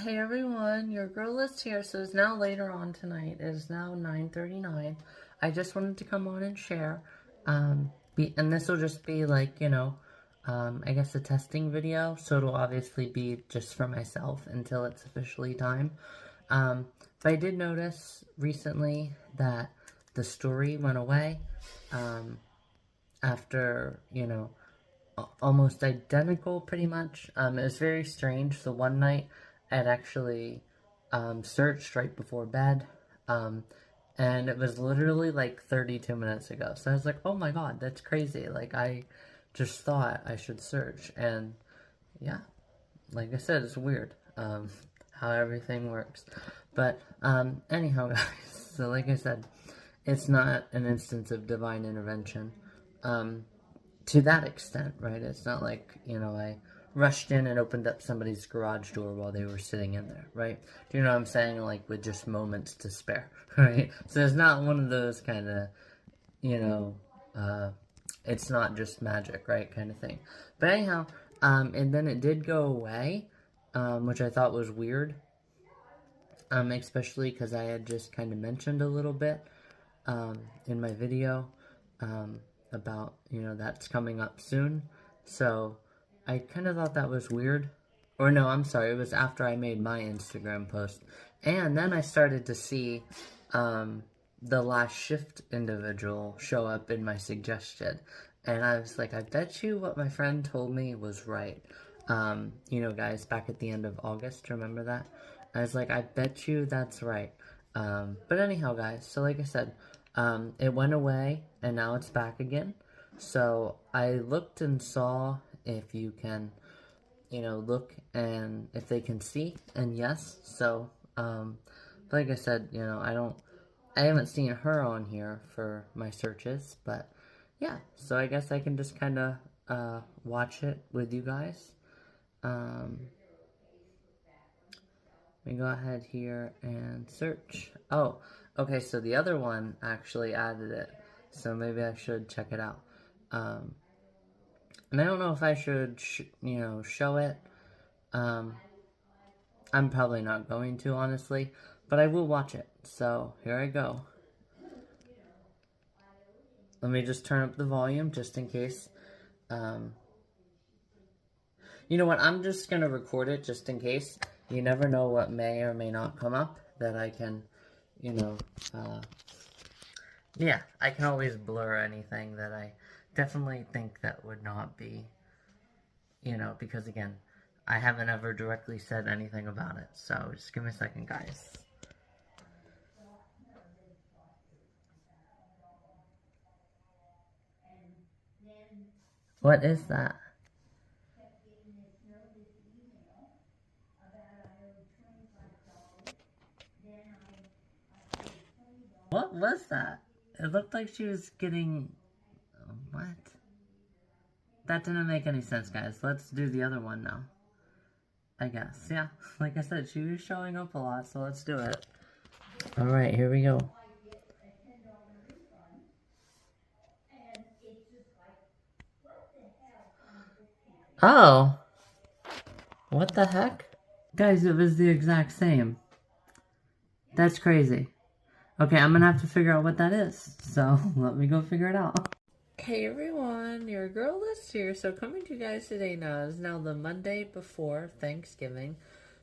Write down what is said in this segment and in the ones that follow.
Hey everyone, your girl is here. So it's now later on tonight. It is now 9:39. I just wanted to come on and share. And this will just be like, I guess a testing video. So it'll obviously be just for myself until it's officially time. Um, but I did notice recently that the story went away. After, almost identical pretty much. It was very strange. So one night I had actually searched right before bed, um, and it was literally like 32 minutes ago. So I was like, oh my god, that's crazy. Like, I just thought I should search. And yeah, like I said, it's weird how everything works. But anyhow, guys, so like I said, it's not an instance of divine intervention. Um, to that extent, right? It's not like, I rushed in and opened up somebody's garage door while they were sitting in there, right? Do you know what I'm saying? Like, with just moments to spare, right? So it's not one of those kind of, you know, uh, it's not just magic, right? Kind of thing. But anyhow, and then it did go away, which I thought was weird, especially because I had just kind of mentioned a little bit in my video um, about, that's coming up soon. So I kind of thought that was weird. Or no, I'm sorry, it was after I made my Instagram post. And then I started to see the last shift individual show up in my suggestion. And I was like, I bet you what my friend told me was right. Guys, back at the end of August, remember that? I was like, I bet you that's right. But anyhow, guys, so like I said, it went away and now it's back again. So I looked and saw if you can, look and if they can see, and yes. So, like I said, I haven't seen her on here for my searches, but yeah. So I guess I can just kind of watch it with you guys. Um, we go ahead here and search. Oh, okay, so the other one actually added it, so maybe I should check it out. Um, and I don't know if I should, show it. Um, I'm probably not going to, honestly, but I will watch it. So here I go. Let me just turn up the volume just in case. Um, you know what? I'm just gonna record it just in case. You never know what may or may not come up that I can, you know, uh, yeah, I can always blur anything that I definitely think that would not be, because again, I haven't ever directly said anything about it. So just give me a second, guys. What is that? What was that? It looked like she was getting... What? That didn't make any sense, guys. Let's do the other one now. I guess, yeah. Like I said, she was showing up a lot, so let's do it. Alright, here we go. Oh! What the heck? Guys, it was the exact same. That's crazy. Okay, I'm gonna have to figure out what that is. So, let me go figure it out. Hey everyone, your girl is here. So coming to you guys today now is now the Monday before Thanksgiving.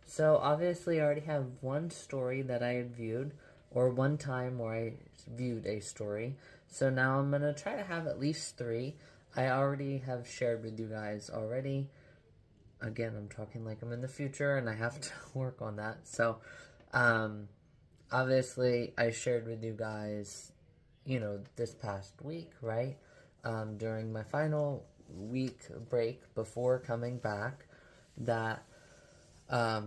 So obviously I already have one story that I had viewed, or one time where I viewed a story. So now I'm gonna try to have at least 3. I already have shared with you guys already. Again, I'm talking like I'm in the future and I have to work on that. So, obviously I shared with you guys, this past week, right? During my final week break before coming back, that, I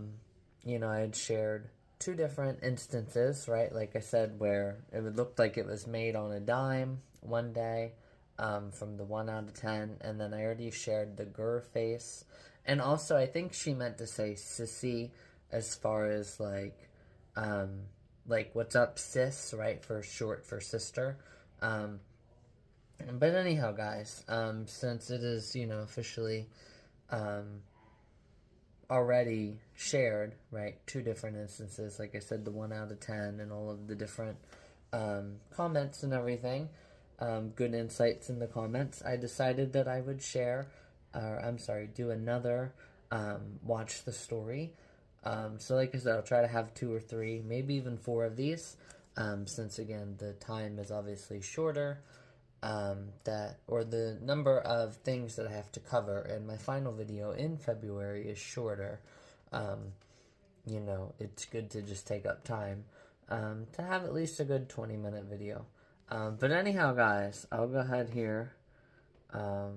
had shared 2 different instances, right? Like I said, where it would look like it was made on a dime one day, from the 1 out of 10, and then I already shared the Gur face, and also I think she meant to say sissy, as far as like what's up sis, right? For short for sister. Um, but anyhow, guys, since it is, officially, already shared, right, 2 different instances, like I said, the 1 out of 10 and all of the different comments and everything, good insights in the comments, I decided that I would share, do another watch the story. So like I said, I'll try to have 2 or 3, maybe even 4 of these, since again, the time is obviously shorter, or the number of things that I have to cover in my final video in February is shorter. You know, it's good to just take up time, to have at least a good 20-minute video. But anyhow, guys, I'll go ahead here. I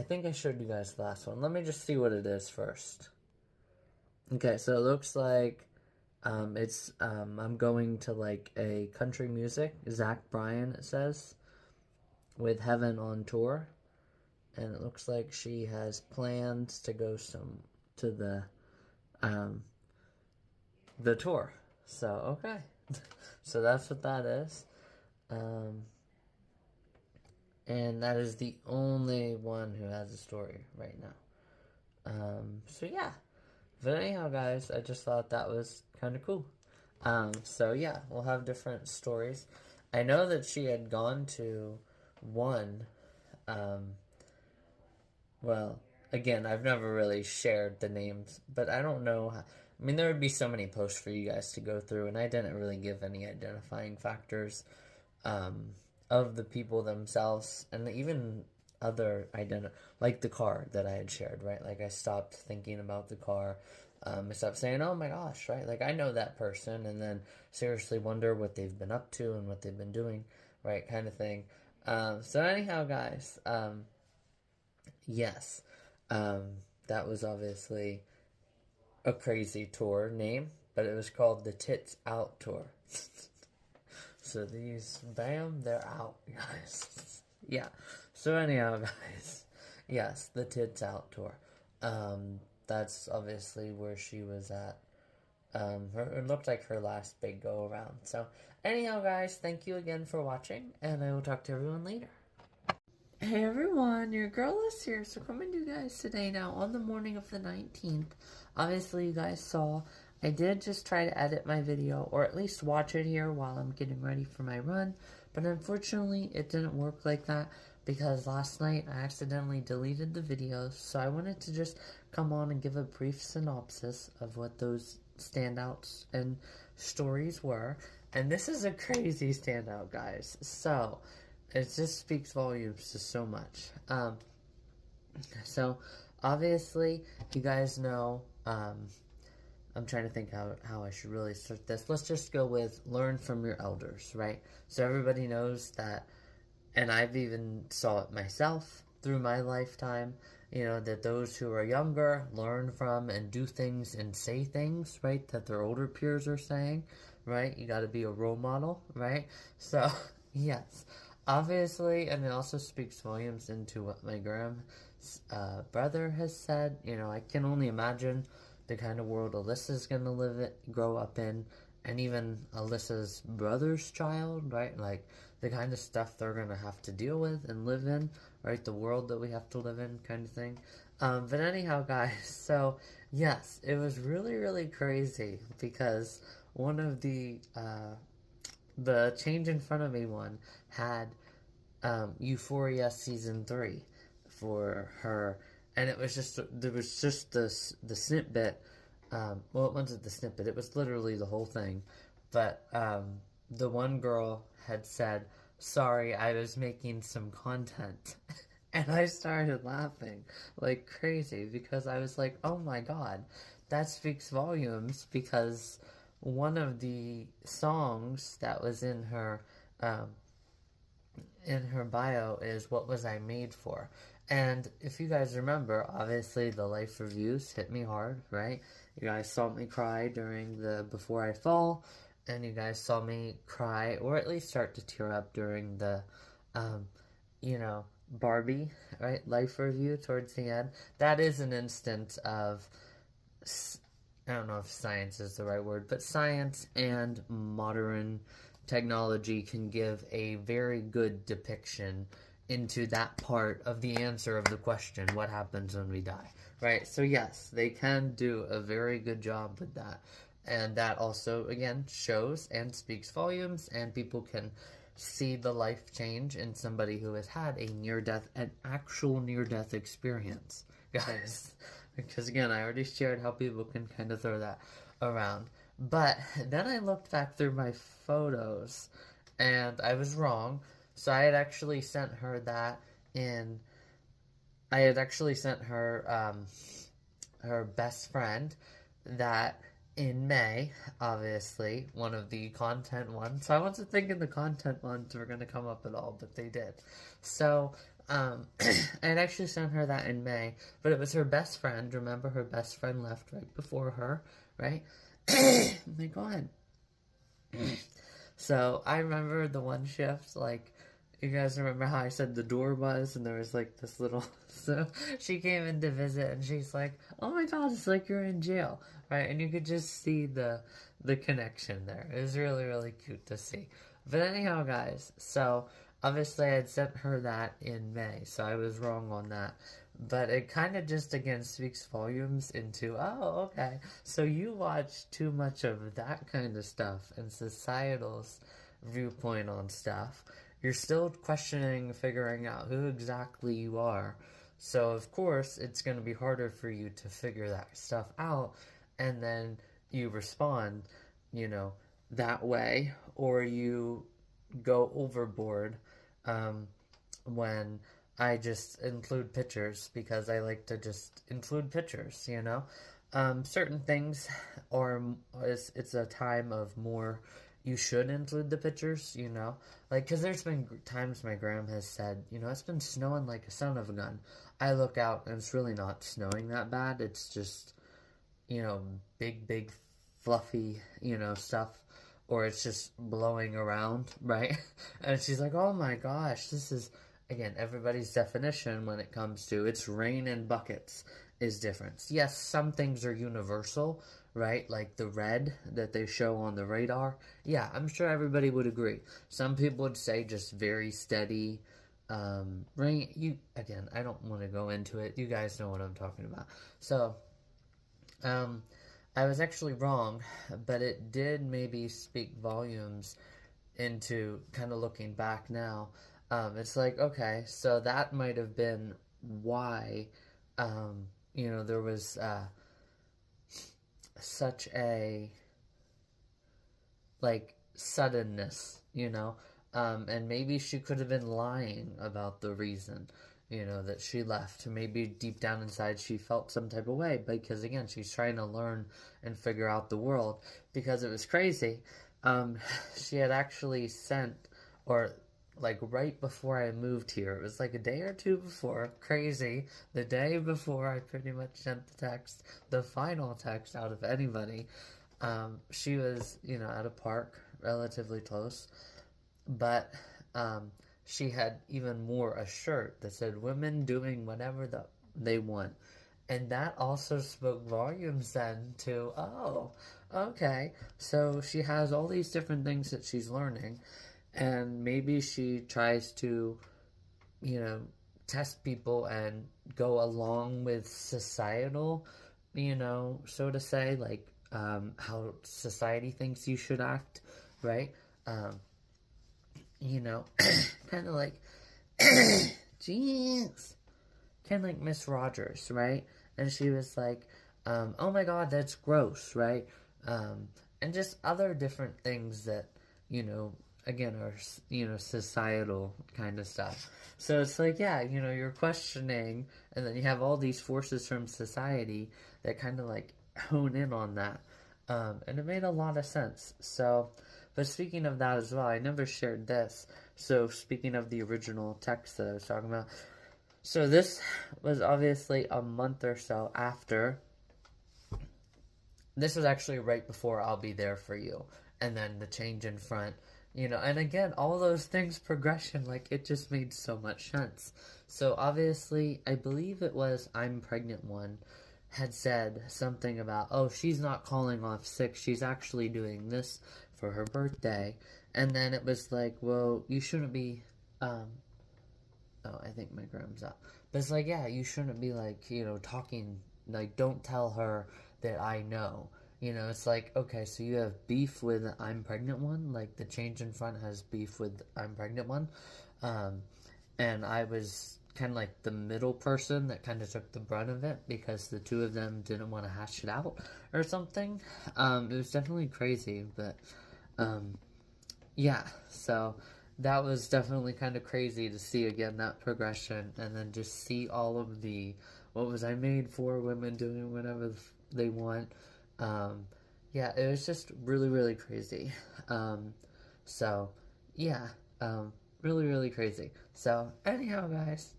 think I showed you guys the last one. Let me just see what it is first. Okay, so it looks like I'm going to like a country music, Zach Bryan, it says, with Heaven on tour, and it looks like she has plans to go to the tour. So okay, so that's what that is, and that is the only one who has a story right now. So yeah. But anyhow, guys, I just thought that was kind of cool. So yeah, we'll have different stories. I know that she had gone to one, well, again, I've never really shared the names, but I don't know how, I mean, there would be so many posts for you guys to go through, and I didn't really give any identifying factors, of the people themselves, and even other like the car that I had shared, right? Like I stopped thinking about the car. I stopped saying, oh my gosh, right? Like I know that person, and then seriously wonder what they've been up to and what they've been doing, right? Kind of thing. So anyhow, guys, yes, that was obviously a crazy tour name, but it was called the Tits Out Tour. So these, bam, they're out, guys. Yeah. So anyhow, guys, yes, the Tits Out Tour. That's obviously where she was at. It looked like her last big go around. So anyhow, guys, thank you again for watching, and I will talk to everyone later. Hey everyone, your girl is here. So coming to you guys today now on the morning of the 19th. Obviously, you guys saw I did just try to edit my video, or at least watch it here while I'm getting ready for my run, but unfortunately it didn't work like that because last night I accidentally deleted the videos, so I wanted to just come on and give a brief synopsis of what those standouts and stories were, and this is a crazy standout, guys, so it just speaks volumes to so much. So obviously you guys know, I'm trying to think how I should really start this. Let's just go with learn from your elders, right? So everybody knows that, and I've even saw it myself through my lifetime, you know, that those who are younger learn from and do things and say things, right, that their older peers are saying, right? You got to be a role model, right? So, yes, obviously, and it also speaks volumes into what my brother has said. You know, I can only imagine the kind of world Alyssa's gonna grow up in, and even Alyssa's brother's child, right? Like, the kind of stuff they're gonna have to deal with and live in, right? The world that we have to live in, kind of thing. But anyhow, guys, so, yes, it was really, really crazy, because one of the Change in Front of Me one had, Euphoria Season 3 for her, and it was just, there was just the snippet, well, it wasn't the snippet, it was literally the whole thing, but, the one girl had said, sorry, I was making some content, and I started laughing like crazy, because I was like, oh my god, that speaks volumes, because one of the songs that was in her bio is What Was I Made For? And if you guys remember, obviously the life reviews hit me hard, right? You guys saw me cry during the Before I Fall, and you guys saw me cry, or at least start to tear up during the, you know, Barbie, right, life review towards the end. That is an instance of, I don't know if science is the right word, but science and modern technology can give a very good depiction into that part of the answer of the question, what happens when we die, right? So yes, they can do a very good job with that. And that also, again, shows and speaks volumes, and people can see the life change in somebody who has had a near-death, an actual near-death experience, guys. Because again, I already shared how people can kind of throw that around. But then I looked back through my photos, and I was wrong. So I had actually sent her that in. I had actually sent her her best friend that in May, obviously, one of the content ones. So I wasn't thinking the content ones were going to come up at all, but they did. So I had actually sent her that in May, but it was her best friend. Remember, her best friend left right before her, right? Oh my god. So I remember the one shift, like, you guys remember how I said the door was, and there was like this little. So she came in to visit, and she's like, "Oh my god, it's like you're in jail, right?" And you could just see the connection there. It was really really cute to see. But anyhow, guys, so obviously I had sent her that in May, so I was wrong on that. But it kind of just again speaks volumes into, oh, okay, so you watch too much of that kind of stuff and societal's viewpoint on stuff. You're still questioning, figuring out who exactly you are. So, of course, it's going to be harder for you to figure that stuff out, and then you respond, that way, or you go overboard when I just include pictures because I like to just include pictures, certain things it's a time of more you should include the pictures, like, because there's been times my gram has said, it's been snowing like a son of a gun. I look out and it's really not snowing that bad. It's just, big fluffy, stuff, or it's just blowing around, right? And she's like, oh my gosh, this is, again, everybody's definition when it comes to it's rain in buckets is different. Yes, some things are universal, right? Like the red that they show on the radar. Yeah, I'm sure everybody would agree. Some people would say just very steady rain. Again, I don't want to go into it. You guys know what I'm talking about. So, I was actually wrong, but it did maybe speak volumes into kind of looking back now. It's like, okay, so that might have been why, there was such a, like, suddenness, and maybe she could have been lying about the reason, that she left. Maybe deep down inside she felt some type of way, because again, she's trying to learn and figure out the world, because it was crazy. She had actually sent, or like right before I moved here, it was like a day or two before, crazy, the day before I pretty much sent the text, the final text out of anybody. She was, at a park relatively close, but she had even more a shirt that said women doing whatever they want. And that also spoke volumes then to, oh, okay, so she has all these different things that she's learning, and maybe she tries to, test people and go along with societal, so to say, like, how society thinks you should act, right? Kind of like, jeez, kind of like Miss Rogers, right? And she was like, oh my god, that's gross, right? And just other different things that, again, are, societal kind of stuff. So it's like, yeah, you're questioning, and then you have all these forces from society that kind of like hone in on that. And it made a lot of sense. So, but speaking of that as well, I never shared this. So speaking of the original text that I was talking about, so this was obviously a month or so after. This was actually right before I'll Be There For You. And then the change in front, and again, all those things, progression, like, it just made so much sense. So obviously, I believe it was I'm Pregnant One had said something about, oh, she's not calling off sick, she's actually doing this for her birthday. And then it was like, well, you shouldn't be, Oh, I think my grams up. But it's like, yeah, you shouldn't be like, you know, talking, like, don't tell her that I know. You know, it's like, okay, so you have beef with I'm pregnant one, like the change in front has beef with I'm pregnant one. Um, and I was kind of like the middle person that kind of took the brunt of it because the two of them didn't want to hash it out or something. It was definitely crazy, but um, yeah, so that was definitely kind of crazy to see again that progression and then just see all of the what was I made for women doing whatever they want. Um, yeah, it was just really, really crazy. Um, so, yeah, um, really, really crazy. So, anyhow, guys,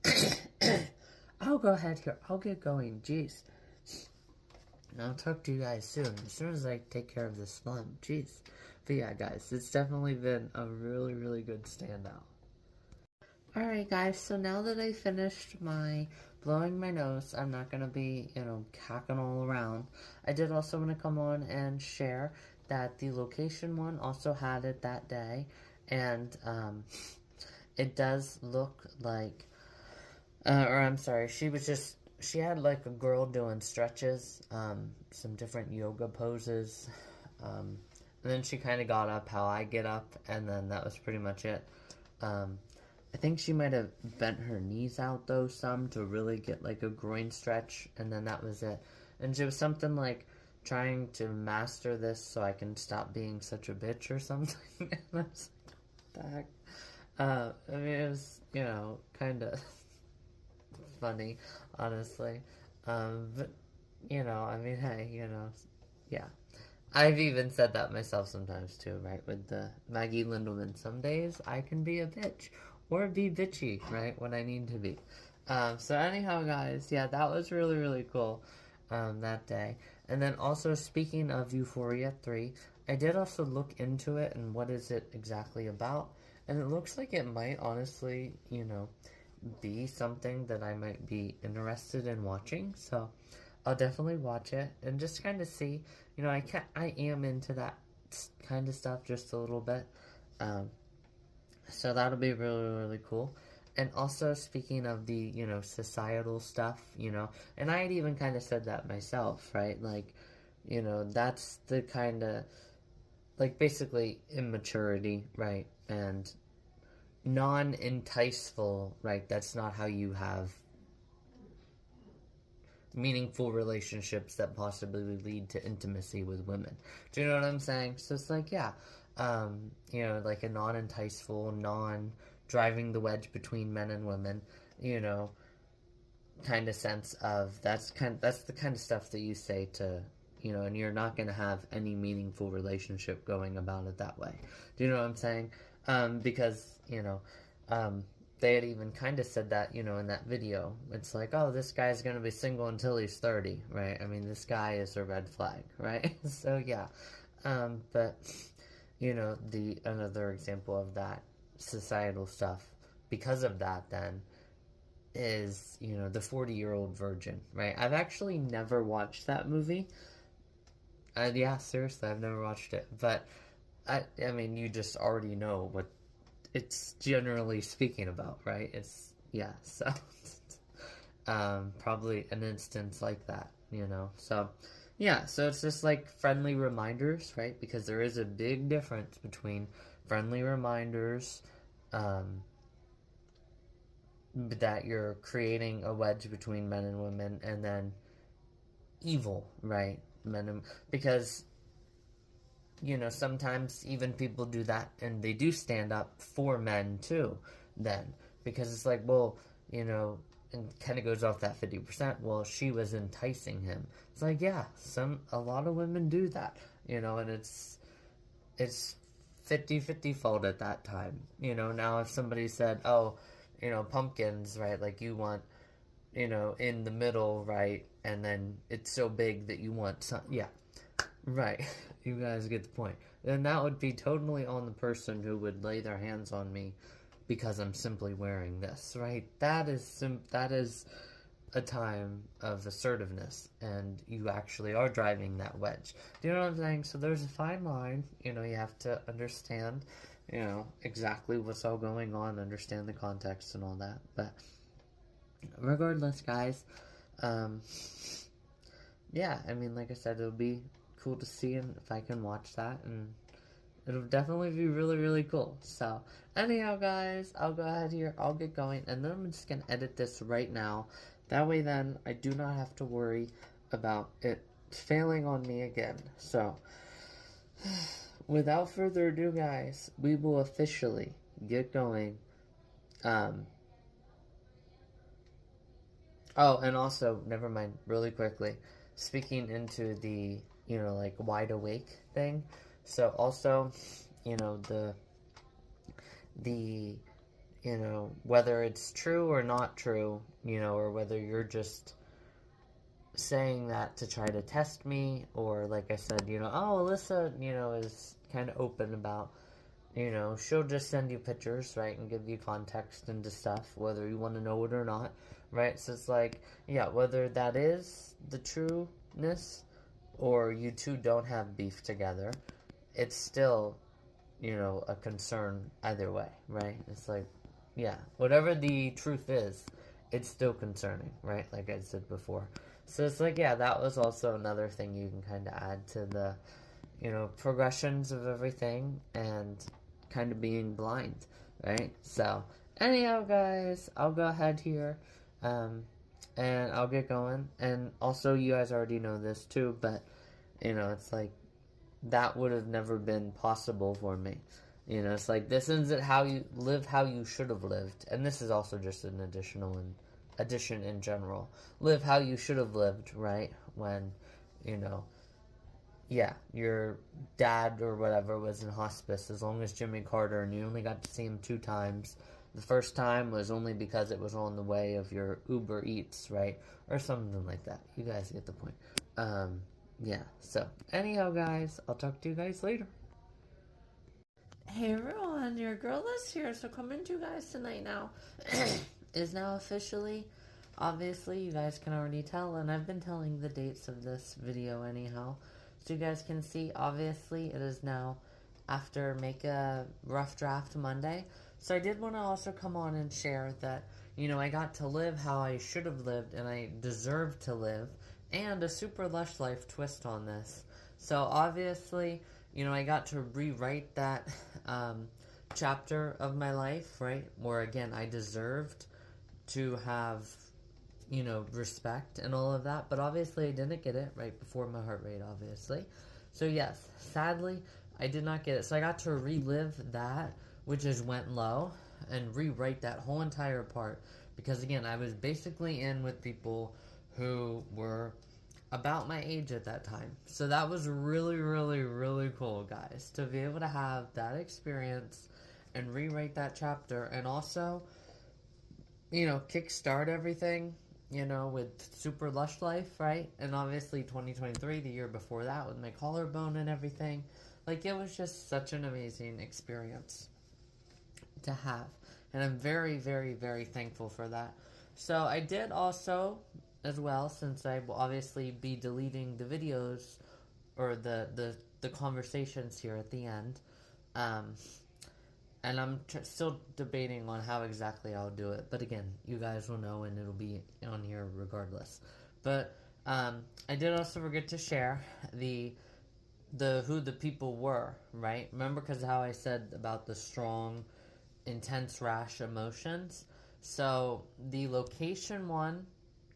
I'll go ahead here. I'll get going. Jeez. And I'll talk to you guys soon as I take care of this phlegm. Jeez. But yeah, guys, it's definitely been a really, really good standout. Alright, guys, so now that I finished my blowing my nose, I'm not going to be, you know, cacking all around. I did also want to come on and share that the location one also had it that day. And it does look like, or I'm sorry, she had like a girl doing stretches, some different yoga poses. And then she kind of got up how I get up, and then that was pretty much it. Um, I think she might have bent her knees out though some to really get like a groin stretch, and then that was it. And it was something like trying to master this so I can stop being such a bitch or something. And I was like, what the heck? I mean, it was, you know, kind of funny, honestly. But, you know, I mean, hey, you know, yeah. I've even said that myself sometimes too, right? With the Maggie Lindelman. Some days I can be a bitch or be bitchy, right? When I need to be. So anyhow, guys, yeah, that was really, really cool that day. And then also, speaking of Euphoria 3, I did also look into it and what is it exactly about. And it looks like it might honestly, you know, be something that I might be interested in watching. So I'll definitely watch it and just kind of see. You know, I am into that kind of stuff just a little bit. Um, so that'll be really, really cool. And also, speaking of the, you know, societal stuff, you know, and I had even kind of said that myself, right? Like, you know, that's the kind of, like, basically immaturity, right? And non-enticeful, right? That's not how you have meaningful relationships that possibly lead to intimacy with women. Do you know what I'm saying? So it's like, yeah, you know, like a non-enticeful, non-driving the wedge between men and women, you know, kind of sense of that's the kind of stuff that you say to, you know, and you're not going to have any meaningful relationship going about it that way. Do you know what I'm saying? Because, you know, they had even kind of said that, you know, in that video. It's like, oh, this guy's going to be single until he's 30, right? I mean, this guy is a red flag, right? So, yeah. But, you know, another example of that societal stuff, because of that, then, is, you know, the 40-Year-Old Virgin, right? I've actually never watched that movie. Yeah, seriously, I've never watched it. But, I mean, you just already know what it's generally speaking about, right? It's, yeah, so, probably an instance like that, you know? So, yeah, so it's just like friendly reminders, right? Because there is a big difference between friendly reminders, that you're creating a wedge between men and women, and then evil, right? Because, you know, sometimes even people do that and they do stand up for men too, then. Because it's like, well, you know, and kind of goes off that 50%, well, she was enticing him. It's like, yeah, a lot of women do that, you know, and it's 50-50 fault at that time. You know, now if somebody said, oh, you know, pumpkins, right, like you want, you know, in the middle, right, and then it's so big that you want some, yeah, right, you guys get the point. Then that would be totally on the person who would lay their hands on me because I'm simply wearing this, right? That is a time of assertiveness, and you actually are driving that wedge. Do you know what I'm saying? So there's a fine line, you know, you have to understand, you know, exactly what's all going on, understand the context and all that. But regardless, guys, um, yeah, I mean, like I said, it'll be cool to see if I can watch that, and it'll definitely be really, really cool. So, anyhow, guys, I'll go ahead here, I'll get going, and then I'm just gonna edit this right now. That way, then, I do not have to worry about it failing on me again. So, without further ado, guys, we will officially get going. Oh, and also, never mind, really quickly, speaking into the, you know, like, wide awake thing. So, also, you know, the, you know, whether it's true or not true, you know, or whether you're just saying that to try to test me, or like I said, you know, oh, Alyssa, you know, is kind of open about, you know, she'll just send you pictures, right, and give you context into stuff, whether you want to know it or not, right? So it's like, yeah, whether that is the trueness or you two don't have beef together, it's still, you know, a concern either way, right? It's like, yeah, whatever the truth is, it's still concerning, right? Like I said before. So it's like, yeah, that was also another thing you can kind of add to the, you know, progressions of everything and kind of being blind, right? So, anyhow, guys, I'll go ahead here, and I'll get going. And also, you guys already know this too, but, you know, it's like, that would have never been possible for me. You know, it's like, this isn't how you live how you should have lived. And this is also just an addition in general. Live how you should have lived, right? When, you know, yeah, your dad or whatever was in hospice, as long as Jimmy Carter, and you only got to see him 2 times. The first time was only because it was on the way of your Uber Eats, right? Or something like that. You guys get the point. Yeah, so, anyhow, guys, I'll talk to you guys later. Hey everyone, your girl is here, so coming to you guys tonight now is now officially, obviously, you guys can already tell, and I've been telling the dates of this video anyhow, so you guys can see, obviously, it is now after Make a Rough Draft Monday, so I did want to also come on and share that, you know, I got to live how I should have lived, and I deserve to live, and a super lush life twist on this. So, obviously, you know, I got to rewrite that chapter of my life, right? Where, again, I deserved to have, you know, respect and all of that. But obviously, I didn't get it right before my heart rate, obviously. So, yes, sadly, I did not get it. So, I got to relive that, which just went low, and rewrite that whole entire part. Because, again, I was basically in with people who were about my age at that time. So that was really, really, really cool, guys, to be able to have that experience and rewrite that chapter, and also, you know, kickstart everything, you know, with Super Lush Life, right? And obviously 2023, the year before that, with my collarbone and everything. Like, it was just such an amazing experience to have. And I'm very, very, very thankful for that. So I did also, as well, since I will obviously be deleting the videos or the conversations here at the end, and I'm still debating on how exactly I'll do it. But again, you guys will know, and it'll be on here regardless. But I did also forget to share the who the people were, right? Remember, because how I said about the strong, intense, rash emotions. So the location one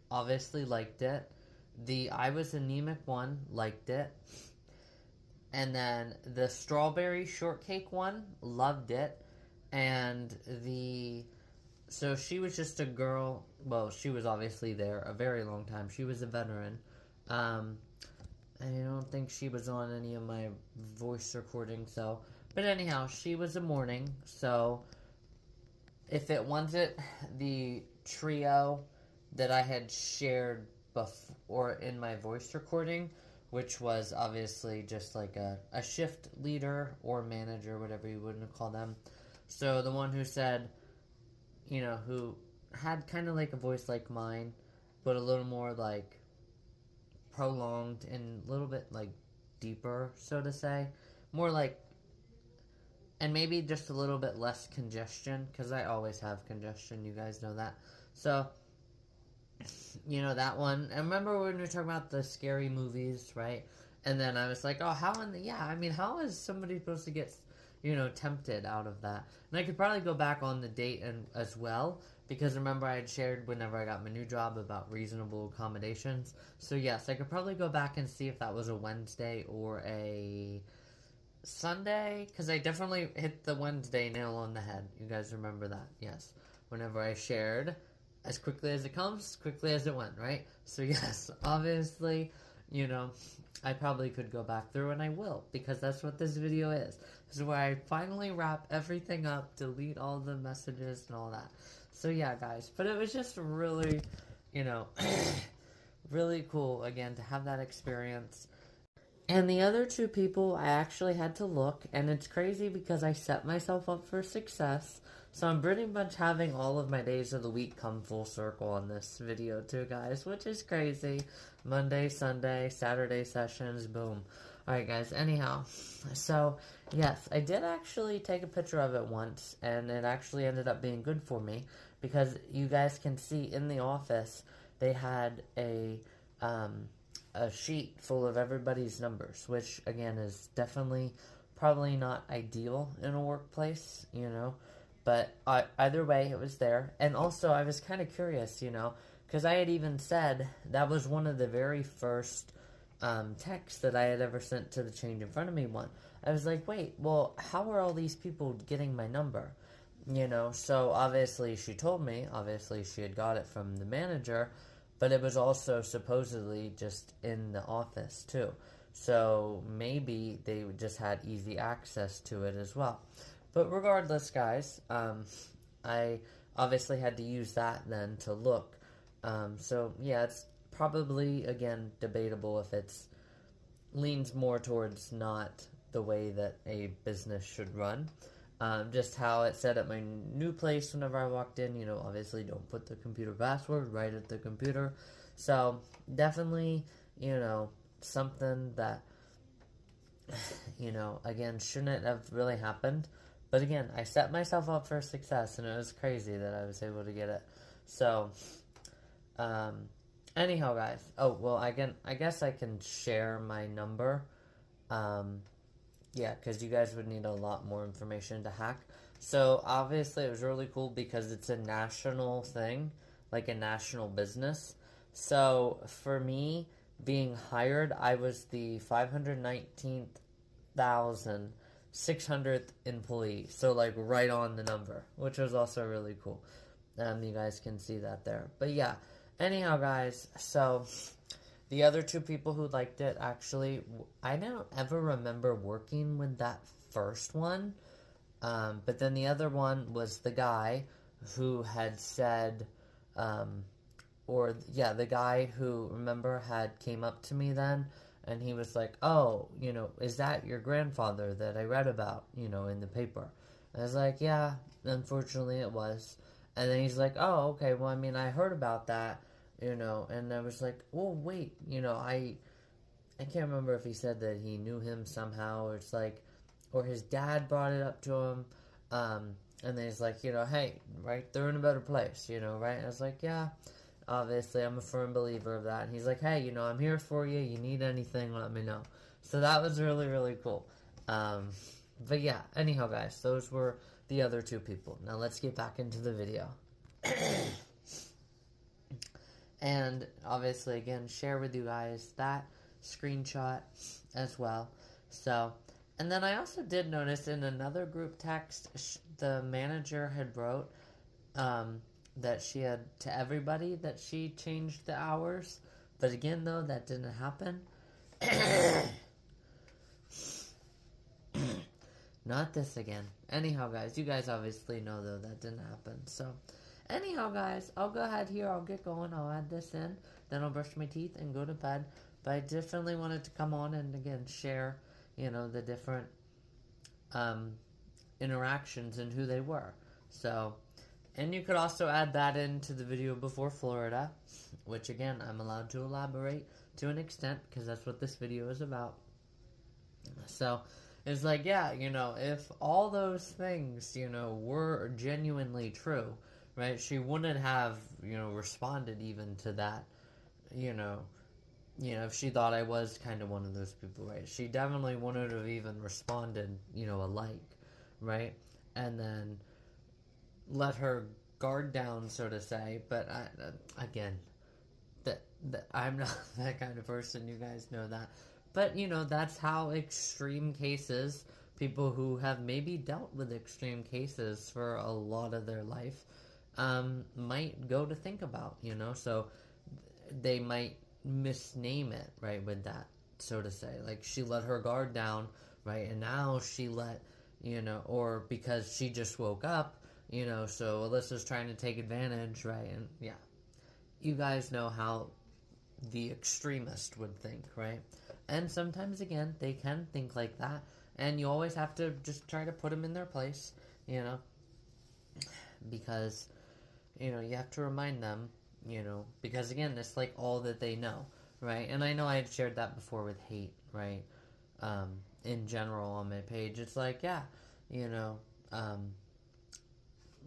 obviously liked it. The I was anemic one liked it. And then the strawberry shortcake one loved it. And so she was just a girl. Well, she was obviously there a very long time. She was a veteran. I don't think she was on any of my voice recordings, so. But anyhow, she was a morning, so if it wasn't the trio that I had shared before in my voice recording, which was obviously just like a shift leader or manager, whatever you wouldn't call them. So the one who said, you know, who had kind of like a voice like mine, but a little more like prolonged and a little bit like deeper, so to say. More like and maybe just a little bit less congestion, because I always have congestion, you guys know that. So, you know, that one. And remember when we were talking about the scary movies, right? And then I was like, oh, how in the, yeah, I mean, how is somebody supposed to get, you know, tempted out of that? And I could probably go back on the date and as well, because remember I had shared whenever I got my new job about reasonable accommodations. So yes, I could probably go back and see if that was a Wednesday or a Sunday, because I definitely hit the Wednesday nail on the head. You guys remember that? Yes. Whenever I shared, as quickly as it comes, quickly as it went, right? So yes, obviously, you know, I probably could go back through, and I will, because that's what this video is. This is where I finally wrap everything up, delete all the messages and all that. So yeah, guys, but it was just really, you know, really cool, again, to have that experience. And the other two people, I actually had to look, and it's crazy because I set myself up for success. So I'm pretty much having all of my days of the week come full circle on this video too, guys, which is crazy. Monday, Sunday, Saturday sessions, boom. Alright, guys, anyhow. So, yes, I did actually take a picture of it once, and it actually ended up being good for me, because you guys can see in the office, they had a sheet full of everybody's numbers, which again is definitely probably not ideal in a workplace, you know, but either way it was there. And also I was kind of curious, you know, because I had even said that was one of the very first texts that I had ever sent to the Change in Front of Me one. I was like, wait, well, how are all these people getting my number? You know, so obviously she told me, obviously she had got it from the manager, but it was also supposedly just in the office too. So maybe they just had easy access to it as well. But regardless, guys, I obviously had to use that then to look. So yeah, it's probably, again, debatable if it's leans more towards not the way that a business should run. Just how it said at my new place whenever I walked in, you know, obviously don't put the computer password right at the computer. So, definitely, you know, something that, you know, again, shouldn't have really happened. But again, I set myself up for success, and it was crazy that I was able to get it. So, anyhow, guys. Oh, well, I guess I can share my number. Yeah, because you guys would need a lot more information to hack. So, obviously, it was really cool because it's a national thing, like a national business. So, for me, being hired, I was the 519,600th employee. So, like, right on the number, which was also really cool. You guys can see that there. But, yeah, anyhow, guys, so the other two people who liked it, actually, I don't ever remember working with that first one. But then the other one was the guy who had said, the guy who, remember, had came up to me then, and he was like, oh, you know, is that your grandfather that I read about, you know, in the paper? And I was like, yeah, unfortunately it was. And then he's like, oh, okay, well, I mean, I heard about that. You know, and I was like, oh, wait, you know, I can't remember if he said that he knew him somehow, or it's like, or his dad brought it up to him, and then he's like, you know, hey, right, they're in a better place, you know, right? And I was like, yeah, obviously, I'm a firm believer of that. And he's like, hey, you know, I'm here for you, you need anything, let me know. So that was really, really cool. But yeah, anyhow, guys, those were the other two people. Now let's get back into the video. And obviously, again, share with you guys that screenshot as well. So, and then I also did notice in another group text, the manager had wrote that she had to everybody that she changed the hours. But again, though, that didn't happen. Not this again. Anyhow, guys, you guys obviously know, though, that didn't happen. So, anyhow, guys, I'll go ahead here. I'll get going. I'll add this in. Then I'll brush my teeth and go to bed. But I definitely wanted to come on and, again, share, you know, the different interactions and who they were. So, and you could also add that into the video before Florida, which, again, I'm allowed to elaborate to an extent because that's what this video is about. So, It's like, yeah, if all those things, were genuinely true, right? She wouldn't have, responded even to that, you know, if she thought I was kind of one of those people, right? She definitely wouldn't have even responded, a like, right? And then let her guard down, so to say. But again, that I'm not that kind of person. You guys know that. But that's how extreme cases, people who have maybe dealt with extreme cases for a lot of their life, might go to think about. So they might misname it, right, with that, so to say. Like, she let her guard down, right, and now she let, or because she just woke up, so Alyssa's trying to take advantage, right, and yeah. You guys know how the extremist would think, right? And sometimes, again, they can think like that, and you always have to just try to put them in their place, because, you have to remind them, because again, it's like all that they know, right? And I know I had shared that before with hate, right? In general on my page, it's like, yeah,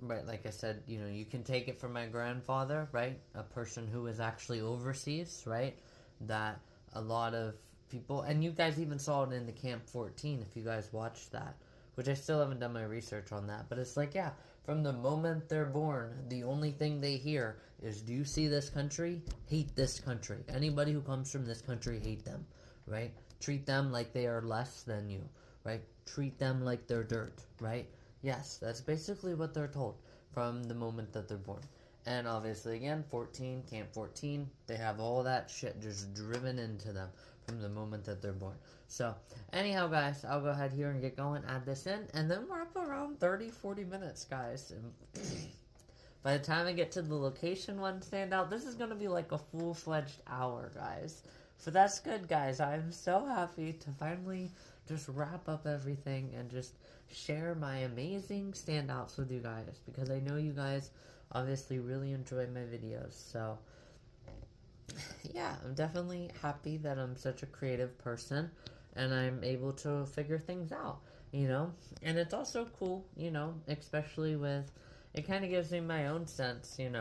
right, like I said, you can take it from my grandfather, right? A person who was actually overseas, right? That a lot of people, and you guys even saw it in the Camp 14 if you guys watched that, which I still haven't done my research on that, but it's like, yeah, from the moment they're born, the only thing they hear is, do you see this country? Hate this country. Anybody who comes from this country, hate them, right? Treat them like they are less than you, right? Treat them like they're dirt, right? Yes, that's basically what they're told from the moment that they're born. And obviously, again, 14, Camp 14, they have all that shit just driven into them from the moment that they're born. So, anyhow, guys, I'll go ahead here and get going, add this in, and then we're up around 30, 40 minutes, guys. And by the time I get to the location one standout, this is going to be like a full-fledged hour, guys. So that's good, guys. I'm so happy to finally just wrap up everything and just share my amazing standouts with you guys, because I know you guys obviously really enjoy my videos. So yeah, I'm definitely happy that I'm such a creative person and I'm able to figure things out, and it's also cool, especially with, it kind of gives me my own sense, and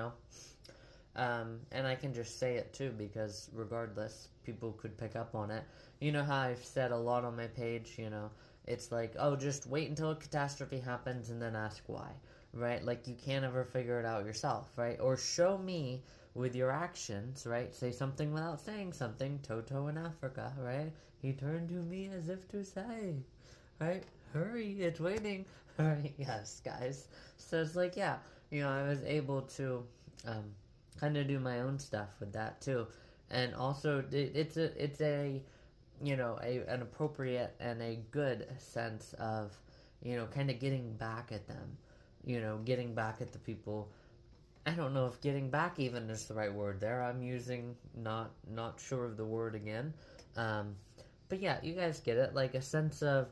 I can just say it too, because regardless, people could pick up on it. You know how I've said a lot on my page, it's like, oh, just wait until a catastrophe happens and then ask why, right? Like, you can't ever figure it out yourself, right? Or show me with your actions, right? Say something without saying something. Toto in Africa, right? He turned to me as if to say, right? Hurry, it's waiting. Right? Yes, guys. So it's like, yeah, I was able to kind of do my own stuff with that too, and also it's a an appropriate and a good sense of kind of getting back at them, getting back at the people. I don't know if getting back even is the right word there. I'm using not sure of the word again, but yeah, you guys get it. Like a sense of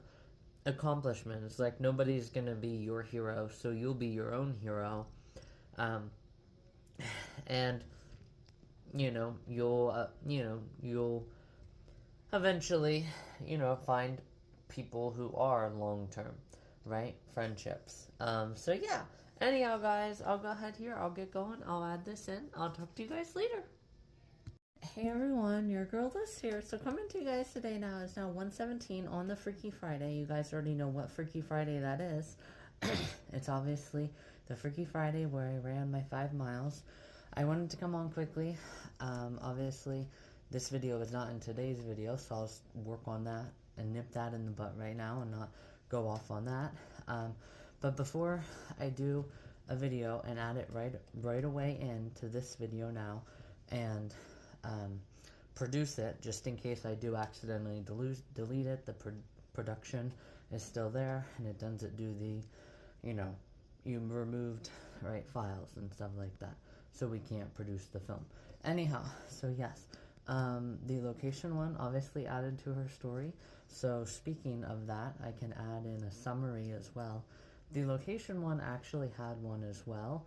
accomplishment. It's like nobody's gonna be your hero, so you'll be your own hero. And you'll eventually find people who are long term, right, friendships. So yeah, anyhow, guys, I'll go ahead here, I'll get going, I'll add this in, I'll talk to you guys later. Hey everyone, your girl Liz here. So coming to you guys today now is now 1:17 on the Freaky Friday. You guys already know what Freaky Friday that is. It's obviously the Freaky Friday where I ran my 5 miles. I wanted to come on quickly. Obviously, this video is not in today's video, so I'll work on that and nip that in the butt right now and not go off on that. But before I do a video and add it right away into this video now, and produce it, just in case I do accidentally delete it, the production is still there, and it doesn't do the, you removed, right, files and stuff like that, so we can't produce the film. Anyhow, so yes, the location one obviously added to her story, so speaking of that, I can add in a summary as well. The location one actually had one as well.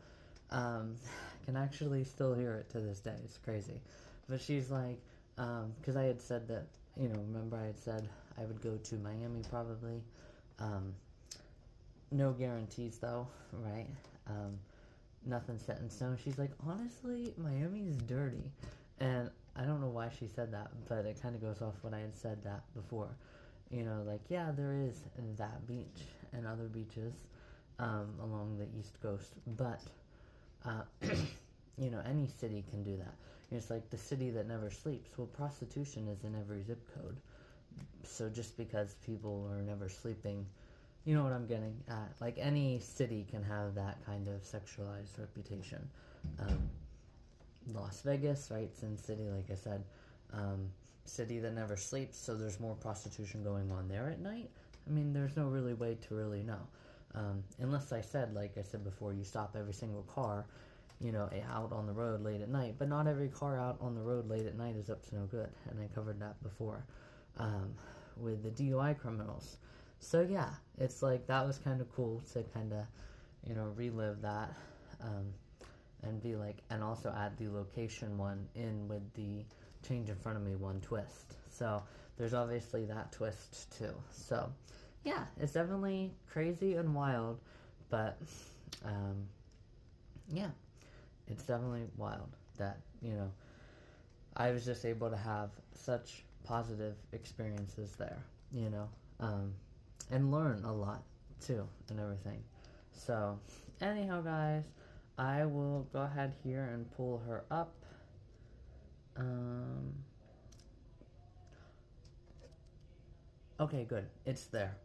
Can actually still hear it to this day. It's crazy. But she's like, because I had said that remember I had said I would go to Miami probably. No guarantees though, right? Nothing set in stone. She's like, honestly, Miami's dirty. And I don't know why she said that, but it kind of goes off what I had said that before. Like, yeah, there is that beach and other beaches along the East Coast, but, any city can do that. It's like the city that never sleeps. Well, prostitution is in every zip code. So just because people are never sleeping, you know what I'm getting at. Like, any city can have that kind of sexualized reputation. Las Vegas, right? Sin City, like I said. City that never sleeps, so there's more prostitution going on there at night. I mean, there's no really way to really know. Unless like I said before, you stop every single car, out on the road late at night. But not every car out on the road late at night is up to no good. And I covered that before with the DUI criminals. So yeah, it's like that was kind of cool to kind of, relive that and be like, and also add the location one in with the change in front of me one twist. So there's obviously that twist too. So yeah, it's definitely crazy and wild, but yeah, it's definitely wild that, I was just able to have such positive experiences there, and learn a lot too and everything. So anyhow, guys, I will go ahead here and pull her up. Okay, good. It's there.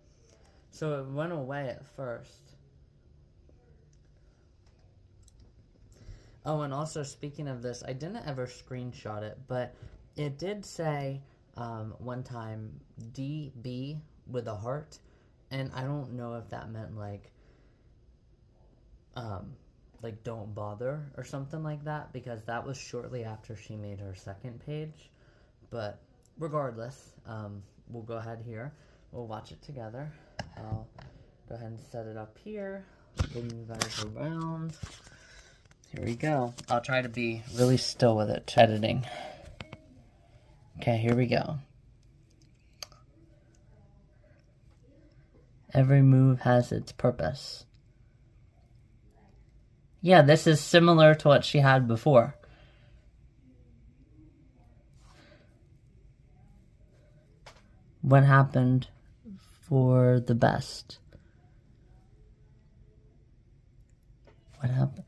So it went away at first. Oh, and also speaking of this, I didn't ever screenshot it, but it did say one time DB with a heart, and I don't know if that meant like don't bother or something like that, because that was shortly after she made her second page. But regardless, we'll go ahead here. We'll watch it together. I'll go ahead and set it up here. Bring you guys around. Here we go. I'll try to be really still with it, editing. Okay, here we go. Every move has its purpose. Yeah, this is similar to what she had before. What happened for the best? What happened?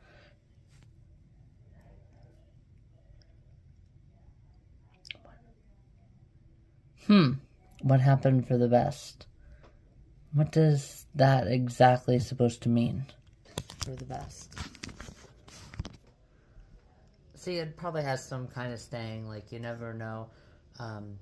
What happened for the best? What does that exactly supposed to mean? For the best. See, it probably has some kind of saying, like, you never know. I'm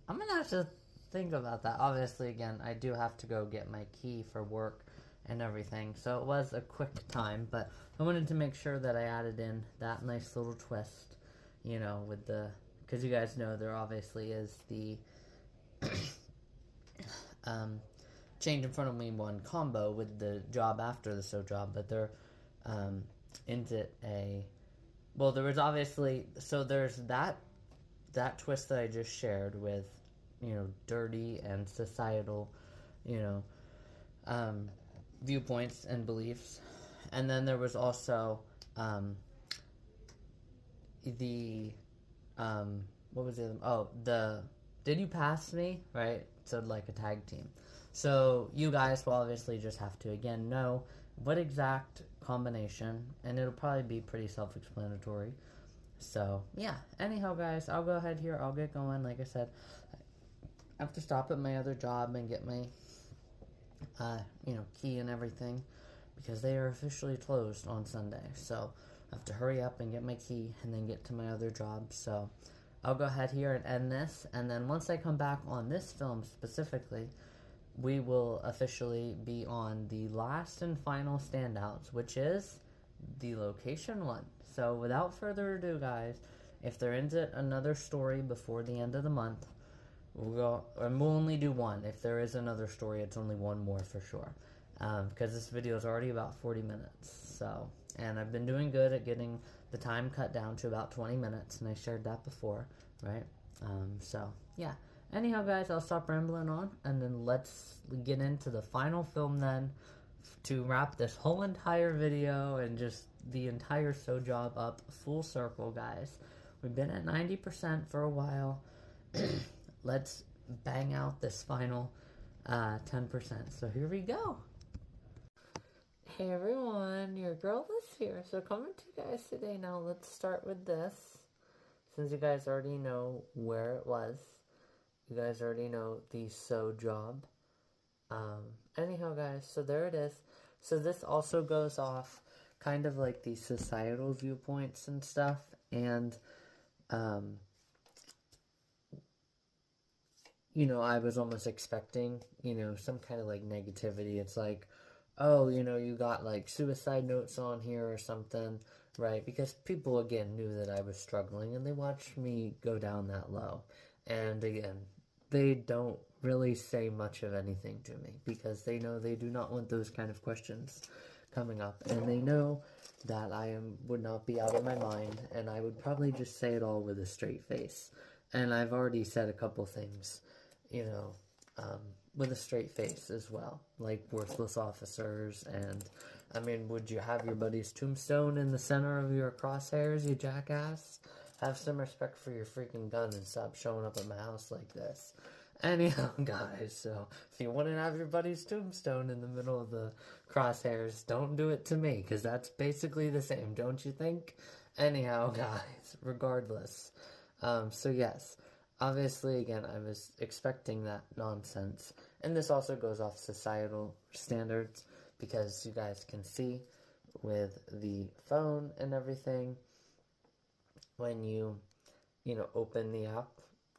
gonna have to think about that. Obviously, again, I do have to go get my key for work and everything, so it was a quick time, but I wanted to make sure that I added in that nice little twist, with the, because you guys know there obviously is the change in front of me one combo with the job after the so job, but there isn't well, there was obviously, so there's that twist that I just shared with, dirty and societal, viewpoints and beliefs. And then there was also what was the other? Oh, the Did You Pass Me? Right? So like a tag team. So you guys will obviously just have to, again, know what exact combination, and it'll probably be pretty self-explanatory. So, yeah. Anyhow, guys, I'll go ahead here. I'll get going. Like I said, I have to stop at my other job and get my, key and everything, because they are officially closed on Sunday. So, I have to hurry up and get my key and then get to my other job. So, I'll go ahead here and end this. And then once I come back on this film specifically, we will officially be on the last and final standouts, which is the location one. So without further ado, guys, if there isn't another story before the end of the month, we'll go, and we'll only do one. If there is another story, it's only one more for sure, because this video is already about 40 minutes. So And I've been doing good at getting the time cut down to about 20 minutes, and I shared that before, right? So, yeah. Anyhow, guys, I'll stop rambling on, and then let's get into the final film then to wrap this whole entire video and just the entire sew job up full circle, guys. We've been at 90% for a while. Let's bang out this final 10%. So here we go. Hey everyone, your girl is here. So coming to you guys today. Now let's start with this. Since you guys already know where it was. You guys already know the sew job. Anyhow, guys, so there it is. So this also goes off kind of like the societal viewpoints and stuff. And, you know, I was almost expecting, you know, some kind of like negativity. It's like, oh, you know, you got like suicide notes on here or something, right? Because people, again, knew that I was struggling and they watched me go down that low. And again, they don't really say much of anything to me because they know they do not want those kind of questions coming up. And they know that would not be out of my mind, and I would probably just say it all with a straight face. And I've already said a couple things, you know, with a straight face as well, like worthless officers. And I mean, would you have your buddy's tombstone in the center of your crosshairs, you jackass? Have some respect for your freaking gun and stop showing up at my house like this. Anyhow, guys, so if you want to have your buddy's tombstone in the middle of the crosshairs, don't do it to me, because that's basically the same, don't you think? Anyhow, guys, regardless. So yes, obviously, again, I was expecting that nonsense. And this also goes off societal standards, because you guys can see with the phone and everything, when you know, open the app,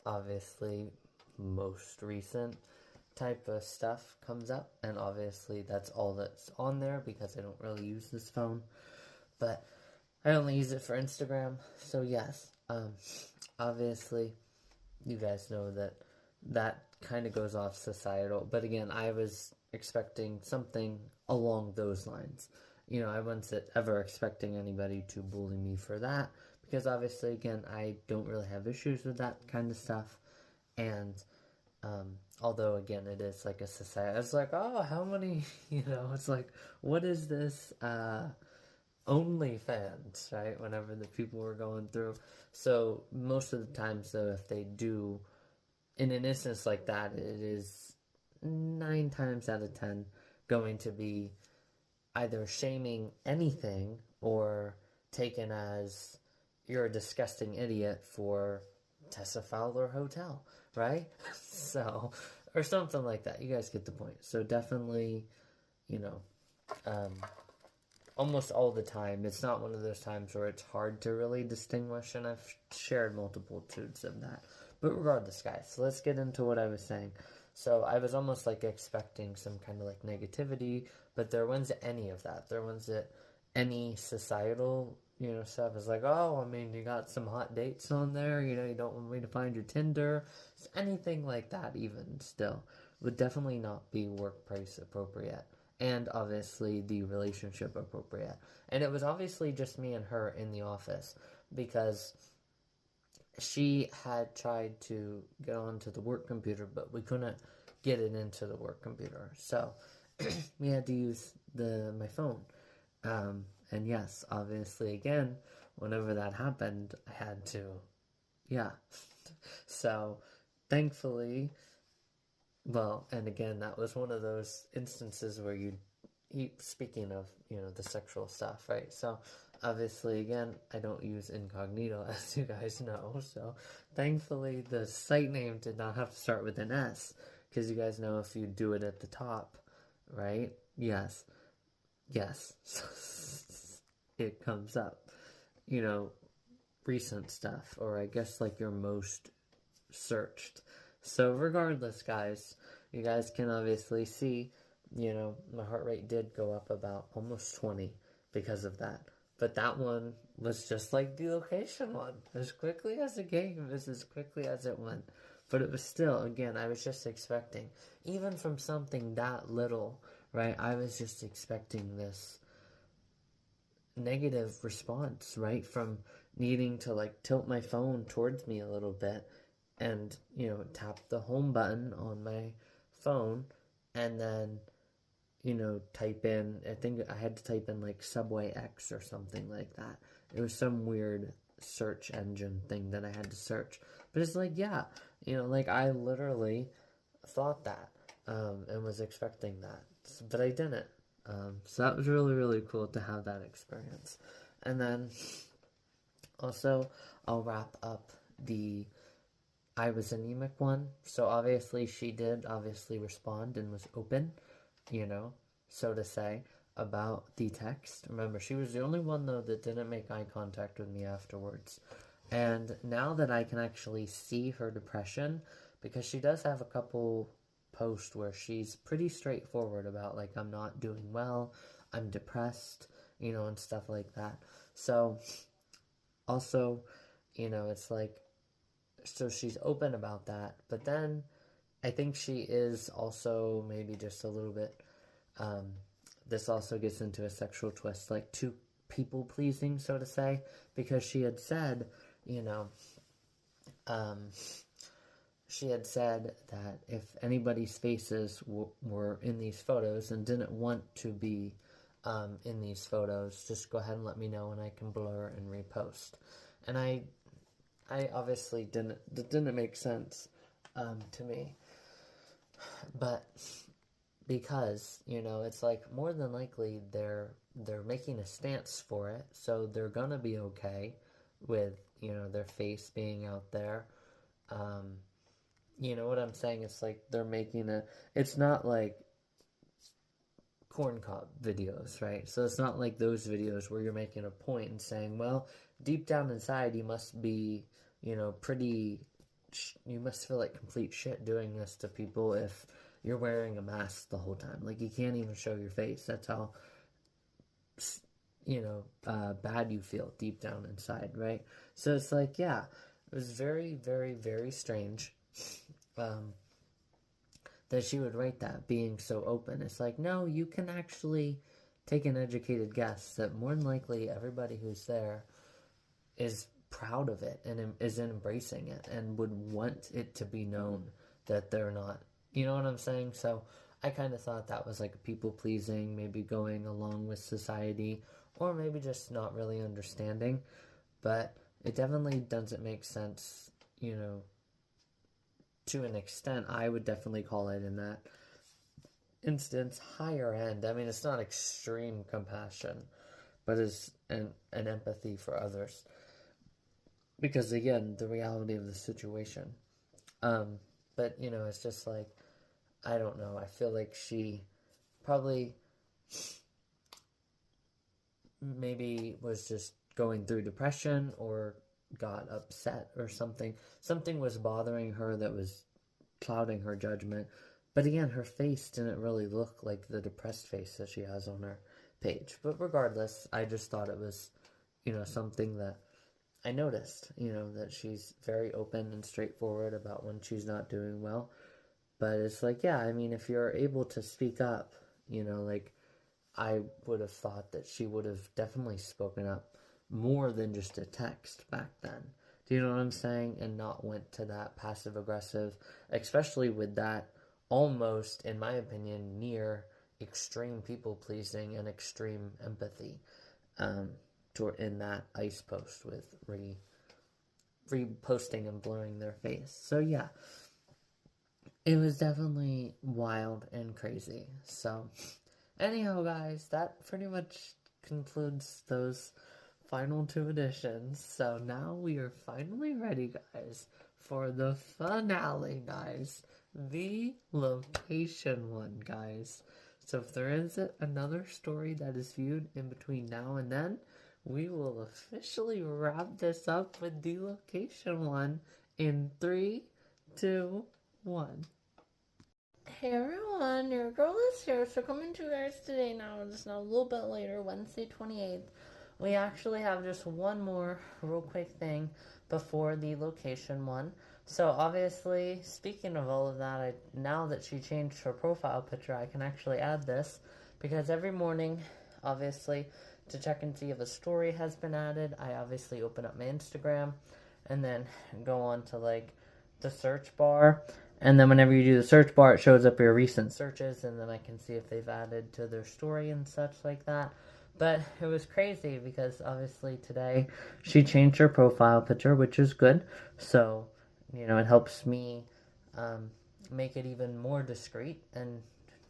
obviously, most recent type of stuff comes up, and obviously that's all that's on there because I don't really use this phone, but I only use it for Instagram. So yes, obviously you guys know that kind of goes off societal, but again, I was expecting something along those lines. You know, I wasn't ever expecting anybody to bully me for that, because obviously, again, I don't really have issues with that kind of stuff. And although, again, it is like a society, it's like, oh, how many, you know, it's like, what is this OnlyFans, right? Whenever the people were going through. So most of the times, though, if they do, in an instance like that, it is 9 times out of 10 going to be either shaming anything or taken as you're a disgusting idiot for Tessa Fowler Hotel, right? So, or something like that. You guys get the point. So definitely, you know, almost all the time, it's not one of those times where it's hard to really distinguish, and I've shared multitudes of that. But regardless, guys, so let's get into what I was saying. So I was almost like expecting some kind of like negativity, but there wasn't any of that. There wasn't any societal, you know, stuff. It's like, oh, I mean, you got some hot dates on there, you know, you don't want me to find your Tinder. It's anything like that, even still, would definitely not be workplace appropriate. And obviously the relationship appropriate. And it was obviously just me and her in the office, because she had tried to get onto the work computer, but we couldn't get it into the work computer. So we had to use my phone. And yes, obviously, again, whenever that happened, I had to, yeah. So thankfully, well, and again, that was one of those instances where speaking of, you know, the sexual stuff, right? So obviously, again, I don't use incognito, as you guys know. So thankfully, the site name did not have to start with an S, because you guys know if you do it at the top, right? Yes. It comes up, you know, recent stuff, or I guess like your most searched. So regardless, guys, you guys can obviously see, you know, my heart rate did go up about almost 20 because of that. But that one was just like the location one. As quickly as it came, as quickly as it went. But it was still, again, I was just expecting, even from something that little, right? I was just expecting this negative response, right? From needing to like tilt my phone towards me a little bit and, you know, tap the home button on my phone and then, you know, type in, I think I had to type in like Subway X or something like that. It was some weird search engine thing that I had to search. But it's like, yeah, you know, like I literally thought that and was expecting that, but I didn't. So that was really, really cool to have that experience. And then also, I'll wrap up the I was anemic one. So obviously, she did obviously respond and was open, you know, so to say, about the text. Remember, she was the only one, though, that didn't make eye contact with me afterwards. And now that I can actually see her depression, because she does have a couple posts where she's pretty straightforward about, like, I'm not doing well, I'm depressed, you know, and stuff like that. So, also, you know, it's like, so she's open about that, but then I think she is also maybe just a little bit, this also gets into a sexual twist, like too people pleasing, so to say, because she had said, you know, she had said that if anybody's faces were in these photos and didn't want to be in these photos, just go ahead and let me know and I can blur and repost. And I obviously didn't make sense to me, but because, you know, it's like more than likely they're making a stance for it, so they're gonna be okay with, you know, their face being out there. You know what I'm saying? It's like they're making it's not like corn cob videos, right? So it's not like those videos where you're making a point and saying, well, deep down inside you must be, you know, you must feel like complete shit doing this to people if you're wearing a mask the whole time. Like, you can't even show your face. That's how, you know, bad you feel deep down inside, right? So it's like, yeah, it was very, very, very strange that she would write that, being so open. It's like, no, you can actually take an educated guess that more than likely everybody who's there is proud of it and is embracing it and would want it to be known that they're not, you know what I'm saying? So I kind of thought that was like people pleasing, maybe going along with society, or maybe just not really understanding. But it definitely doesn't make sense, you know, to an extent. I would definitely call it, in that instance, higher end. I mean, it's not extreme compassion, but it's an empathy for others. Because again, the reality of the situation. But you know, it's just like, I don't know. I feel like she probably maybe was just going through depression or got upset or something. Something was bothering her that was clouding her judgment. But again, her face didn't really look like the depressed face that she has on her page. But regardless, I just thought it was, you know, something that I noticed, you know, that she's very open and straightforward about when she's not doing well. But it's like, yeah, I mean, if you're able to speak up, you know, like, I would have thought that she would have definitely spoken up more than just a text back then. Do you know what I'm saying? And not went to that passive aggressive, especially with that almost, in my opinion, near extreme people pleasing and extreme empathy in that ice post with reposting and blurring their face. So yeah, it was definitely wild and crazy. So anyhow, guys, that pretty much concludes those final 2 editions. So now we are finally ready, guys, for the finale, guys. The location one, guys. So if there is another story that is viewed in between now and then, we will officially wrap this up with the location one in 3, 2, 1. Hey everyone, your girl is here. So coming to you guys today now, just now a little bit later, Wednesday 28th. We actually have just one more real quick thing before the location one. So obviously, speaking of all of that, now that she changed her profile picture, I can actually add this, because every morning, obviously, to check and see if a story has been added, I obviously open up my Instagram and then go on to like the search bar. And then whenever you do the search bar, it shows up your recent searches, and then I can see if they've added to their story and such like that. But it was crazy because obviously today she changed her profile picture, which is good. So, you know, it helps me make it even more discreet, and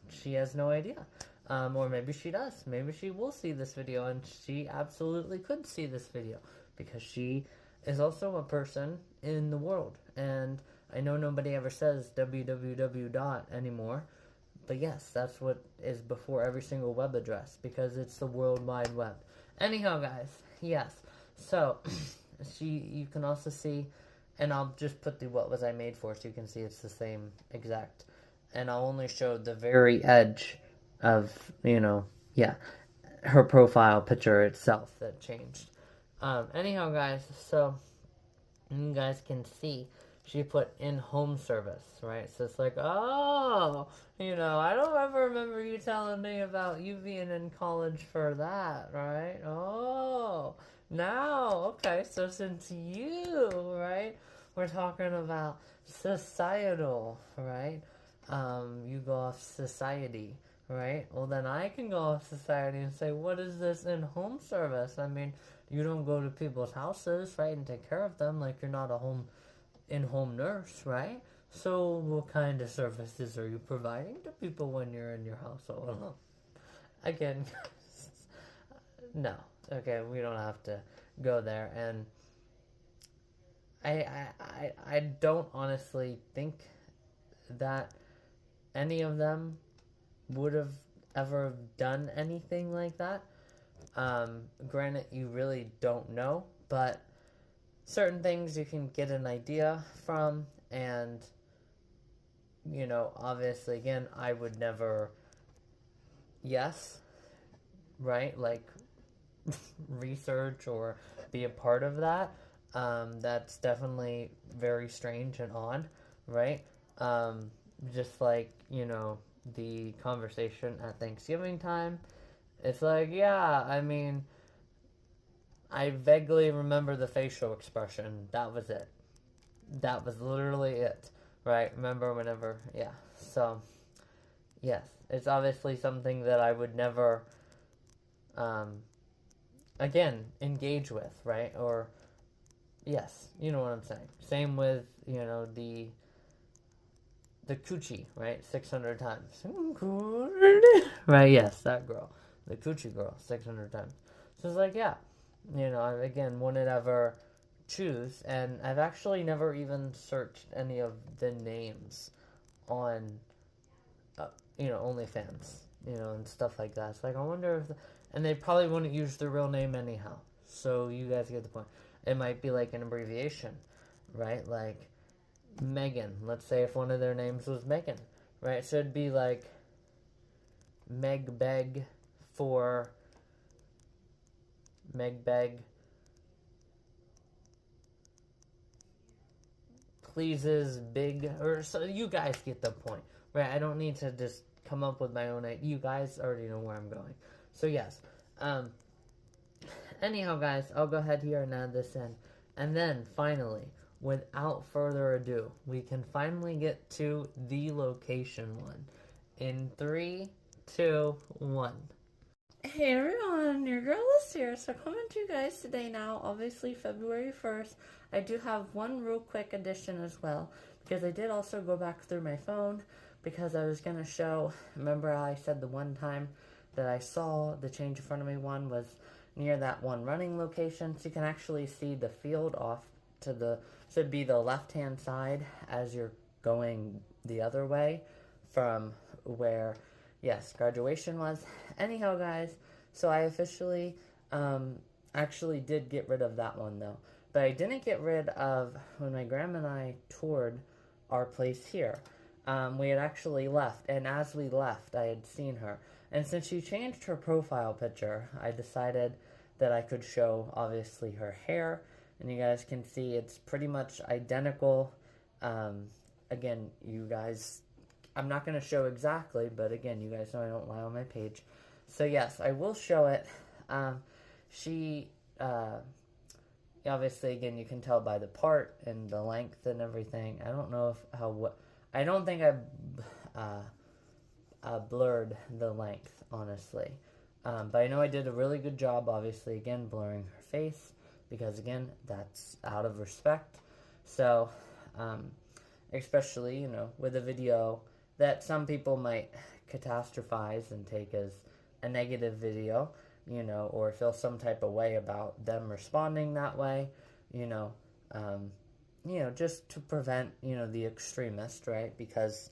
she has no idea. Or maybe she does. Maybe she will see this video, and she absolutely could see this video because she is also a person in the world. And I know nobody ever says www dot anymore, but yes, that's what is before every single web address because it's the World Wide Web. Anyhow, guys, yes. So, you can also see, and I'll just put the what was I made for so you can see it's the same exact. And I'll only show the very edge of, you know, yeah, her profile picture itself that changed. Anyhow, guys, so you guys can see she put in home service, right? So it's like, oh, you know, I don't ever remember you telling me about you being in college for that, right? Oh, now, okay, so since you, right, we're talking about societal, right? You go off society, right? Well, then I can go off society and say, what is this in home service? I mean, you don't go to people's houses, right, and take care of them like you're not a in-home nurse, right? So what kind of services are you providing to people when you're in your household? Again, no. Okay, we don't have to go there. And I don't honestly think that any of them would have ever done anything like that. Granted, you really don't know, but certain things you can get an idea from, and, you know, obviously, again, I would never, yes, right, like, research or be a part of that. That's definitely very strange and odd, right? Just like, you know, the conversation at Thanksgiving time, it's like, yeah, I mean, I vaguely remember the facial expression. That was it. That was literally it. Right? Remember whenever, yeah. So, yes. It's obviously something that I would never, again, engage with, right? Or, yes, you know what I'm saying. Same with, you know, the coochie, right? 600 times. Right, yes, that girl. The coochie girl, 600 times. So it's like, yeah. You know, I, again, wouldn't ever choose, and I've actually never even searched any of the names on, you know, OnlyFans, you know, and stuff like that. It's like, I wonder if, and they probably wouldn't use their real name anyhow, so you guys get the point. It might be like an abbreviation, right? Like, Megan, let's say if one of their names was Megan, right? So it'd be like, Megbeg for Megbeg pleases big, or so you guys get the point, right? I don't need to just come up with my own idea. You guys already know where I'm going. So yes, anyhow, guys, I'll go ahead here and add this in, and then finally, without further ado, we can finally get to the location one in 3, 2, 1. Hey everyone, your girl is here. So coming to you guys today now, obviously February 1st. I do have one real quick addition as well, because I did also go back through my phone, because I was going to show, remember I said the one time that I saw the change in front of me one was near that one running location, so you can actually see the field off to the, should be the left-hand side as you're going the other way from where, yes, graduation was. Anyhow, guys, so I officially actually did get rid of that one, though. But I didn't get rid of when my grandma and I toured our place here. We had actually left, and as we left, I had seen her. And since she changed her profile picture, I decided that I could show, obviously, her hair. And you guys can see it's pretty much identical. Again, you guys, I'm not going to show exactly, but again, you guys know I don't lie on my page. So yes, I will show it. She, obviously, again, you can tell by the part and the length and everything. I don't know I don't think I blurred the length, honestly. But I know I did a really good job, obviously, again, blurring her face, because, again, that's out of respect. So, especially, with a video that some people might catastrophize and take as a negative video, or feel some type of way about them responding that way, just to prevent, the extremist, right? Because,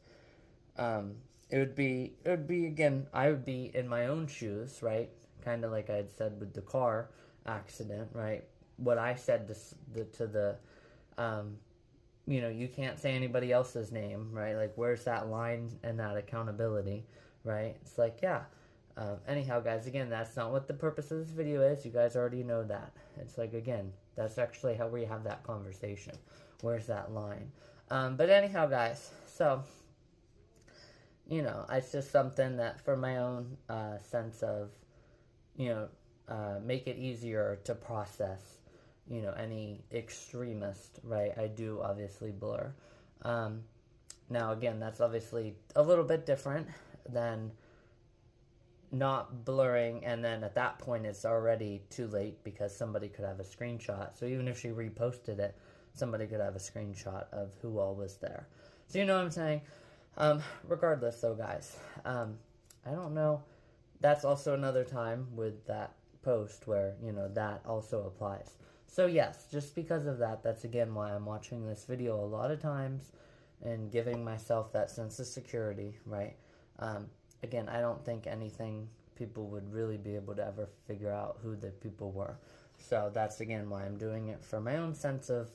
it would be, again, I would be in my own shoes, right? Kind of like I had said with the car accident, right? What I said to the you can't say anybody else's name, right? Like, where's that line and that accountability, right? It's like, yeah. Anyhow, guys, again, that's not what the purpose of this video is. You guys already know that. It's like, again, that's actually how we have that conversation. Where's that line? But anyhow, guys, so, it's just something that for my own sense of, make it easier to process, any extremist, right? I do obviously blur. Now, again, that's obviously a little bit different than not blurring, and then at that point it's already too late because somebody could have a screenshot. So even if she reposted it, somebody could have a screenshot of who all was there. So you know what I'm saying? Regardless, though, guys, I don't know. That's also another time with that post where, that also applies. So yes, just because of that, that's again why I'm watching this video a lot of times and giving myself that sense of security, right? Again, I don't think anything people would really be able to ever figure out who the people were. So that's again why I'm doing it, for my own sense of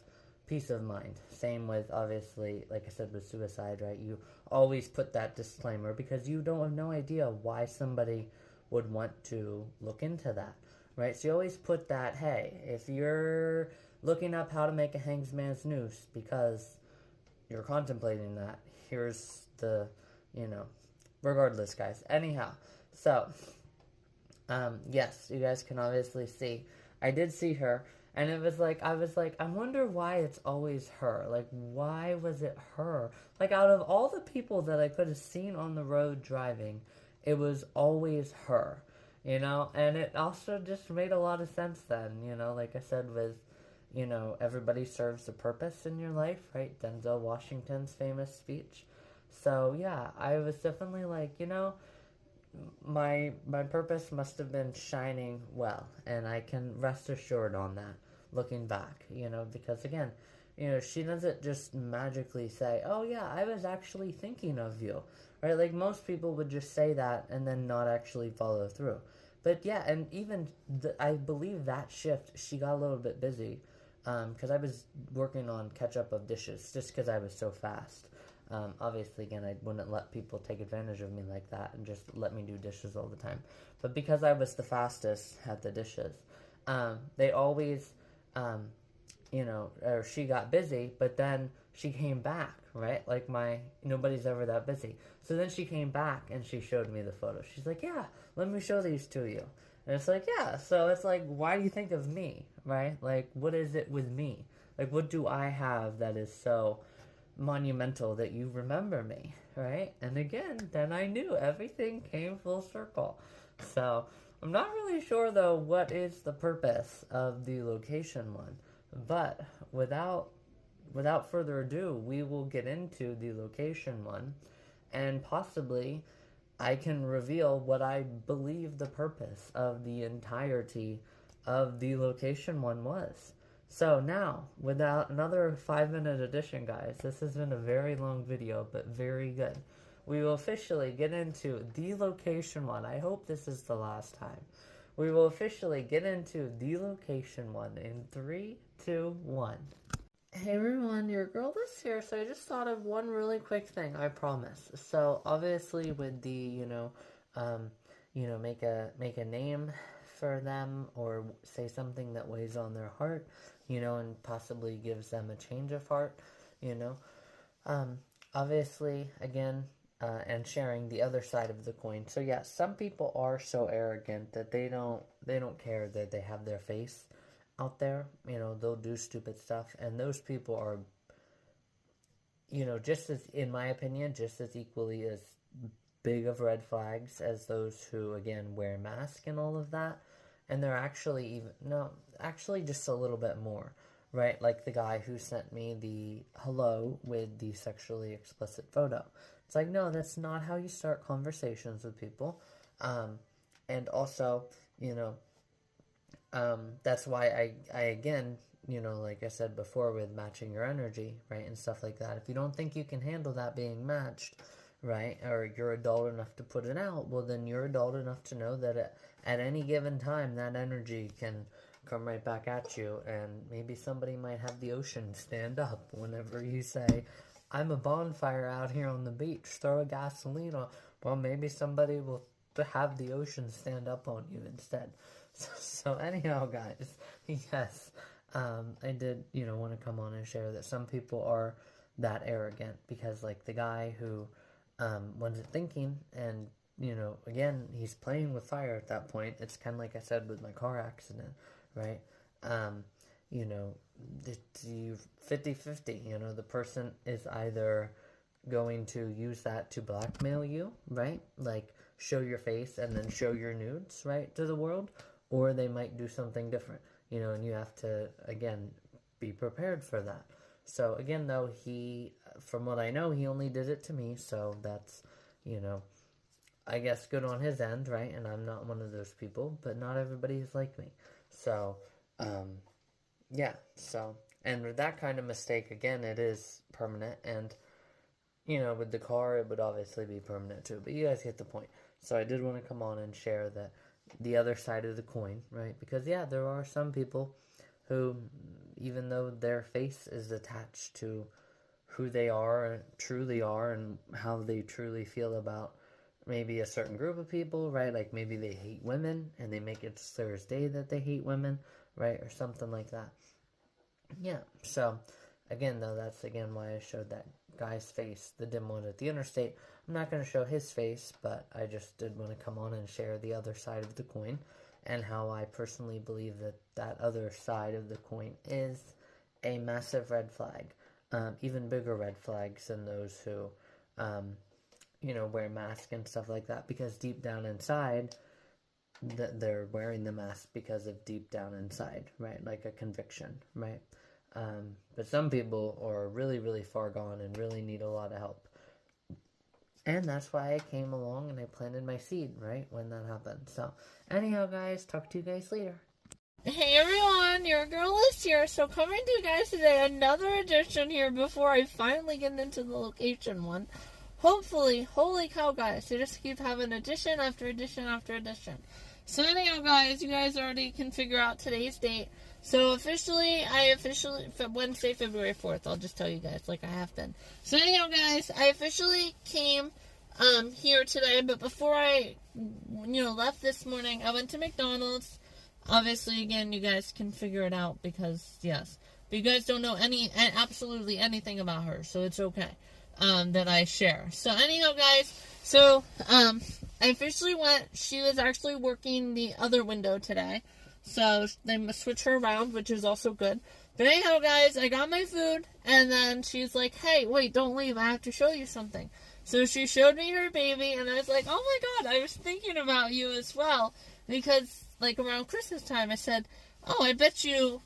peace of mind. Same with, obviously, like I said, with suicide, right? You always put that disclaimer because you don't have no idea why somebody would want to look into that, right? So you always put that, hey, if you're looking up how to make a hangman's noose because you're contemplating that, here's the, regardless, guys. Anyhow, so, yes, you guys can obviously see, I did see her, and it was like, I was like, I wonder why it's always her. Like, why was it her? Like, out of all the people that I could have seen on the road driving, it was always her, and it also just made a lot of sense then, like I said, with, everybody serves a purpose in your life, right? Denzel Washington's famous speech. So, yeah, I was definitely like, my purpose must have been shining well, and I can rest assured on that, looking back, because, again, she doesn't just magically say, oh, yeah, I was actually thinking of you, right? Like, most people would just say that and then not actually follow through. But, yeah, and even, I believe that shift, she got a little bit busy, because I was working on catch-up of dishes, just because I was so fast. Obviously, again, I wouldn't let people take advantage of me like that and just let me do dishes all the time. But because I was the fastest at the dishes, they always, or she got busy, but then she came back, right? Like, nobody's ever that busy. So then she came back and she showed me the photo. She's like, yeah, let me show these to you. And it's like, yeah, so it's like, why do you think of me, right? Like, what is it with me? Like, what do I have that is so monumental that you remember me, right? And again, then I knew everything came full circle. So I'm not really sure, though, what is the purpose of the location one, but without further ado, we will get into the location one, and possibly I can reveal what I believe the purpose of the entirety of the location one was. So now, without another 5-minute addition, guys, this has been a very long video, but very good. We will officially get into the location one. I hope this is the last time. We will officially get into the location one in 3, 2, 1. Hey everyone, your girl is here, so I just thought of one really quick thing, I promise. So, obviously with the, make a name for them, or say something that weighs on their heart, and possibly gives them a change of heart, obviously, again, and sharing the other side of the coin. So yeah, some people are so arrogant that they don't care that they have their face out there. You know, they'll do stupid stuff, and those people are, you know, just as, in my opinion, just as equally as big of red flags as those who, again, wear masks and all of that. And they're actually even, no, actually just a little bit more, right? Like the guy who sent me the hello with the sexually explicit photo. It's like, no, that's not how you start conversations with people. And also, you know, that's why I again, you know, like I said before with matching your energy, right, and stuff like that. If you don't think you can handle that being matched, right, or you're adult enough to put it out, well, then you're adult enough to know that at any given time, that energy can come right back at you, and maybe somebody might have the ocean stand up whenever you say, I'm a bonfire out here on the beach, throw a gasoline on. Well, maybe somebody will have the ocean stand up on you instead. So anyhow, guys, yes, I did, you know, want to come on and share that some people are that arrogant, because like the guy who wasn't thinking, and, you know, again, he's playing with fire at that point. It's kind of like I said with my car accident, right? You know, it's 50-50, you know, the person is either going to use that to blackmail you, right? Like, show your face and then show your nudes, right, to the world, or they might do something different, you know, and you have to, again, be prepared for that. So, again, though, he, from what I know, he only did it to me, so that's, you know, I guess good on his end, right? And I'm not one of those people, but not everybody is like me. So, yeah, so, and with that kind of mistake, again, it is permanent, and, you know, with the car, it would obviously be permanent too, but you guys get the point. So I did want to come on and share that the other side of the coin, right? Because, yeah, there are some people who, even though their face is attached to who they are and truly are and how they truly feel about maybe a certain group of people, right? Like maybe they hate women and they make it Thursday that they hate women, right? Or something like that. Yeah, so again, though, that's again why I showed that guy's face, the dim one at the interstate. I'm not going to show his face, but I just did want to come on and share the other side of the coin and how I personally believe that that other side of the coin is a massive red flag. Even bigger red flags than those who, you know, wear masks and stuff like that, because deep down inside, they're wearing the mask because of deep down inside, right? Like a conviction, right? But some people are really, really far gone and really need a lot of help. And that's why I came along and I planted my seed, right, when that happened. So, anyhow, guys, talk to you guys later. Hey everyone, your girl is here. So coming to you guys today, another edition here before I finally get into the location one. Hopefully, holy cow, guys, I just keep having edition after edition after edition. So anyhow, guys, you guys already can figure out today's date. So officially, Wednesday, February 4th, I'll just tell you guys like I have been. So anyhow, guys, I officially came here today, but before I, left this morning, I went to McDonald's. Obviously, again, you guys can figure it out because, yes. But you guys don't know absolutely anything about her, so it's okay that I share. So anyhow, guys, I officially went. She was actually working the other window today. So they must switch her around, which is also good. But anyhow, guys, I got my food, and then she's like, hey, wait, don't leave. I have to show you something. So she showed me her baby, and I was like, oh my God, I was thinking about you as well. Because, like, around Christmas time, I said, oh, I bet you,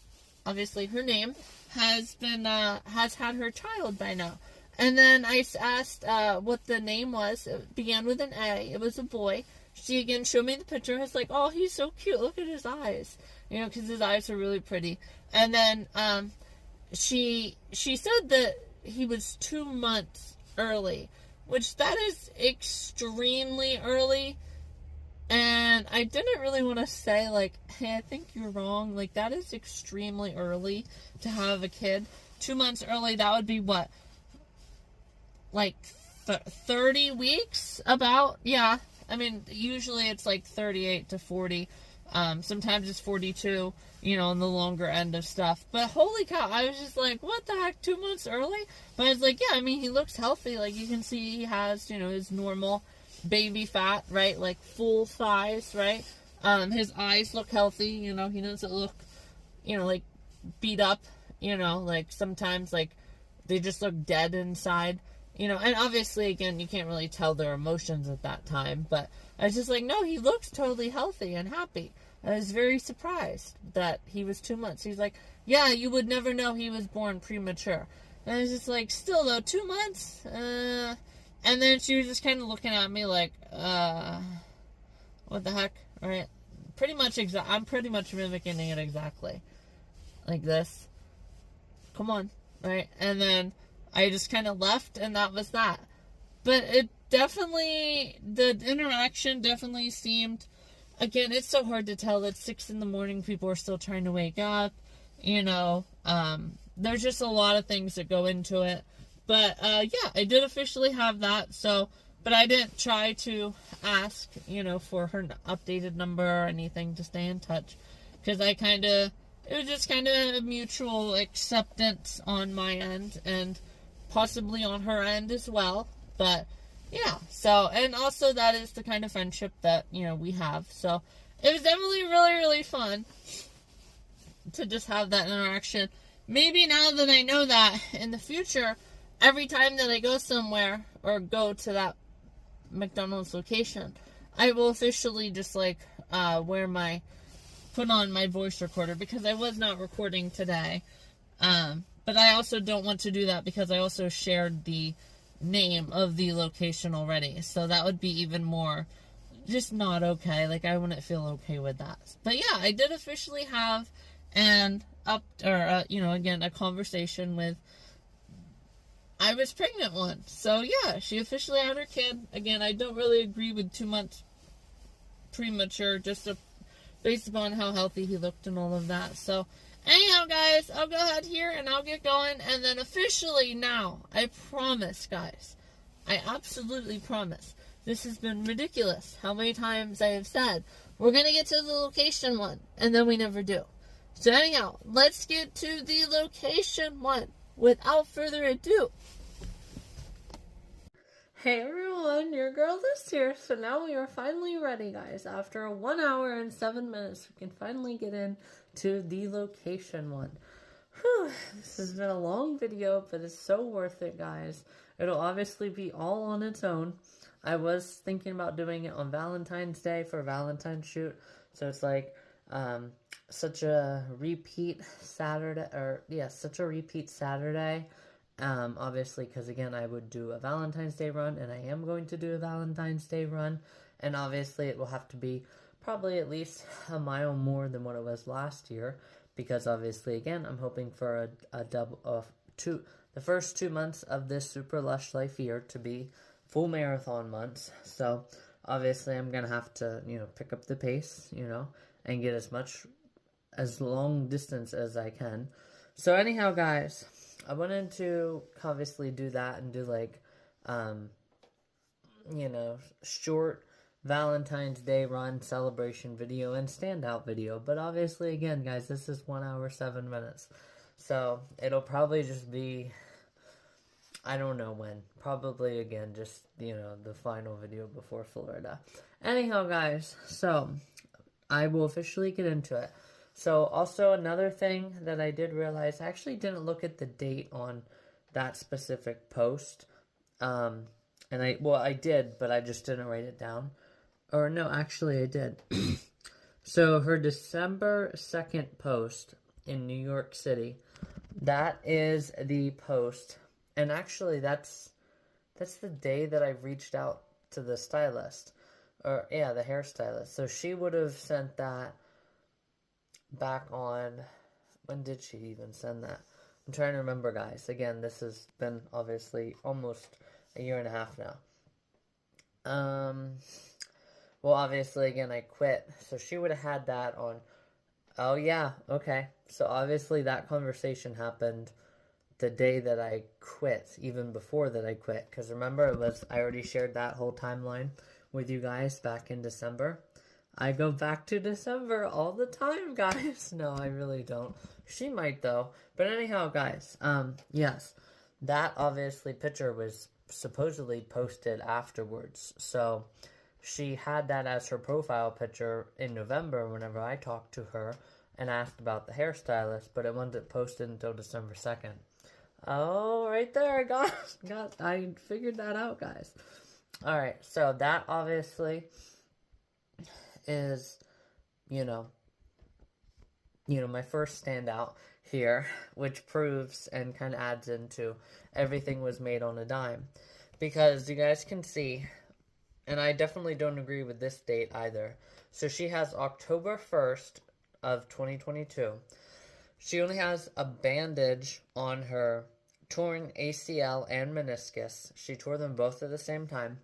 obviously her name, has had her child by now. And then I asked what the name was. It began with an A. It was a boy. She again showed me the picture. I was like, oh, he's so cute. Look at his eyes. Because his eyes are really pretty. And then she said that he was 2 months early, which that is extremely early. And I didn't really want to say, like, hey, I think you're wrong. Like, that is extremely early to have a kid. 2 months early, that would be what? Like 30 weeks? About? Yeah. I mean, usually it's like 38 to 40. Sometimes it's 42, you know, on the longer end of stuff. But holy cow, I was just like, what the heck, 2 months early? But I was like, yeah, I mean, he looks healthy. Like, you can see he has, you know, his normal baby fat, right? Like, full thighs, right? His eyes look healthy, you know, he doesn't look, you know, like, beat up, you know, like, sometimes, like, they just look dead inside, you know, and obviously, again, you can't really tell their emotions at that time, but I was just like, no, he looks totally healthy and happy. I was very surprised that he was 2 months. He's like, yeah, you would never know he was born premature. And I was just like, still though, 2 months? And then she was just kind of looking at me like, what the heck, right? Pretty much, I'm pretty much mimicking it exactly. Like this. Come on, right? And then I just kind of left, and that was that. But it definitely, the interaction definitely seemed, again, it's so hard to tell. It's 6 in the morning. People are still trying to wake up. You know, there's just a lot of things that go into it. But, yeah, I did officially have that. So, but I didn't try to ask, you know, for her updated number or anything to stay in touch. Because it was just kind of a mutual acceptance on my end and possibly on her end as well. But, yeah, so, and also that is the kind of friendship that, you know, we have. So, it was definitely really, really fun to just have that interaction. Maybe now that I know that, in the future, every time that I go somewhere or go to that McDonald's location, I will officially just, like, put on my voice recorder, because I was not recording today. But I also don't want to do that because I also shared the name of the location already. So that would be even more just not okay. Like, I wouldn't feel okay with that. But yeah, I did officially have again, a conversation with I was pregnant one. So yeah, she officially had her kid. Again, I don't really agree with 2 months premature, just based upon how healthy he looked and all of that. So anyhow, guys, I'll go ahead here and I'll get going. And then officially now, I promise, guys, I absolutely promise. This has been ridiculous how many times I have said, we're going to get to the location one, and then we never do. So anyhow, let's get to the location one without further ado. Hey everyone, your girl is here. So now we are finally ready, guys. After 1 hour and 7 minutes, we can finally get in to the location one. Whew, this has been a long video, but it's so worth it, guys. It'll obviously be all on its own. I was thinking about doing it on Valentine's Day for a Valentine's shoot. So it's like such a repeat Saturday, obviously, because again, I would do a Valentine's Day run, and I am going to do a Valentine's Day run, and obviously it will have to be probably at least a mile more than what it was last year, because obviously, again, I'm hoping for the first 2 months of this Super Lush Life year to be full marathon months. So obviously, I'm gonna have to, pick up the pace, and get as long distance as I can. So anyhow, guys, I wanted to obviously do that and do short Valentine's Day run celebration video and standout video. But obviously, again, guys, this is 1 hour, 7 minutes. So it'll probably just be, I don't know when. Probably, again, just, the final video before Florida. Anyhow, guys, so I will officially get into it. So, also another thing that I did realize, I actually didn't look at the date on that specific post. I did, but I just didn't write it down. Or, no, actually I did. So, her December 2nd post in New York City, that is the post. And actually, that's the day that I reached out to the stylist. The hairstylist. So, she would have sent that back on, when did she even send that? I'm trying to remember, guys. Again, this has been obviously almost a year and a half now. Well, obviously, again, I quit. So she would have had that on, oh yeah, okay. So obviously that conversation happened the day that I quit, even before that I quit. Because remember, I already shared that whole timeline with you guys back in December. I go back to December all the time, guys. No, I really don't. She might though. But anyhow, guys, yes, that obviously picture was supposedly posted afterwards. So she had that as her profile picture in November whenever I talked to her and asked about the hairstylist, but it wasn't posted until December 2nd. Oh, right there, I figured that out, guys. All right, so that obviously is, you know, my first standout here, which proves and kind of adds into everything was made on a dime. Because you guys can see, and I definitely don't agree with this date either. So she has October 1st of 2022. She only has a bandage on her torn ACL and meniscus. She tore them both at the same time.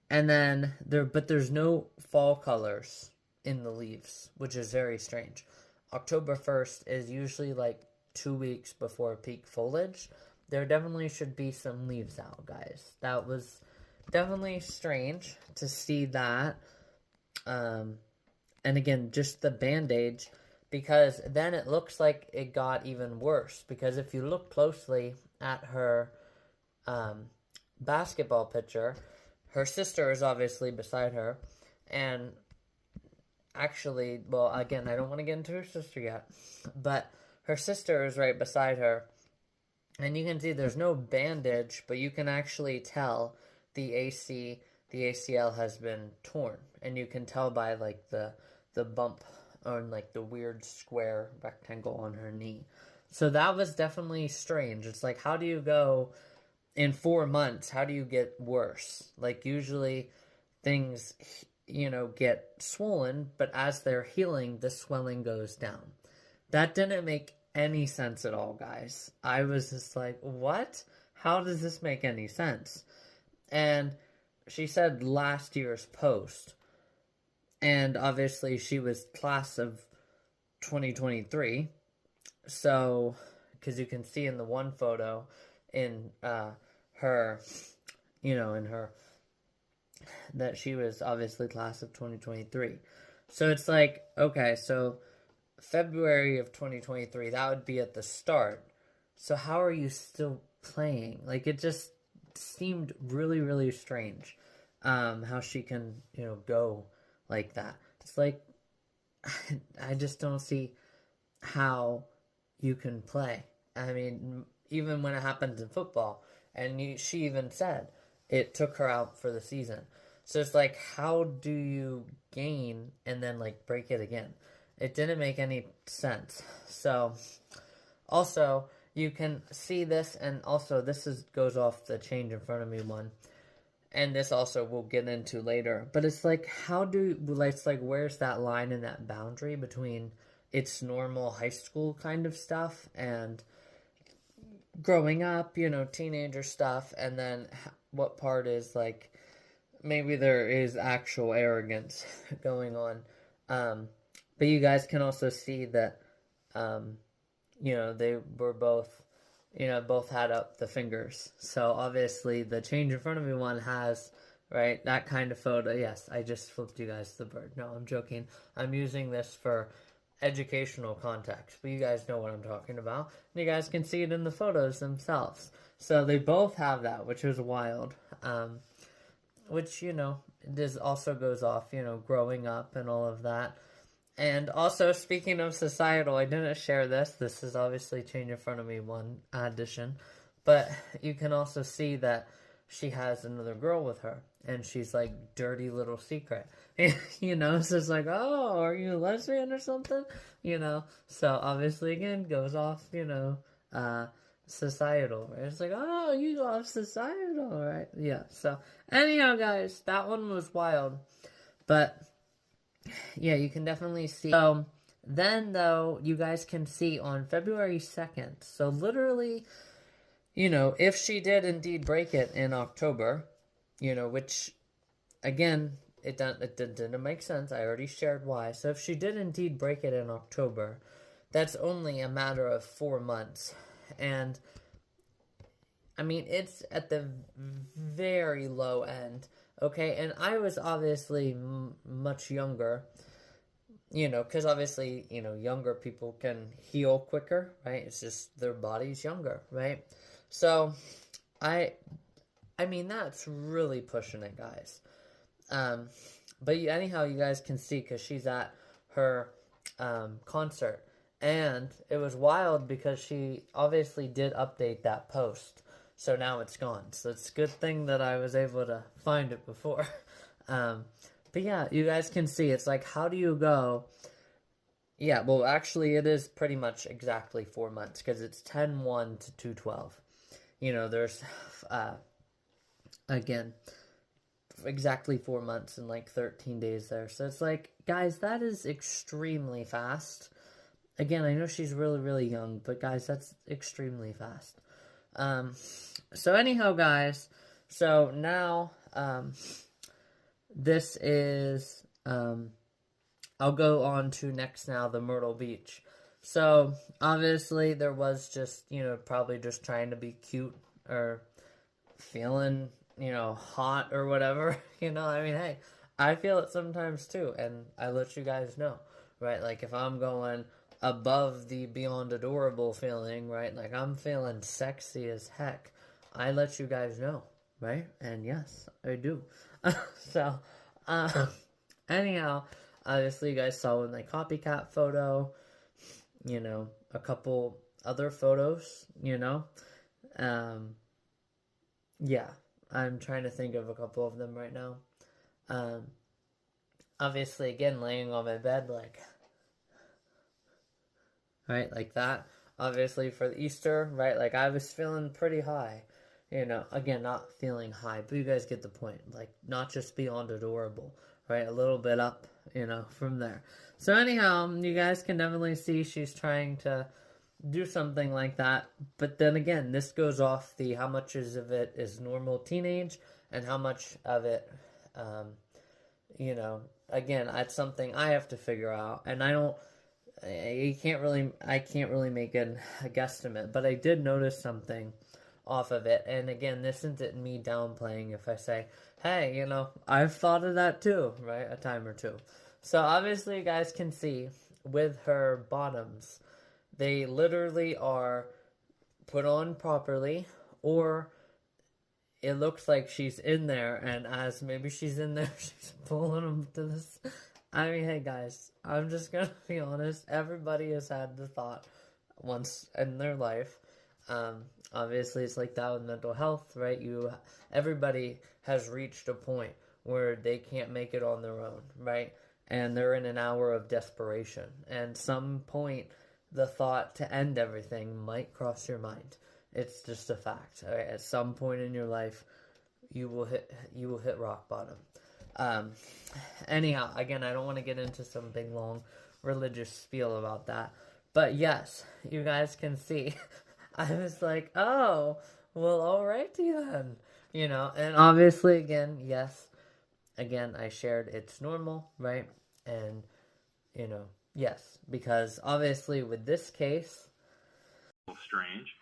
And then there's no fall colors in the leaves, which is very strange. October 1st is usually like 2 weeks before peak foliage. There definitely should be some leaves out, guys. That was definitely strange to see that. And again, just the bandage, because then it looks like it got even worse. Because if you look closely at her basketball picture, her sister is obviously beside her, and actually, well, again, I don't want to get into her sister yet, but her sister is right beside her, and you can see there's no bandage, but you can actually tell the ACL has been torn, and you can tell by like the bump on like the weird square rectangle on her knee. So that was definitely strange. It's like, how do you go in 4 months? How do you get worse? Like usually things, get swollen, but as they're healing, the swelling goes down. That didn't make any sense at all, guys. I was just like, what? How does this make any sense? And she said last year's post. And obviously she was class of 2023. So, because you can see in the one photo in her, in her, that she was obviously class of 2023. So it's like, okay, so February of 2023, that would be at the start. So how are you still playing? Like, it just seemed really, really strange how she can, go like that. It's like, I just don't see how you can play. I mean, even when it happens in football, and she even said it took her out for the season. So it's like, how do you gain and then like break it again? It didn't make any sense. So also you can see this, and also this goes off the change in front of me one, and this also we'll get into later. But it's like, where's that line and that boundary between its normal high school kind of stuff and growing up, teenager stuff, and then what part is like, maybe there is actual arrogance going on. But you guys can also see that, they were both, both had up the fingers. So obviously the change in front of me one has, right, that kind of photo. Yes, I just flipped you guys the bird. No, I'm joking. I'm using this for educational context, but you guys know what I'm talking about. And you guys can see it in the photos themselves. So they both have that, which is wild. Which, this also goes off, growing up and all of that. And also, speaking of societal, I didn't share this. This is obviously change in front of me one addition. But you can also see that she has another girl with her. And she's like, dirty little secret. So it's like, oh, are you a lesbian or something? So obviously, again, goes off, societal. Right? It's like, oh, you love societal, right? Yeah, so anyhow, guys, that one was wild. But yeah, you can definitely see. So then, though, you guys can see on February 2nd. So literally, if she did indeed break it in October, which, again, it didn't make sense. I already shared why. So if she did indeed break it in October, that's only a matter of 4 months. And, I mean, it's at the very low end Okay, and I was obviously much younger, because obviously, younger people can heal quicker, right? It's just their body's younger, right? So, I, I mean, that's really pushing it, guys. Um, but anyhow, you guys can see because she's at her concert. And it was wild because she obviously did update that post. So now it's gone. So it's a good thing that I was able to find it before. Um, but yeah, you guys can see it's like, how do you go? Yeah, well, actually, it is pretty much exactly 4 months because it's 10/1 to 2/12. There's, again, exactly 4 months and like 13 days there. So it's like, guys, that is extremely fast. Again, I know she's really, really young, but guys, that's extremely fast. So anyhow, guys, so now, this is, I'll go on to next now, the Myrtle Beach. So, obviously, there was just, probably just trying to be cute or feeling, hot or whatever. I mean, hey, I feel it sometimes too, and I let you guys know, right? Like, if I'm going above the beyond adorable feeling, right? Like, I'm feeling sexy as heck, I let you guys know, right? And yes, I do. So, anyhow, obviously, you guys saw in the copycat photo, a couple other photos, yeah, I'm trying to think of a couple of them right now. Obviously, again, laying on my bed, like, right, like that. Obviously, for the Easter, right, like, I was feeling pretty high. Again, not feeling high, but you guys get the point. Like, not just beyond adorable, right? A little bit up, from there. So, anyhow, you guys can definitely see she's trying to do something like that. But then again, this goes off the how much of it is normal teenage and how much of it, again, that's something I have to figure out. And I can't really make a guesstimate, but I did notice something off of it. And again, this isn't me downplaying if I say, hey, I've thought of that too, right? A time or two. So obviously you guys can see with her bottoms, they literally are put on properly, or it looks like she's in there, and as maybe she's in there, she's pulling them to this. I mean, hey guys, I'm just gonna be honest. Everybody has had the thought once in their life. Obviously, it's like that with mental health, right? Everybody has reached a point where they can't make it on their own, right? And they're in an hour of desperation. And some point, the thought to end everything might cross your mind. It's just a fact. Right? At some point in your life, you will hit rock bottom. Anyhow, again, I don't want to get into some big long religious spiel about that, but yes, you guys can see. I was like, oh, well, alrighty then, and obviously, again, yes, again, I shared it's normal, right, and yes, because obviously with this case, strange.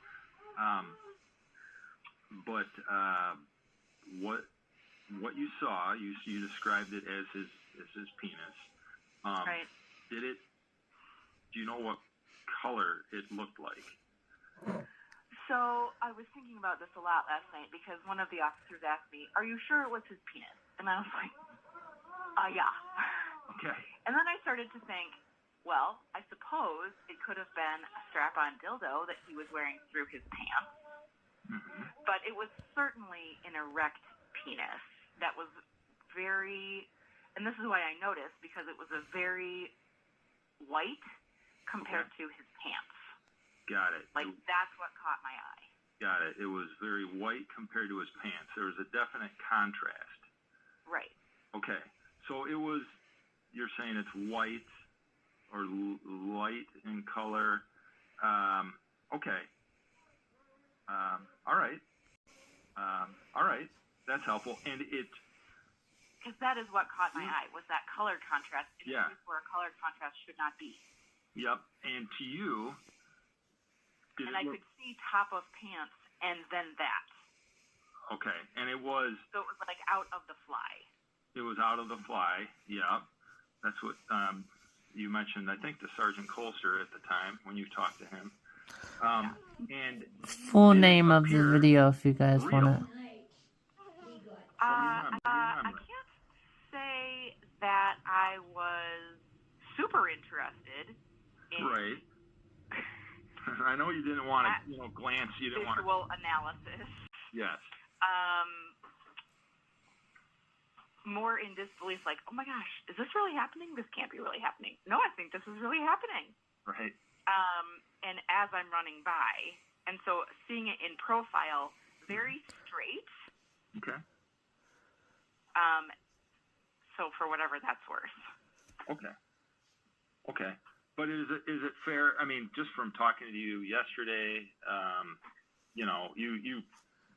But what you saw, you described it as his penis. Right. Do you know what color it looked like? So I was thinking about this a lot last night because one of the officers asked me, "Are you sure it was his penis?" And I was like, yeah. Okay. And then I started to think, well, I suppose it could have been a strap-on dildo that he was wearing through his pants. Mm-hmm. But it was certainly an erect penis that was very, and this is why I noticed, because it was a very white compared to his pants. Got it. Like, that's what caught my eye. Got it. It was very white compared to his pants. There was a definite contrast. Right. Okay. So it was, you're saying it's white or light in color. Okay. All right. All right. That's helpful. And because that is what caught my eye, was that color contrast. Yeah. Where a color contrast should not be. Yep. And to you, I could see top of pants and then that. Okay, and it was So it was like out of the fly. out of the fly. Yeah, that's what you mentioned. I think to Sergeant Colster at the time when you talked to him. And Full did it name of the appear video if you guys real? want it. I can't say that I was super interested in Right. I know you didn't want to, glance. You didn't want to. visual analysis. Yes. More in disbelief, like, oh my gosh, is this really happening? This can't be really happening. No, I think this is really happening. Right. And as I'm running by, and so seeing it in profile, very straight. Okay. So for whatever that's worth. Okay. Okay. But is it fair? I mean, just from talking to you yesterday, you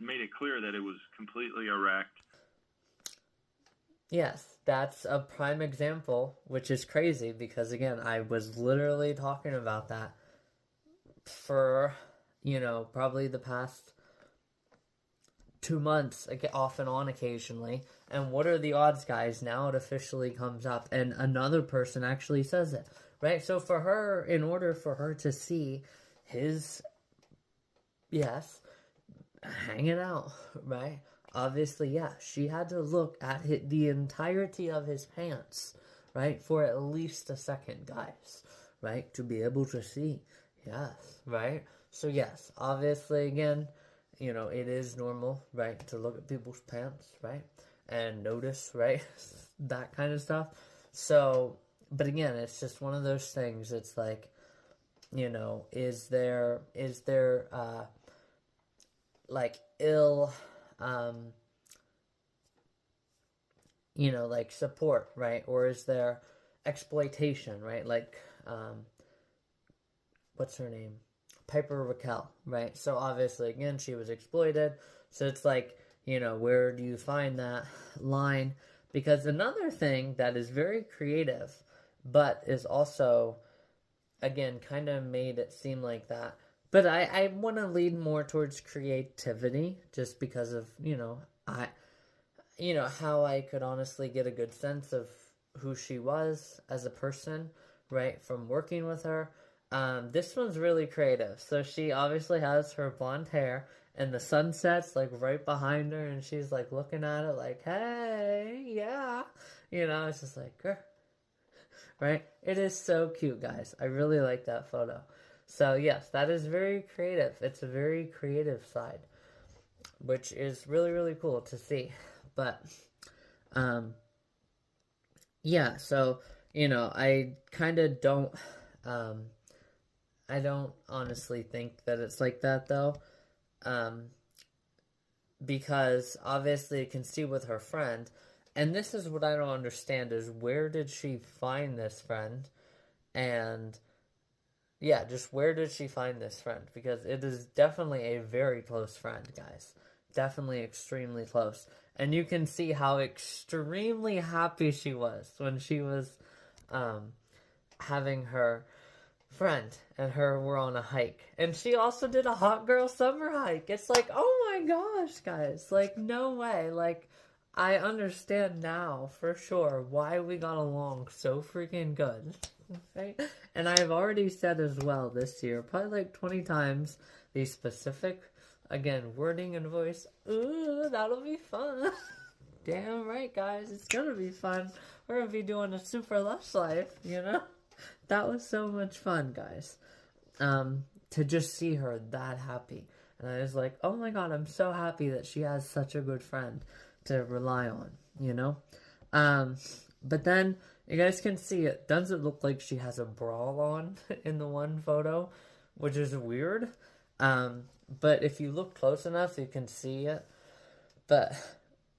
made it clear that it was completely erect. Yes, that's a prime example, which is crazy because, again, I was literally talking about that for, probably the past 2 months, off and on occasionally. And what are the odds, guys? Now it officially comes up and another person actually says it, right? So for her, in order for her to see his, yes, hanging out, right? Obviously, yeah, she had to look at the entirety of his pants, right, for at least a second, guys, right, to be able to see, yes, right? So, yes, obviously, again, it is normal, right, to look at people's pants, right, and notice, right, that kind of stuff. So, but again, it's just one of those things, it's like, is there, like, ill, like support, right? Or is there exploitation, right? Like, what's her name? Piper Raquel, right? So obviously, again, she was exploited. So it's like, where do you find that line? Because another thing that is very creative, but is also, again, kind of made it seem like that. But I want to lean more towards creativity just because of, how I could honestly get a good sense of who she was as a person, right, from working with her. This one's really creative. So she obviously has her blonde hair, and the sun sets, like, right behind her, and she's, like, looking at it like, hey, yeah. It's just like, right? It is so cute, guys. I really like that photo. So, yes, that is very creative. It's a very creative side, which is really, really cool to see. But, yeah, so, I kind of don't, I don't honestly think that it's like that, though, because obviously you can see with her friend, and this is what I don't understand, is where did she find this friend, and, yeah, just where did she find this friend, because it is definitely a very close friend, guys, definitely extremely close. And you can see how extremely happy she was when she was having her friend and her were on a hike. And she also did a hot girl summer hike. It's like, oh my gosh, guys. Like, no way. Like, I understand now for sure why we got along so freaking good. Right? And I've already said as well this year, probably like 20 times, the specific, again, wording and voice. Ooh, that'll be fun. Damn right, guys. It's gonna be fun. We're gonna be doing a super lush life, That was so much fun, guys. To just see her that happy. And I was like, oh my god, I'm so happy that she has such a good friend to rely on, But then, you guys can see it doesn't look like she has a bra on in the one photo, which is weird. But if you look close enough, you can see it. But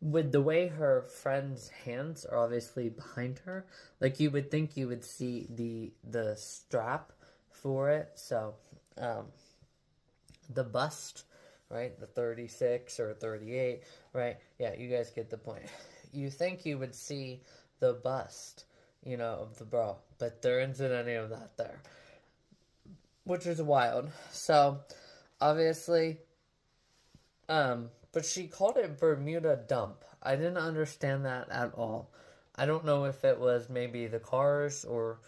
with the way her friend's hands are obviously behind her, like you would think you would see the strap for it. So, the bust, right? The 36 or 38, right? Yeah, you guys get the point. You think you would see the bust, of the bra, but there isn't any of that there, which is wild. So, obviously, the but she called it Bermuda Dump. I didn't understand that at all. I don't know if it was maybe the cars or,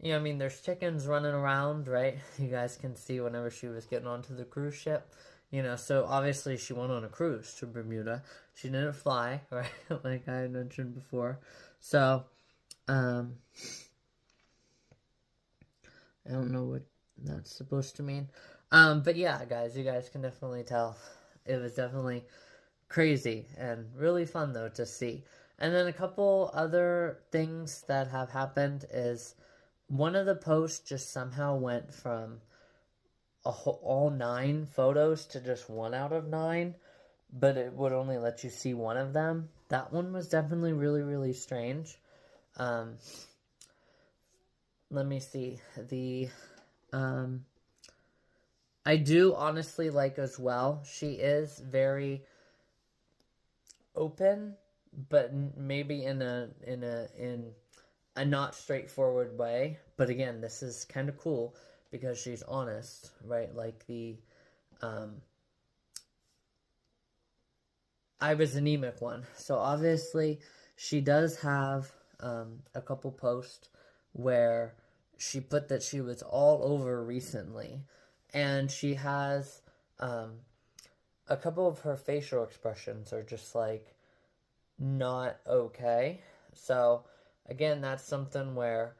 you know, I mean, there's chickens running around, right? You guys can see whenever she was getting onto the cruise ship, you know, so obviously she went on a cruise to Bermuda. She didn't fly, right? Like I mentioned before. So, I don't know what that's supposed to mean. But yeah, guys, you guys can definitely tell it was definitely crazy and really fun though to see. And then a couple other things that have happened is one of the posts just somehow went from all 9 photos to just 1 out of 9, but it would only let you see one of them. That one was definitely really, really strange. Let me see. I do honestly like as well. She is very open, but maybe in a not straightforward way. But again, this is kind of cool because she's honest, right? Like I was anemic one. So obviously she does have a couple posts where she put that she was all over recently, and she has a couple of her facial expressions are just like not okay. So again, that's something where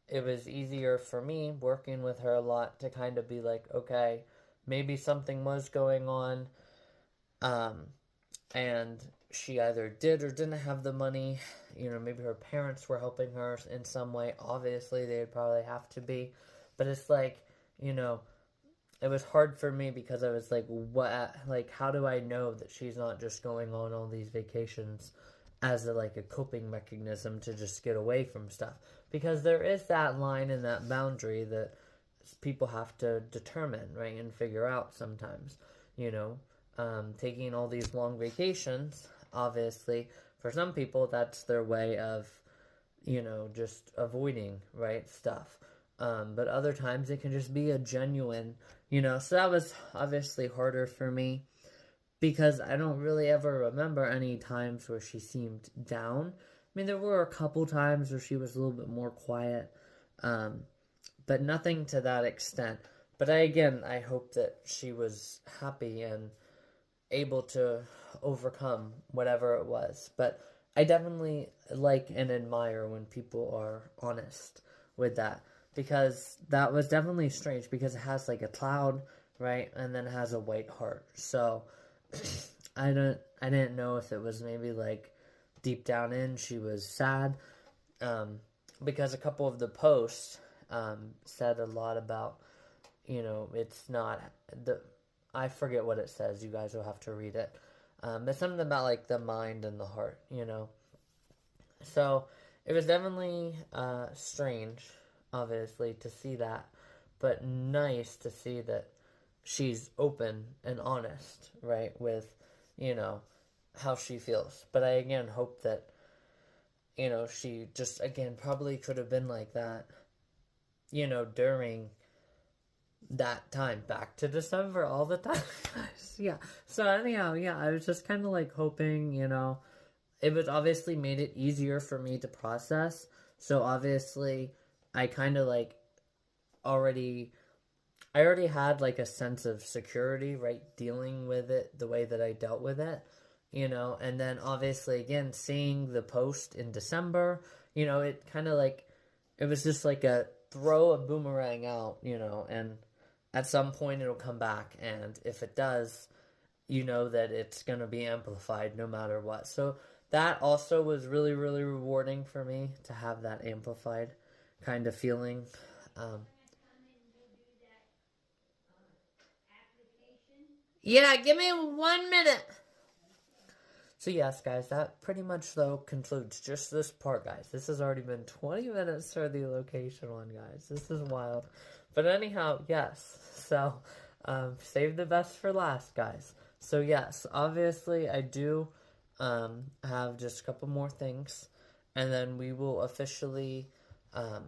it was easier for me working with her a lot to kind of be like, okay, maybe something was going on, and she either did or didn't have the money. You know, maybe her parents were helping her in some way. Obviously, they'd probably have to be. But it's like, you know, it was hard for me because I was like, what? Like, how do I know that she's not just going on all these vacations as a coping mechanism to just get away from stuff? Because there is that line and that boundary that people have to determine, right, and figure out sometimes, you know. Taking all these long vacations, obviously, for some people, that's their way of, you know, just avoiding, right, stuff. But other times it can just be a genuine, you know, so that was obviously harder for me because I don't really ever remember any times where she seemed down. I mean, there were a couple times where she was a little bit more quiet, but nothing to that extent. But I hope that she was happy and able to overcome whatever it was. But I definitely like and admire when people are honest with that, because that was definitely strange because it has like a cloud, right, and then it has a white heart. So I didn't know if it was maybe like deep down in she was sad, because a couple of the posts said a lot about, you know, it's not I forget what it says. You guys will have to read it. But something about like the mind and the heart, you know. So it was definitely strange, obviously, to see that, but nice to see that she's open and honest, right, with, you know, how she feels. But I again hope that, you know, she just again probably could have been like that, you know, during that time, back to December all the time. Yeah, so anyhow, yeah, I was just kind of like hoping, you know, it was obviously made it easier for me to process. So obviously I kind of like I already had like a sense of security, right, dealing with it the way that I dealt with it, you know. And then obviously again seeing the post in December, you know, it kind of like it was just like a throw a boomerang out, you know, and at some point it'll come back, and if it does, you know that it's going to be amplified no matter what. So that also was really, really rewarding for me to have that amplified kind of feeling. Yeah, give me 1 minute. So yes, guys, that pretty much, though, concludes just this part, guys. This has already been 20 minutes for the location one, guys. This is wild. But anyhow, yes. So, save the best for last, guys. So yes, obviously, I do have just a couple more things. And then we will officially, May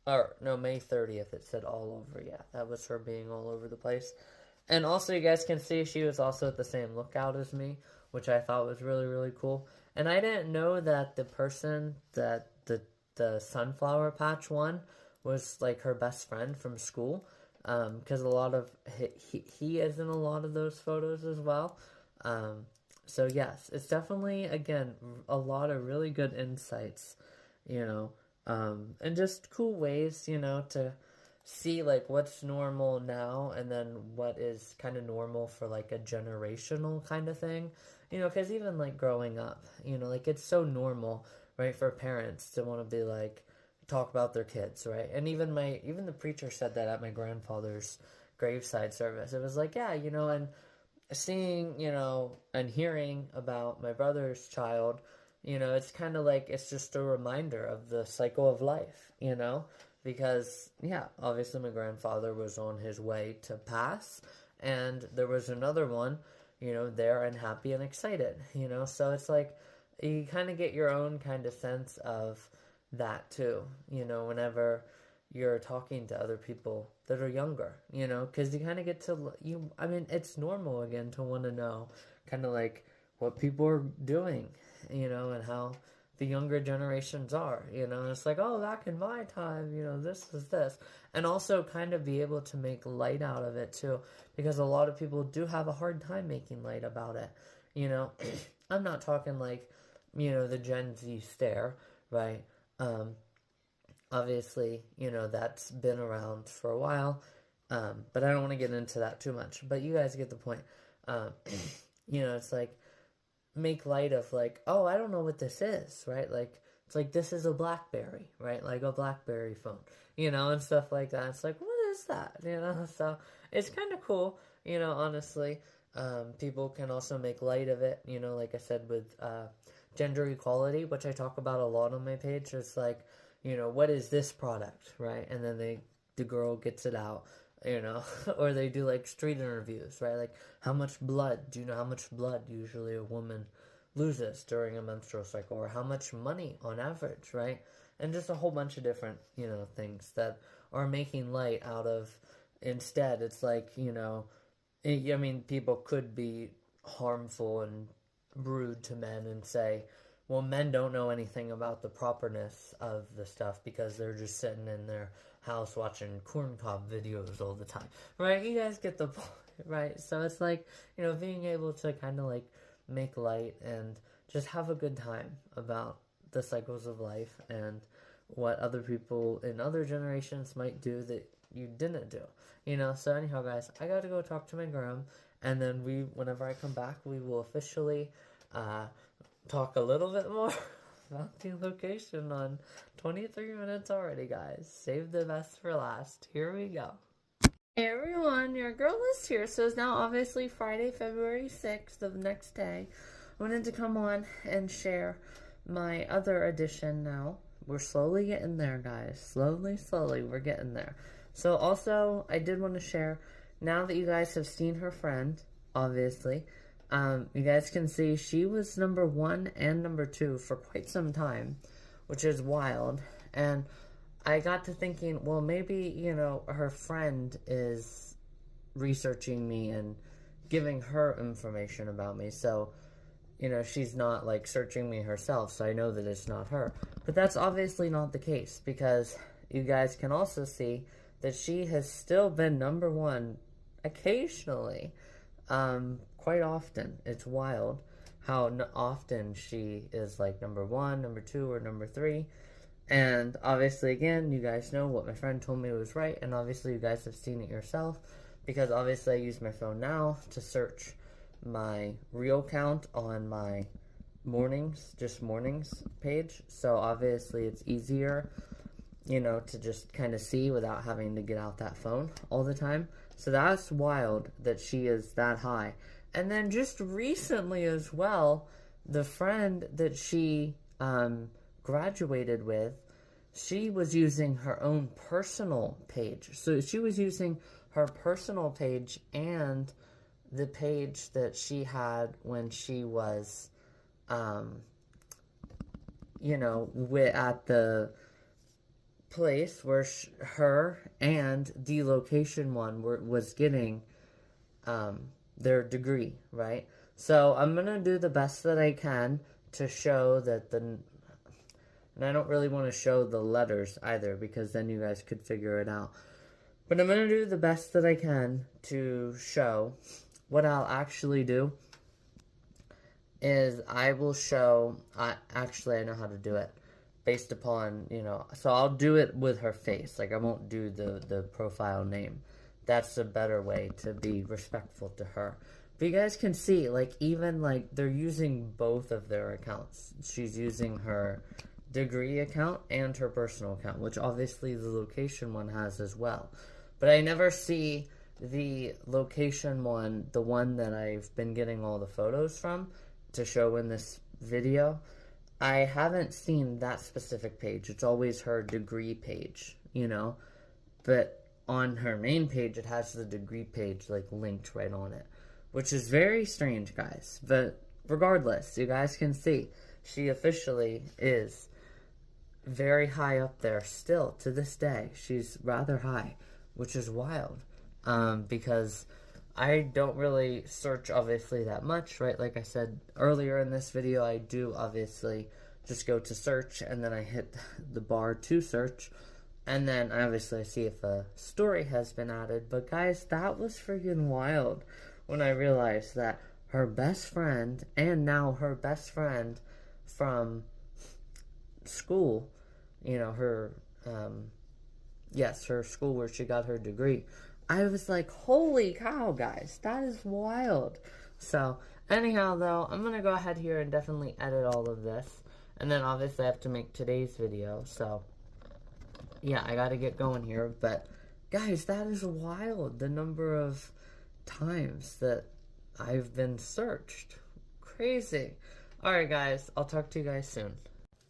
30th, it said all over. Yeah, that was her being all over the place. And also, you guys can see she was also at the same lookout as me, which I thought was really, really cool. And I didn't know that the person that the sunflower patch one was like her best friend from school, because a lot of he is in a lot of those photos as well. So yes, it's definitely, again, a lot of really good insights, you know, and just cool ways, you know, to see like what's normal now and then what is kind of normal for like a generational kind of thing, you know, because even like growing up, you know, like it's so normal, right, for parents to want to be like talk about their kids, right? And even the preacher said that at my grandfather's graveside service. It was like, yeah, you know, and seeing, you know, and hearing about my brother's child, you know, it's kind of like, it's just a reminder of the cycle of life, you know, because, yeah, obviously my grandfather was on his way to pass, and there was another one, you know, there and happy and excited, you know, so it's like, you kind of get your own kind of sense of that too, you know, whenever you're talking to other people that are younger, you know, because you kind of get to, I mean, it's normal again to want to know kind of like what people are doing, you know, and how the younger generations are, you know, and it's like, oh, back in my time, you know, this is this, and also kind of be able to make light out of it too, because a lot of people do have a hard time making light about it, you know. I'm not talking like, you know, the Gen Z stare, right? Obviously, you know, that's been around for a while, but I don't want to get into that too much, but you guys get the point. You know, it's like, make light of like, oh, I don't know what this is, right? Like, it's like, this is a BlackBerry, right? Like a BlackBerry phone, you know, and stuff like that. It's like, what is that, you know? So it's kind of cool, you know, honestly. People can also make light of it, you know, like I said, with gender equality, which I talk about a lot on my page. It's like, you know, what is this product, right? And then the girl gets it out, you know, or they do like street interviews, right? Like, how much blood, do you know how much blood usually a woman loses during a menstrual cycle, or how much money on average, right? And just a whole bunch of different, you know, things that are making light out of, instead, it's like, you know, I mean, people could be harmful and rude to men and say, well, men don't know anything about the properness of the stuff because they're just sitting in their house watching corncob videos all the time, right? You guys get the point, right? So it's like, you know, being able to kind of like make light and just have a good time about the cycles of life and what other people in other generations might do that you didn't do, you know. So anyhow, guys, I gotta go talk to my gram, and then whenever I come back, we will officially talk a little bit more about the location on 23 minutes already, guys. Save the best for last. Here we go. Hey everyone, your girl is here. So it's now obviously Friday, February 6th, the next day. I wanted to come on and share my other edition now. We're slowly getting there, guys. Slowly, we're getting there. So also, I did want to share, now that you guys have seen her friend, obviously, you guys can see she was number 1 and number 2 for quite some time, which is wild. And I got to thinking, well, maybe, you know, her friend is researching me and giving her information about me. So, you know, she's not like searching me herself, so I know that it's not her. But that's obviously not the case, because you guys can also see that she has still been number 1 occasionally. Quite often. It's wild how often she is like number 1, number 2, or number 3. And obviously, again, you guys know what my friend told me was right, and obviously you guys have seen it yourself, because obviously I use my phone now to search my real count on my mornings page. So obviously it's easier, you know, to just kind of see without having to get out that phone all the time. So that's wild that she is that high. And then just recently as well, the friend that she graduated with, she was using her own personal page. So she was using her personal page and the page that she had when she was, you know, at the place where her and the location one was getting their degree, right? So I'm gonna do the best that I can to show that and I don't really want to show the letters either, because then you guys could figure it out. But I'm gonna do the best that I can to show. What I'll actually do is I will show, actually I know how to do it, based upon, so I'll do it with her face, like I won't do the profile name. That's a better way to be respectful to her. But you guys can see, like, even, like, they're using both of their accounts. She's using her degree account and her personal account, which obviously the location one has as well. But I never see the location one, the one that I've been getting all the photos from to show in this video. I haven't seen that specific page. It's always her degree page, but on her main page it has the degree page like linked right on it, which is very strange, guys. But regardless, you guys can see she officially is very high up there still to this day. She's rather high, which is wild, because I don't really search, obviously, that much, right? Like I said earlier in this video, I do, obviously, just go to search, and then I hit the bar to search, and then, obviously, I see if a story has been added. But, guys, that was freaking wild when I realized that her best friend, and now her best friend from school, her school where she got her degree, I was like, holy cow, guys, that is wild. So, anyhow, though, I'm going to go ahead here and definitely edit all of this. And then, obviously, I have to make today's video. So, yeah, I got to get going here. But, guys, that is wild, the number of times that I've been searched. Crazy. Alright, guys, I'll talk to you guys soon.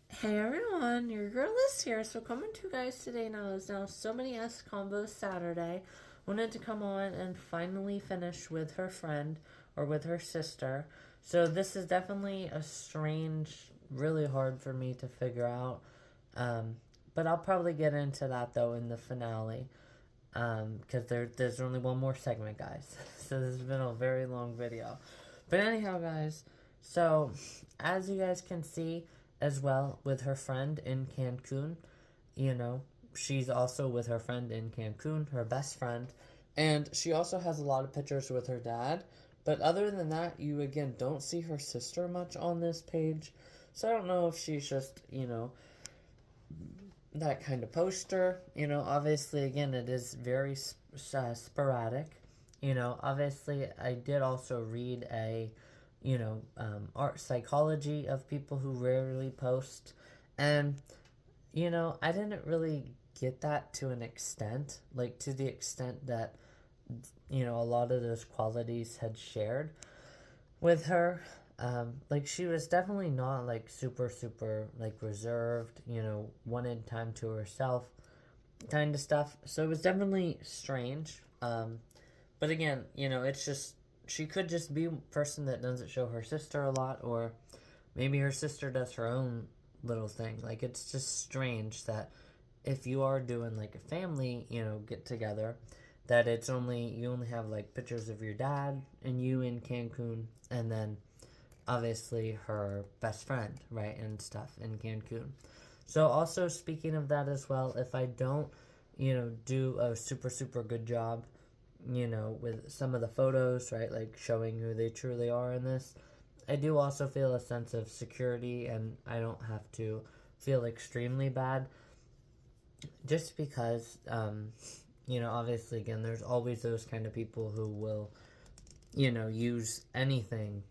Hey everyone, your girl is here. So coming to you guys today now is now So Many S Combos Saturday. Wanted to come on and finally finish with her friend, or with her sister. So this is definitely a strange, really hard for me to figure out. But I'll probably get into that though in the finale. Because there's only one more segment, guys. So this has been a very long video. But anyhow, guys, so as you guys can see as well with her friend in Cancun, she's also with her friend in Cancun, her best friend, and she also has a lot of pictures with her dad. But other than that, you again don't see her sister much on this page. So I don't know if she's just, that kind of poster. Obviously, again, it is very sporadic. Obviously, I did also read a, art psychology of people who rarely post. And, I didn't really get that to an extent. Like, to the extent that, a lot of those qualities had shared with her. Like, she was definitely not, like, super, like, reserved, wanted time to herself kind of stuff. So it was definitely strange. But again, it's just, she could just be a person that doesn't show her sister a lot, or maybe her sister does her own little thing. Like, it's just strange that if you are doing, like, a family, get together, that you only have, like, pictures of your dad and you in Cancun, and then obviously her best friend, right, and stuff in Cancun. So also, speaking of that as well, if I don't, do a super good job, with some of the photos, right, like showing who they truly are in this, I do also feel a sense of security, and I don't have to feel extremely bad, just because, obviously, again, there's always those kind of people who will, use anything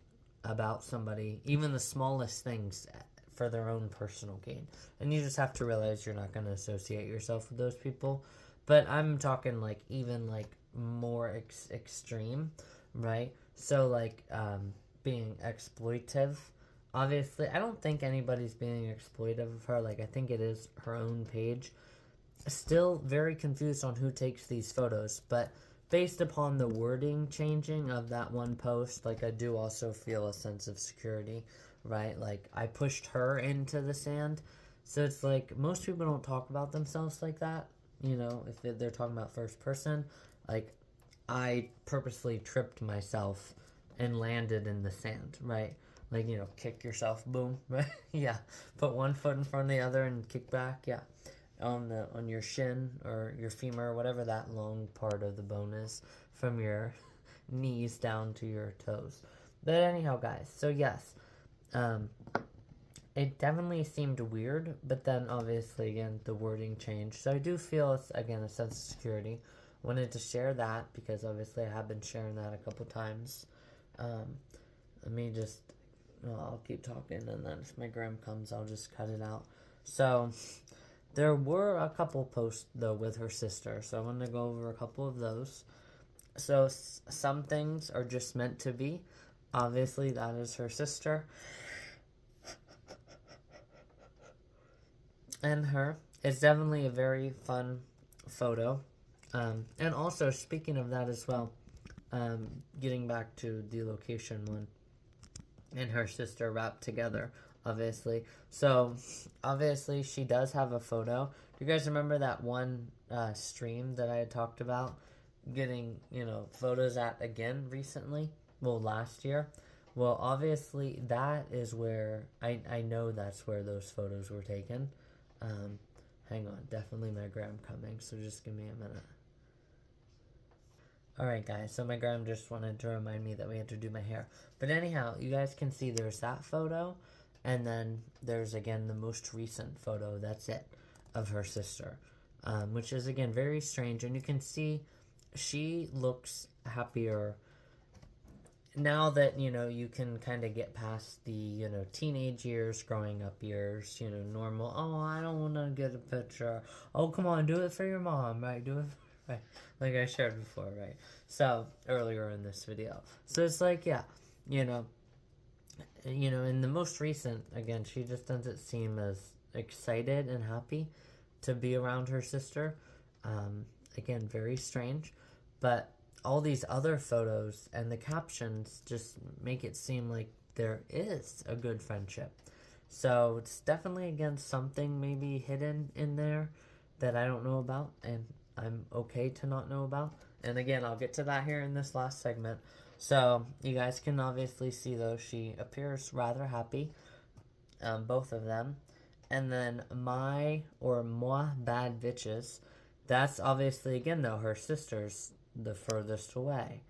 about somebody, even the smallest things, for their own personal gain. And you just have to realize you're not going to associate yourself with those people. But I'm talking, like, even, like, more extreme, right? So, like, being exploitive. Obviously, I don't think anybody's being exploitive of her. Like, I think it is her own page. Still very confused on who takes these photos, but based upon the wording changing of that one post, like, I do also feel a sense of security, right? Like, I pushed her into the sand, so it's like, most people don't talk about themselves like that, if they're talking about first person. Like, I purposely tripped myself and landed in the sand, right? Like, you know, kick yourself, boom, right? Yeah. Put one foot in front of the other and kick back, yeah. On your shin or your femur, whatever that long part of the bone is, from your knees down to your toes. But anyhow, guys, so yes, it definitely seemed weird, but then obviously, again, the wording changed. So I do feel, it's, again, a sense of security. Wanted to share that because obviously I have been sharing that a couple times. Let me just, well, I'll keep talking, and then if my gram comes, I'll just cut it out. So there were a couple posts, though, with her sister, so I'm going to go over a couple of those. So some things are just meant to be. Obviously, that is her sister. And her. It's definitely a very fun photo. And also, speaking of that as well, getting back to the location one, and her sister wrapped together, obviously. So, obviously, she does have a photo. Do you guys remember that one stream that I had talked about? Getting, you know, photos at again recently? Well, last year. Well, obviously, that is where, I know that's where those photos were taken. Hang on, definitely my gram coming, so just give me a minute. Alright guys, so my gram just wanted to remind me that we had to do my hair. But anyhow, you guys can see there's that photo, and then there's again the most recent photo, that's it, of her sister. Which is again very strange, and you can see she looks happier now that, you know, you can kind of get past the, you know, teenage years, growing up years, you know, normal, oh, I don't want to get a picture. Oh, come on, do it for your mom, right? Do it for, right? Like I shared before, right? So, earlier in this video. So it's like, yeah, you know, in the most recent, again, she just doesn't seem as excited and happy to be around her sister. Again, very strange, but all these other photos and the captions just make it seem like there is a good friendship. So it's definitely, again, something maybe hidden in there that I don't know about, and I'm okay to not know about. And again, I'll get to that here in this last segment. So you guys can obviously see, though, she appears rather happy, both of them. And then moi bad bitches, that's obviously, again, though, her sister's the furthest away,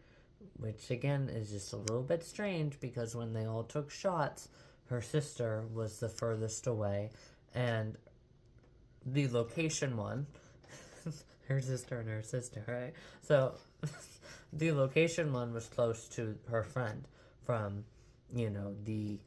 which again is just a little bit strange because when they all took shots, her sister was the furthest away, and the location one, her sister and her sister, right? So the location one was close to her friend from, you know, the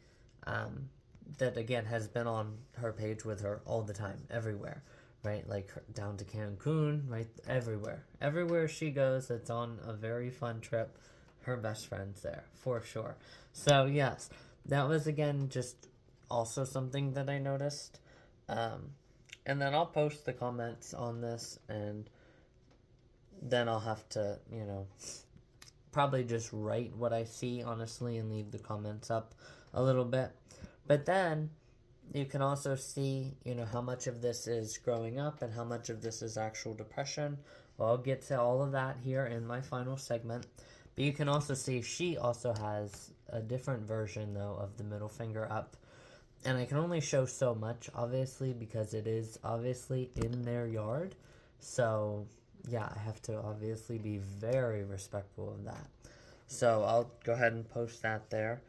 that again has been on her page with her all the time, everywhere. Right, like down to Cancun, right, everywhere she goes, it's on a very fun trip. Her best friend's there, for sure. So yes, that was again just also something that I noticed. And then I'll post the comments on this, and then I'll have to, you know, probably just write what I see, honestly, and leave the comments up a little bit. But then you can also see, you know, how much of this is growing up and how much of this is actual depression. Well, I'll get to all of that here in my final segment. But you can also see she also has a different version, though, of the middle finger up. And I can only show so much, obviously, because it is obviously in their yard. So, yeah, I have to obviously be very respectful of that. So I'll go ahead and post that there.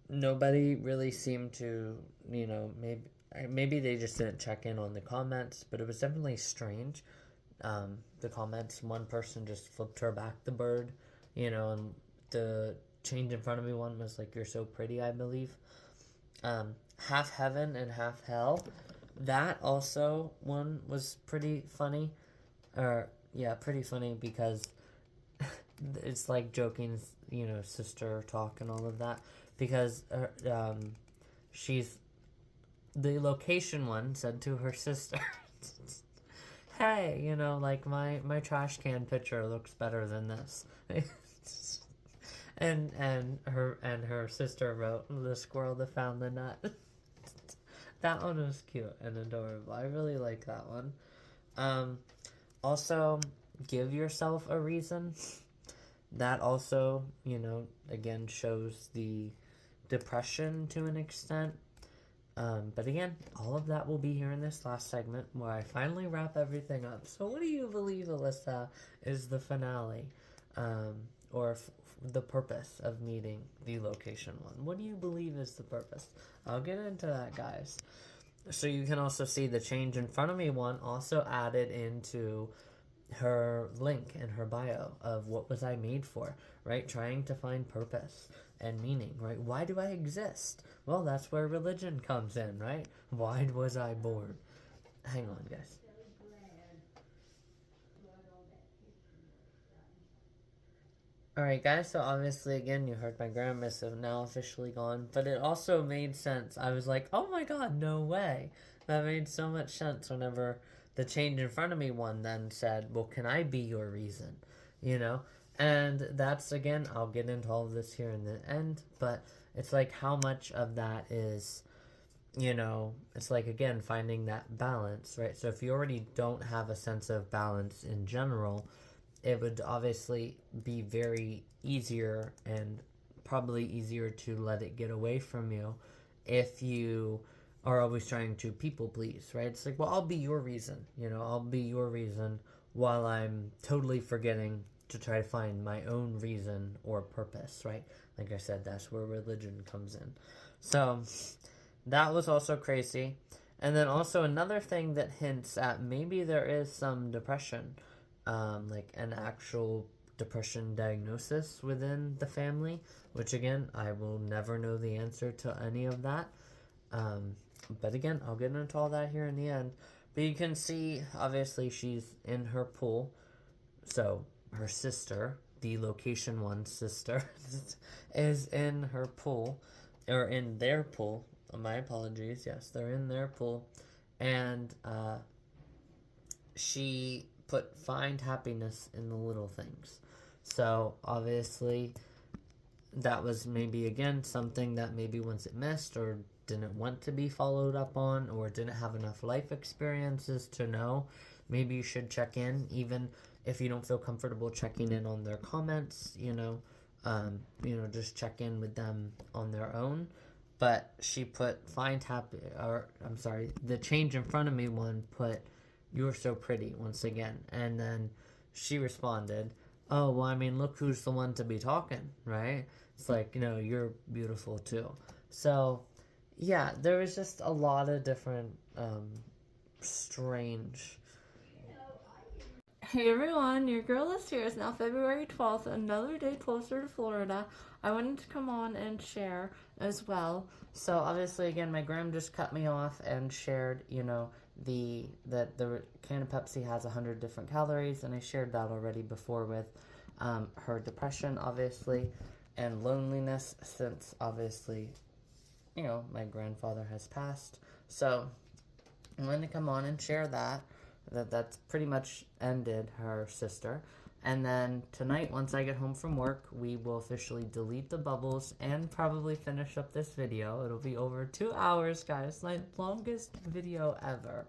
Nobody really seemed to, you know, maybe they just didn't check in on the comments, but it was definitely strange. The comments, one person just flipped her back the bird, you know, and the change in front of me one was like, you're so pretty, I believe. Half heaven and half hell. That also one was pretty funny. Pretty funny because it's like joking, you know, sister talk and all of that. Because she's, the location one said to her sister, hey, you know, like my trash can picture looks better than this. and her sister wrote, the squirrel that found the nut. That one was cute and adorable. I really like that one. Also, give yourself a reason. That also, you know, again shows the depression to an extent. But again, all of that will be here in this last segment where I finally wrap everything up. So what do you believe, Alyssa, is the finale? Or the purpose of meeting the location one? What do you believe is the purpose? I'll get into that, guys. So you can also see the change in front of me one also added into her link in her bio of what was I made for, right? Trying to find purpose and meaning, right? Why do I exist? Well, that's where religion comes in, right? Why was I born? Hang on, guys. Alright, guys, so obviously, again, you heard my grandma, so now officially gone, but it also made sense. I was like, oh my god, no way. That made so much sense whenever the change in front of me one then said, well, can I be your reason? You know? And that's, again, I'll get into all of this here in the end, but it's like how much of that is, you know, it's like, again, finding that balance, right? So if you already don't have a sense of balance in general, it would obviously be very easier and probably easier to let it get away from you if you are always trying to people please, right? It's like, well, I'll be your reason, you know, I'll be your reason while I'm totally forgetting to try to find my own reason or purpose, right? Like I said, that's where religion comes in. So that was also crazy. And then also another thing that hints at maybe there is some depression, like an actual depression diagnosis within the family, which again, I will never know the answer to any of that. But again, I'll get into all that here in the end. But you can see, obviously, she's in her pool. So her sister, the location one sister, is in her pool, or in their pool. My apologies. Yes, they're in their pool. And she put find happiness in the little things. So obviously that was maybe again something that maybe once it missed or didn't want to be followed up on or didn't have enough life experiences to know. Maybe you should check in even if you don't feel comfortable checking in on their comments, you know, just check in with them on their own. But she put the change in front of me one put, "You're so pretty," once again. And then she responded, "Oh, well, I mean, look who's the one to be talking," right? It's like, you're beautiful too. So, yeah, there was just a lot of different strange. Hey everyone, your girl is here. It's now February 12th, another day closer to Florida. I wanted to come on and share as well. So obviously, again, my gram just cut me off and shared, that the can of Pepsi has 100 different calories, and I shared that already before with her depression, obviously, and loneliness since, obviously, my grandfather has passed. So I'm going to come on and share that's pretty much ended her sister. And then tonight, once I get home from work, we will officially delete the bubbles and probably finish up this video. It'll be over 2 hours, guys. My longest video ever.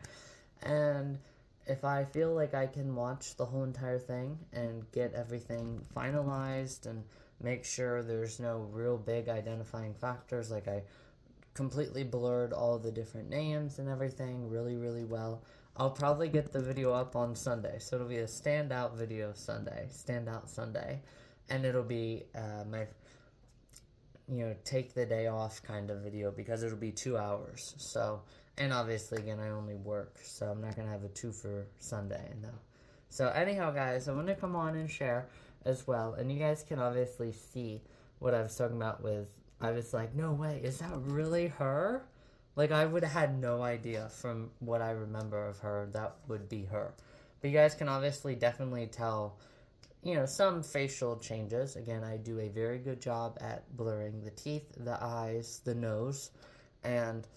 And if I feel like I can watch the whole entire thing and get everything finalized and make sure there's no real big identifying factors, like I completely blurred all the different names and everything really, really well, I'll probably get the video up on Sunday. So it'll be a standout video Sunday. Standout Sunday. And it'll be my, take the day off kind of video because it'll be 2 hours. So, and obviously, again, I only work. So I'm not going to have a 2 for Sunday, no. So anyhow, guys, I'm going to come on and share as well. And you guys can obviously see what I was talking about with, I was like, no way, is that really her? Like, I would have had no idea from what I remember of her that would be her. But you guys can obviously definitely tell, some facial changes. Again, I do a very good job at blurring the teeth, the eyes, the nose, and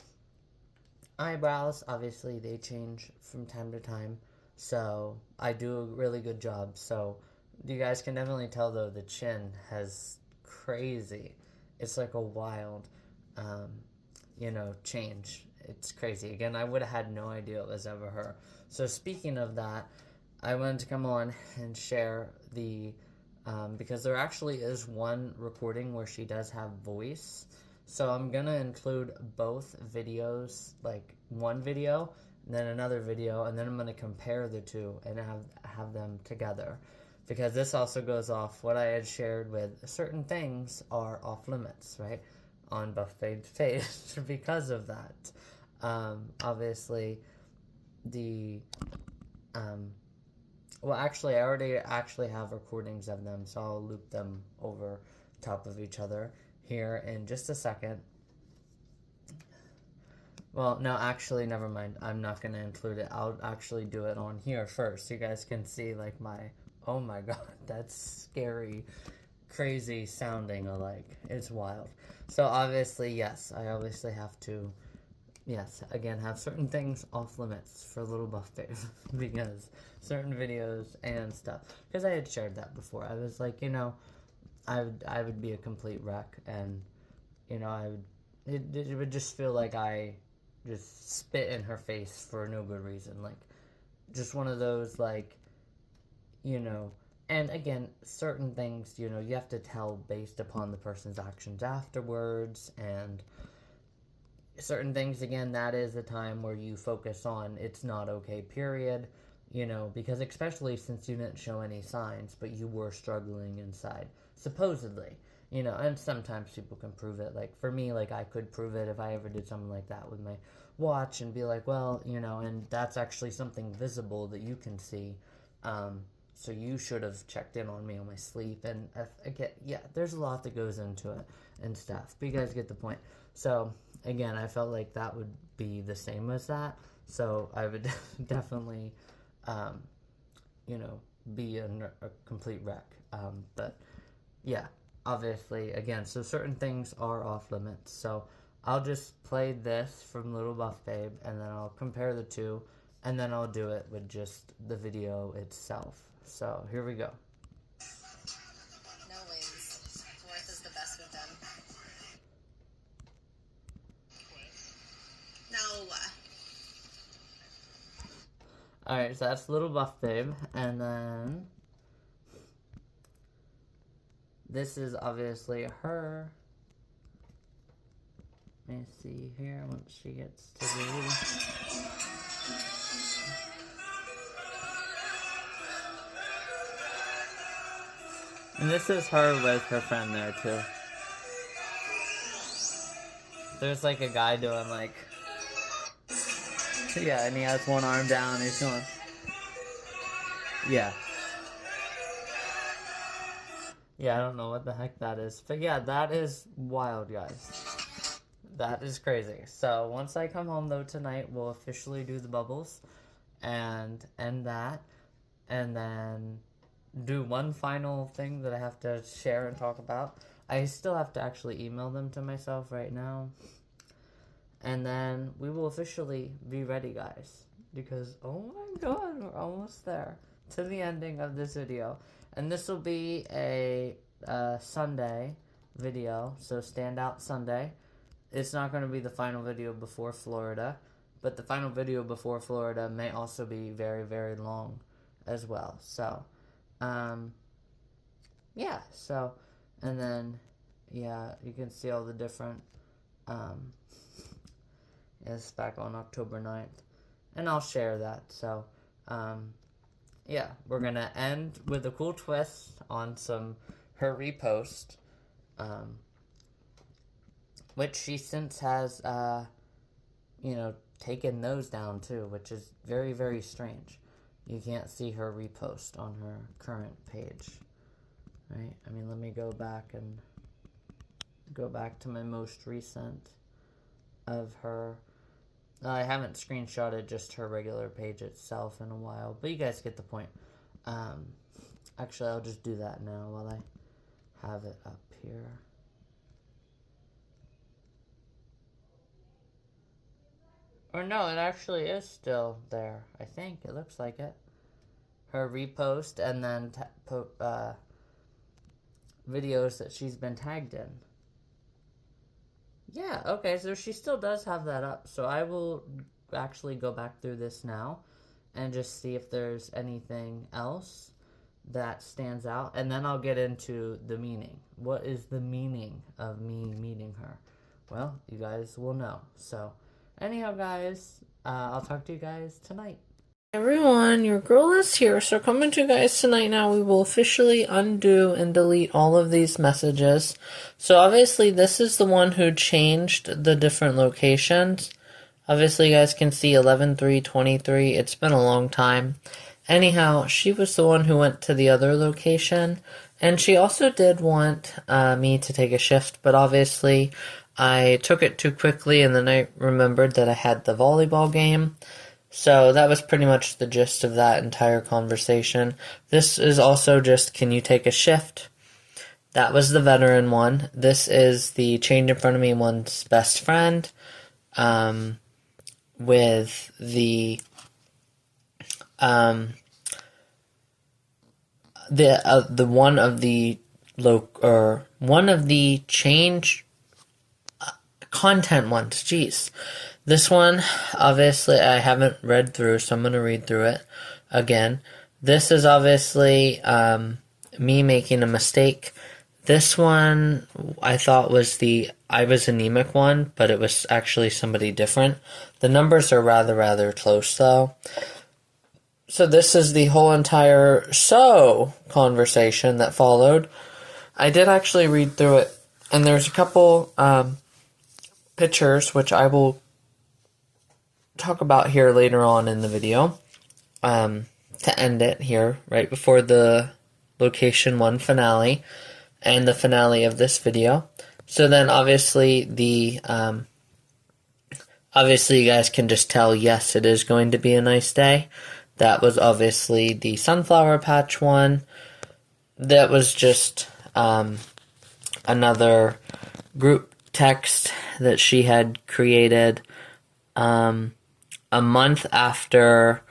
eyebrows. Obviously, they change from time to time. So, I do a really good job. So, you guys can definitely tell, though, the chin has crazy. It's like a wild, change. It's crazy. Again, I would have had no idea it was ever her. So speaking of that, I wanted to come on and share the, because there actually is one recording where she does have voice. So I'm gonna include both videos, like one video, and then another video, and then I'm gonna compare the two and have them together. Because this also goes off what I had shared with certain things are off limits, right? On Buff Babe's page because of that. Obviously, the, well, actually, I already actually have recordings of them, so I'll loop them over top of each other here in just a second. Well, no, actually, never mind. I'm not going to include it. I'll actually do it on here first, so you guys can see, like, my, oh my god, that's scary, crazy sounding alike. It's wild. So, obviously, yes, I obviously have to, yes, again, have certain things off limits for Little Buff Babe, because certain videos and stuff, because I had shared that before. I was like, you know, I would be a complete wreck, and, you know, it would just feel like I just spit in her face for no good reason, like, just one of those, like, you know, and again, certain things, you know, you have to tell based upon the person's actions afterwards, and certain things, again, that is a time where you focus on it's not okay, period, you know, because especially since you didn't show any signs, but you were struggling inside, supposedly, you know, and sometimes people can prove it. Like, for me, like, I could prove it if I ever did something like that with my watch and be like, well, you know, and that's actually something visible that you can see, so you should have checked in on me on my sleep, and again, yeah, there's a lot that goes into it and stuff, but you guys get the point. So, again, I felt like that would be the same as that, so I would definitely, you know, be a complete wreck, but, yeah, obviously, again, so certain things are off limits, so I'll just play this from Little Buff Babe, and then I'll compare the two, and then I'll do it with just the video itself. So, here we go. No wins. Fourth is the best we've done. No. Alright, so that's Little Buff Babe, and then this is obviously her. Let me see here once she gets to the and this is her with her friend there too. There's like a guy doing like, yeah, and he has one arm down and he's going, yeah. Yeah, I don't know what the heck that is. But yeah, that is wild, guys. That is crazy. So once I come home though tonight, we'll officially do the bubbles and end that, and then do one final thing that I have to share and talk about. I still have to actually email them to myself right now, and then we will officially be ready, guys, because oh my god, we're almost there to the ending of this video. And this will be a Sunday video, so Standout Sunday. It's not going to be the final video before Florida, but the final video before Florida may also be very, very long as well. So, yeah, so, and then, yeah, you can see all the different, it's back on October 9th, and I'll share that. So, yeah, we're going to end with a cool twist on her repost, which she since has, you know, taken those down too, which is very, very strange. You can't see her repost on her current page, right? I mean, let me go back to my most recent of her. I haven't screenshotted just her regular page itself in a while, but you guys get the point. Actually, I'll just do that now while I have it up here. Or no, it actually is still there. I think it looks like it. Her repost and then videos that she's been tagged in. Yeah, okay, so she still does have that up. So I will actually go back through this now and just see if there's anything else that stands out, and then I'll get into the meaning. What is the meaning of me meeting her? Well, you guys will know. So, anyhow, guys, I'll talk to you guys tonight. Everyone, your girl is here. So coming to you guys tonight now, we will officially undo and delete all of these messages. So obviously this is the one who changed the different locations. Obviously you guys can see 11/3/23. It's been a long time. Anyhow, she was the one who went to the other location. And she also did want me to take a shift, but obviously I took it too quickly, and then I remembered that I had the volleyball game. So that was pretty much the gist of that entire conversation. This is also just, can you take a shift? That was the veteran one. This is the change in front of me one's best friend, with the one of the change content ones. Jeez. This one, obviously, I haven't read through, so I'm going to read through it again. This is obviously me making a mistake. This one, I thought was I was anemic one, but it was actually somebody different. The numbers are rather close, though. So this is the whole entire conversation that followed. I did actually read through it, and there's a couple pictures, which I will talk about here later on in the video, to end it here right before the location 1 finale and the finale of this video. So then obviously obviously you guys can just tell, yes, it is going to be a nice day. That was obviously the sunflower patch one. That was just another group text that she had created a month after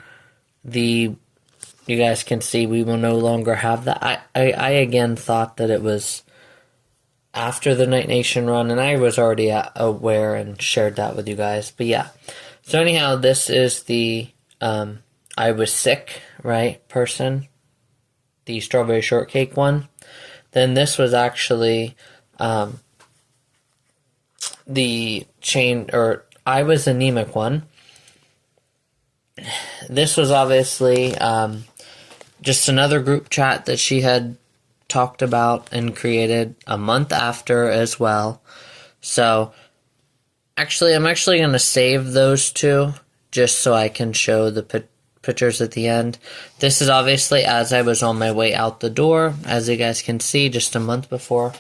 you guys can see we will no longer have that. I again thought that it was after the Night Nation run, and I was already aware and shared that with you guys. But yeah. So anyhow, this is the I was sick, right, person. The strawberry shortcake one. Then this was actually the I was anemic one. This was obviously just another group chat that she had talked about and created a month after as well. So, actually, I'm actually going to save those two just so I can show the pictures at the end. This is obviously as I was on my way out the door, as you guys can see, just a month before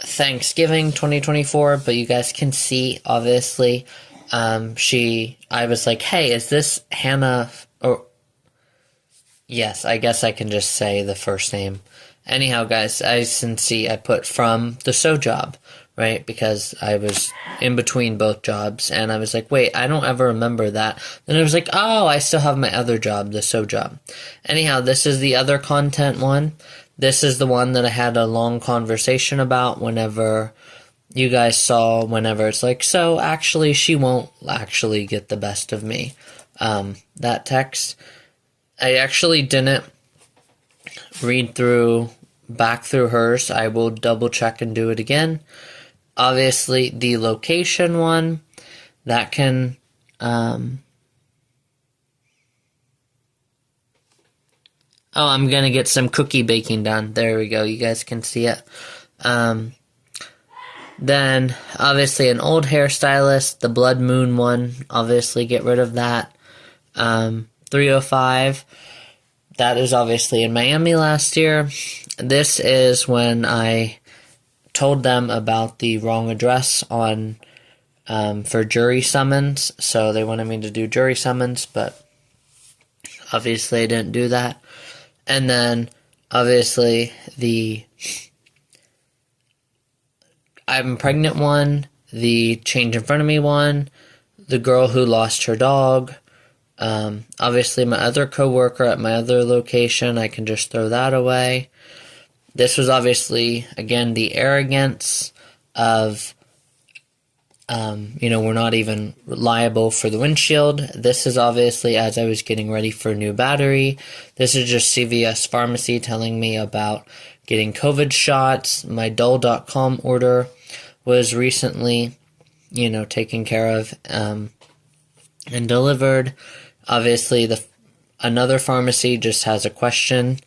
Thanksgiving 2024, but you guys can see, obviously, I was like, hey, is this Hannah, or, yes, I guess I can just say the first name. Anyhow, guys, as you can see, I put from the job, right, because I was in between both jobs, and I was like, wait, I don't ever remember that. Then I was like, oh, I still have my other job, the job. Anyhow, this is the other content one. This is the one that I had a long conversation about whenever you guys saw, whenever it's like, so actually she won't actually get the best of me. That text, I actually didn't read back through hers. I will double check and do it again. Obviously the location one, that can, oh, I'm gonna get some cookie baking done. There we go, you guys can see it. Then, obviously, an old hairstylist, the Blood Moon one, obviously get rid of that. 305, that is obviously in Miami last year. This is when I told them about the wrong address on for jury summons. So they wanted me to do jury summons, but obviously I didn't do that. And then, obviously, the I'm pregnant one, the change in front of me one, the girl who lost her dog, obviously my other coworker at my other location, I can just throw that away. This was obviously, again, the arrogance of we're not even liable for the windshield. This is obviously as I was getting ready for a new battery. This is just CVS Pharmacy telling me about getting COVID shots. My Dole.com order was recently, taken care of and delivered. Obviously, another pharmacy just has a question.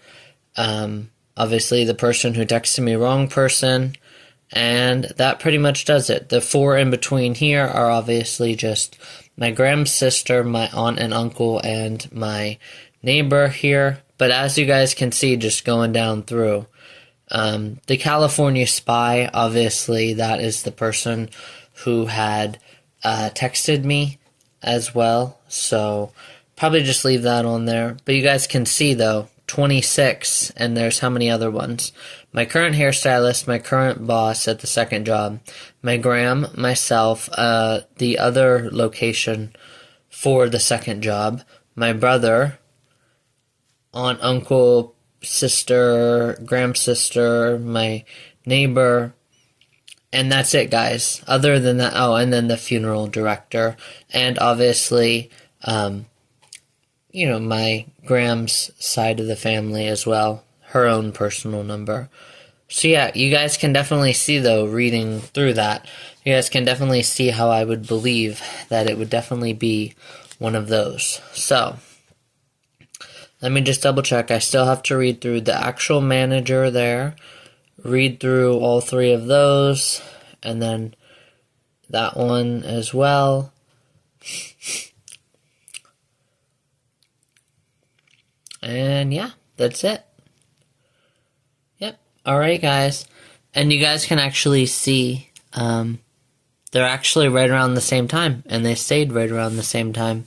Obviously, the person who texted me, wrong person. And that pretty much does it. The 4 in between here are obviously just my Graham's sister, my aunt and uncle, and my neighbor here. But as you guys can see, just going down through, the California spy, obviously, that is the person who had texted me as well. So probably just leave that on there. But you guys can see, though, 26, and there's how many other ones. My current hairstylist, my current boss at the second job, my Graham, myself, the other location for the second job, my brother, aunt, uncle, sister, Graham's sister, my neighbor, and that's it, guys. Other than that, and then the funeral director, and obviously, my Graham's side of the family as well, her own personal number. So yeah, you guys can definitely see, though, reading through that, you guys can definitely see how I would believe that it would definitely be one of those. So, let me just double check. I still have to read through the actual manager there, read through all 3 of those, and then that one as well. And yeah, that's it. Yep. Alright, guys. And you guys can actually see, they're actually right around the same time. And they stayed right around the same time.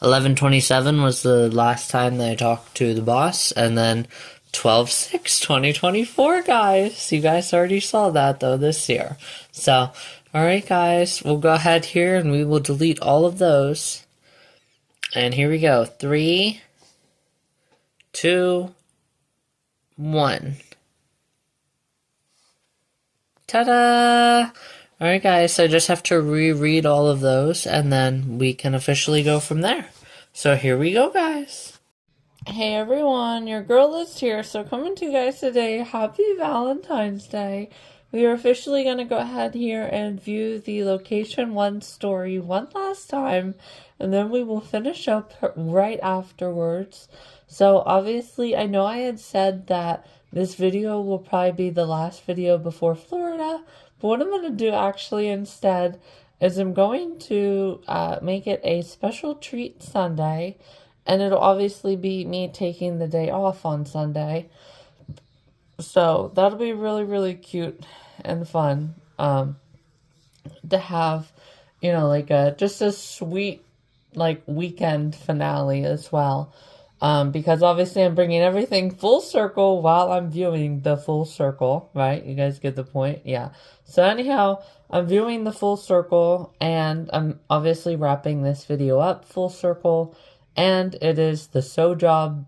11/27 was the last time that I talked to the boss. And then 12/6/2024, guys. You guys already saw that, though, this year. So, alright, guys. We'll go ahead here and we will delete all of those. And here we go. 3, 2, 1. Ta-da! Alright, guys, so I just have to reread all of those, and then we can officially go from there. So here we go, guys. Hey everyone, your girl is here, so coming to you guys today, happy Valentine's Day. We are officially going to go ahead here and view the Location 1 story one last time, and then we will finish up right afterwards. So obviously, I know I had said that this video will probably be the last video before Florida, but what I'm going to do actually instead is I'm going to make it a special treat Sunday, and it'll obviously be me taking the day off on Sunday. So that'll be really, really cute and fun to have, just a sweet, weekend finale as well. Because obviously I'm bringing everything full circle while I'm viewing the full circle, right? You guys get the point? Yeah. So anyhow, I'm viewing the full circle, and I'm obviously wrapping this video up full circle, and it is the So Job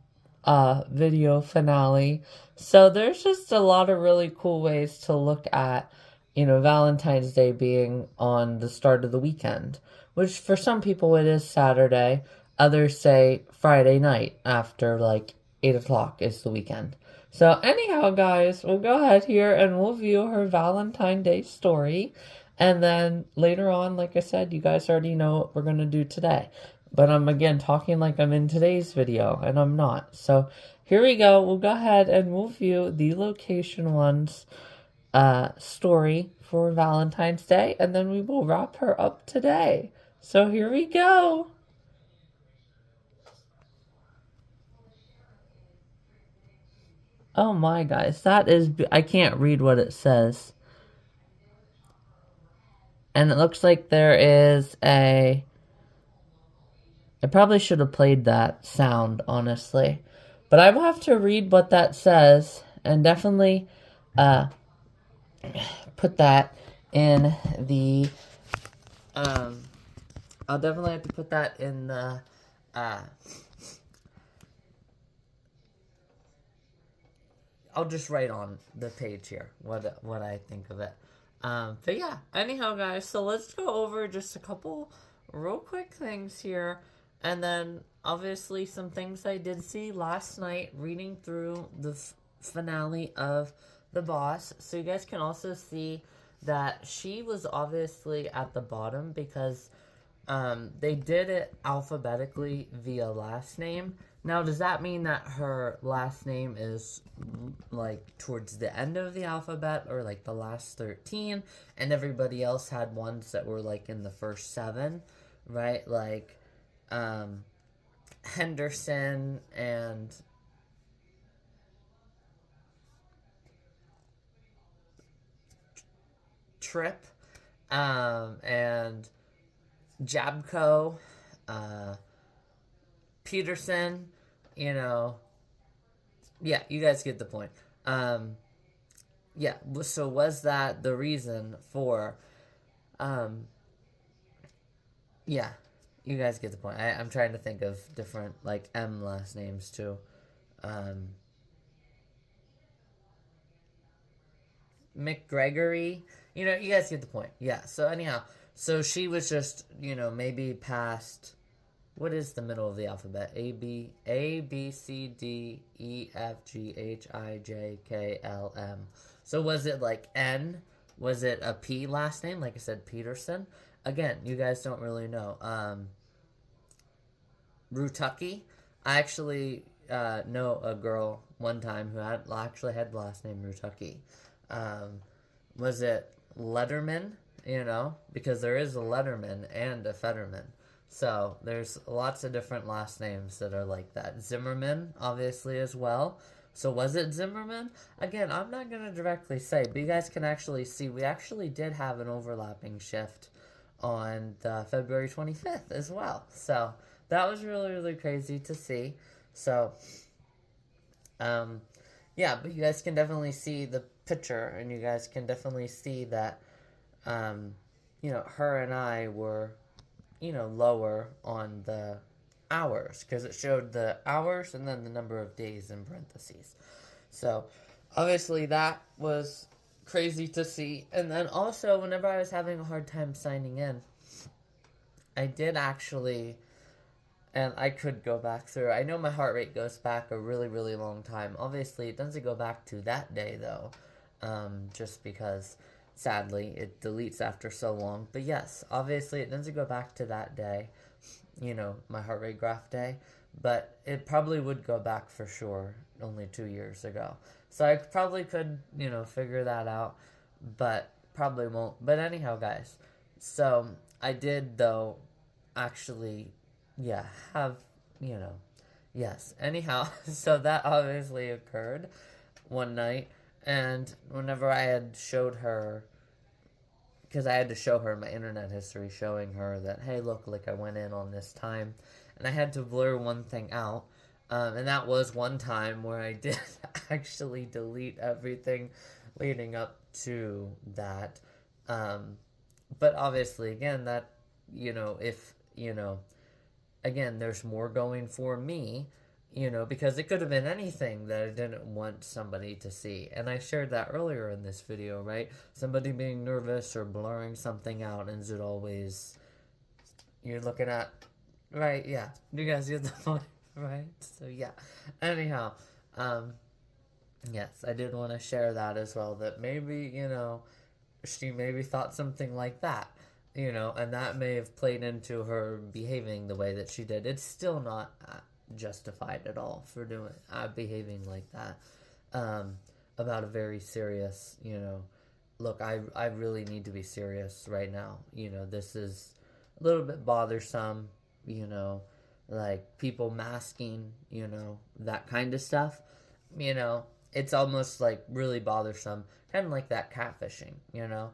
video finale. So there's just a lot of really cool ways to look at, Valentine's Day being on the start of the weekend, which for some people it is Saturday. Others say Friday night after 8 o'clock is the weekend. So anyhow, guys, we'll go ahead here and we'll view her Valentine's Day story. And then later on, like I said, you guys already know what we're going to do today. But I'm again talking like I'm in today's video, and I'm not. So here we go. We'll go ahead and we'll view the Location 1's story for Valentine's Day. And then we will wrap her up today. So here we go. Oh my, guys, that is, I can't read what it says. And it looks like there is I probably should have played that sound, honestly. But I will have to read what that says, and definitely put that in the, I'll definitely have to put that in the, I'll just write on the page here what I think of it. But yeah, anyhow, guys, so let's go over just a couple real quick things here. And then, obviously, some things I did see last night reading through the finale of The Boss. So you guys can also see that she was obviously at the bottom because they did it alphabetically via last name. Now, does that mean that her last name is, like, towards the end of the alphabet, or, like, the last 13, and everybody else had ones that were, like, in the first 7, right? Like, Henderson and Tripp, and Jabko, Peterson, you know, yeah, you guys get the point. Yeah, so was that the reason for, yeah, you guys get the point. I'm trying to think of different, like, M last names, too. McGregory, you know, you guys get the point. Yeah, so anyhow, so she was just, you know, maybe past, what is the middle of the alphabet? A, B, C, D, E, F, G, H, I, J, K, L, M. So was it like N? Was it a P last name? Like I said, Peterson. Again, you guys don't really know. Rutucky. I actually know a girl one time who actually had the last name Rutucky. Was it Letterman? You know, because there is a Letterman and a Fetterman. So there's lots of different last names that are like that. Zimmerman, obviously, as well. So was it Zimmerman? Again, I'm not going to directly say, but you guys can actually see we actually did have an overlapping shift on the February 25th as well. So that was really, really crazy to see. So, yeah, but you guys can definitely see the picture, and you guys can definitely see that, you know, her and I were, you know, lower on the hours, because it showed the hours and then the number of days in parentheses. So, obviously, that was crazy to see. And then also, whenever I was having a hard time signing in, I did actually, and I could go back through. I know my heart rate goes back a really, really long time. Obviously, it doesn't go back to that day, though, just because, sadly, it deletes after so long. But yes, obviously, it doesn't go back to that day, you know, my heart rate graph day. But it probably would go back for sure only 2 years ago. So I probably could, you know, figure that out, but probably won't. But anyhow, guys, so I did, though, actually, yeah, have, you know, yes. Anyhow, so that obviously occurred one night, and whenever I had showed her, because I had to show her my internet history, showing her that, hey, look, like I went in on this time, and I had to blur one thing out, and that was one time where I did actually delete everything leading up to that, but obviously, again, that, you know, if, you know, again, there's more going for me, you know, because it could have been anything that I didn't want somebody to see. And I shared that earlier in this video, right? Somebody being nervous or blurring something out, and is it always, you're looking at, right? Yeah, you guys get the point, right? So yeah, anyhow, yes, I did want to share that as well, that maybe, you know, she maybe thought something like that, you know, and that may have played into her behaving the way that she did. It's still not justified at all for doing behaving like that about a very serious, you know, look, I really need to be serious right now. You know, this is a little bit bothersome, you know, like people masking, you know, that kind of stuff, you know, it's almost like really bothersome, kind of like that catfishing, you know,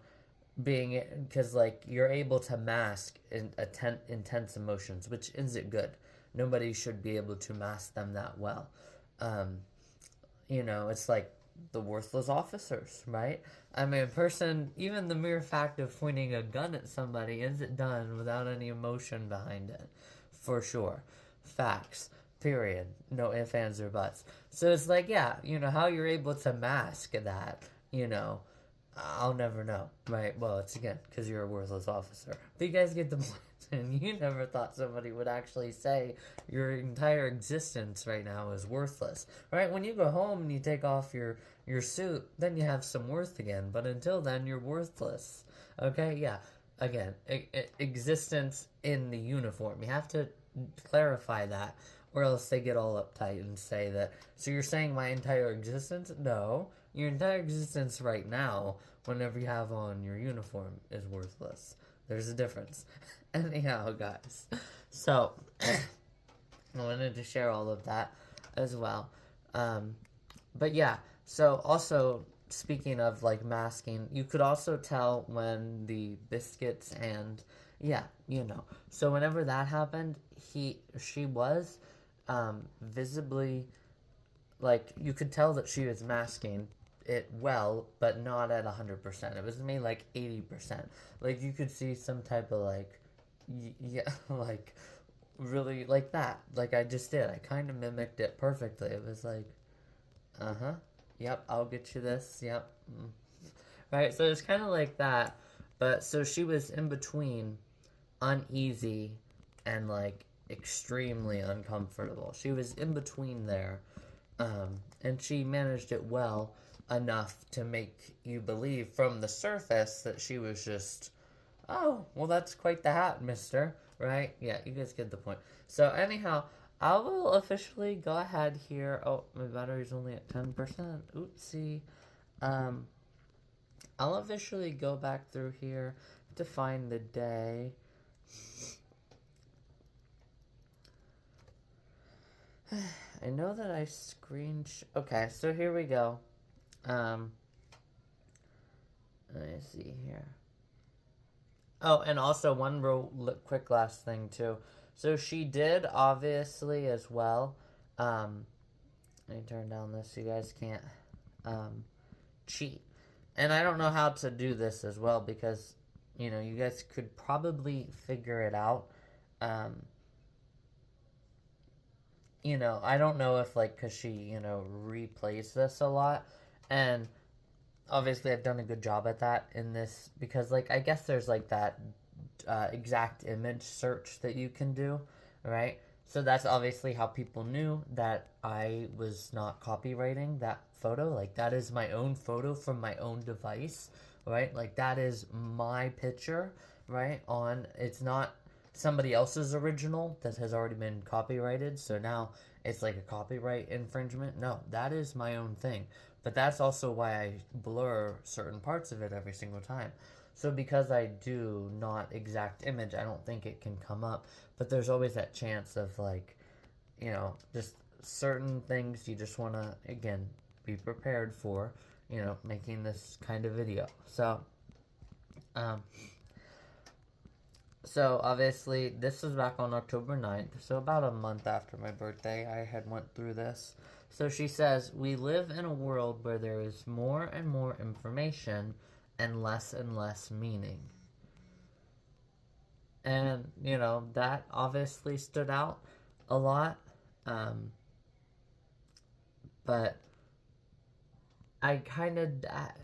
being, because like you're able to mask intense emotions, which isn't good. Nobody should be able to mask them that well. You know, it's like the worthless officers, right? I mean, a person, even the mere fact of pointing a gun at somebody isn't done without any emotion behind it, for sure. Facts, period. No ifs, ands, or buts. So it's like, yeah, you know, how you're able to mask that, you know, I'll never know, right? Well, it's again because you're a worthless officer. But you guys get the point. And you never thought somebody would actually say your entire existence right now is worthless, right? When you go home and you take off your suit, then you have some worth again. But until then, you're worthless. Okay, yeah. Again, existence in the uniform. You have to clarify that, or else they get all uptight and say that. So you're saying my entire existence? No, your entire existence right now, whenever you have on your uniform, is worthless. There's a difference. Anyhow, guys. So, I wanted to share all of that as well. But yeah, so also, speaking of like masking, you could also tell when the biscuits and, yeah, you know. So whenever that happened, she was visibly, like, you could tell that she was masking it well, but not at 100%. It was maybe like 80%. Like, you could see some type of like, yeah, like, really, like that. Like I just did. I kind of mimicked it perfectly. It was like, yep, I'll get you this, yep. Right, so it's kind of like that. But, so she was in between uneasy and, like, extremely uncomfortable. She was in between there. And she managed it well enough to make you believe from the surface that she was just, oh, well, that's quite the hat, mister. Right? Yeah, you guys get the point. So, anyhow, I will officially go ahead here. Oh, my battery's only at 10%. Oopsie. I'll officially go back through here to find the day. I know that I okay, so here we go. Let me see here. Oh, and also one real quick last thing too. So she did obviously as well. Let me turn down this so you guys can't cheat. And I don't know how to do this as well because, you know, you guys could probably figure it out. You know, I don't know if, like, because she, you know, replays this a lot. And obviously I've done a good job at that in this because, like, I guess there's, like, that exact image search that you can do, right? So that's obviously how people knew that I was not copywriting that photo. Like, that is my own photo from my own device, right? Like, that is my picture, right? It's not somebody else's original that has already been copyrighted, so now it's like a copyright infringement. No, that is my own thing. But that's also why I blur certain parts of it every single time. So because I do not exact image, I don't think it can come up. But there's always that chance of, like, you know, just certain things you just want to, again, be prepared for, you know, making this kind of video. So obviously this was back on October 9th, so about a month after my birthday I had went through this. So she says, we live in a world where there is more and more information and less meaning. And, you know, that obviously stood out a lot. But I kind of,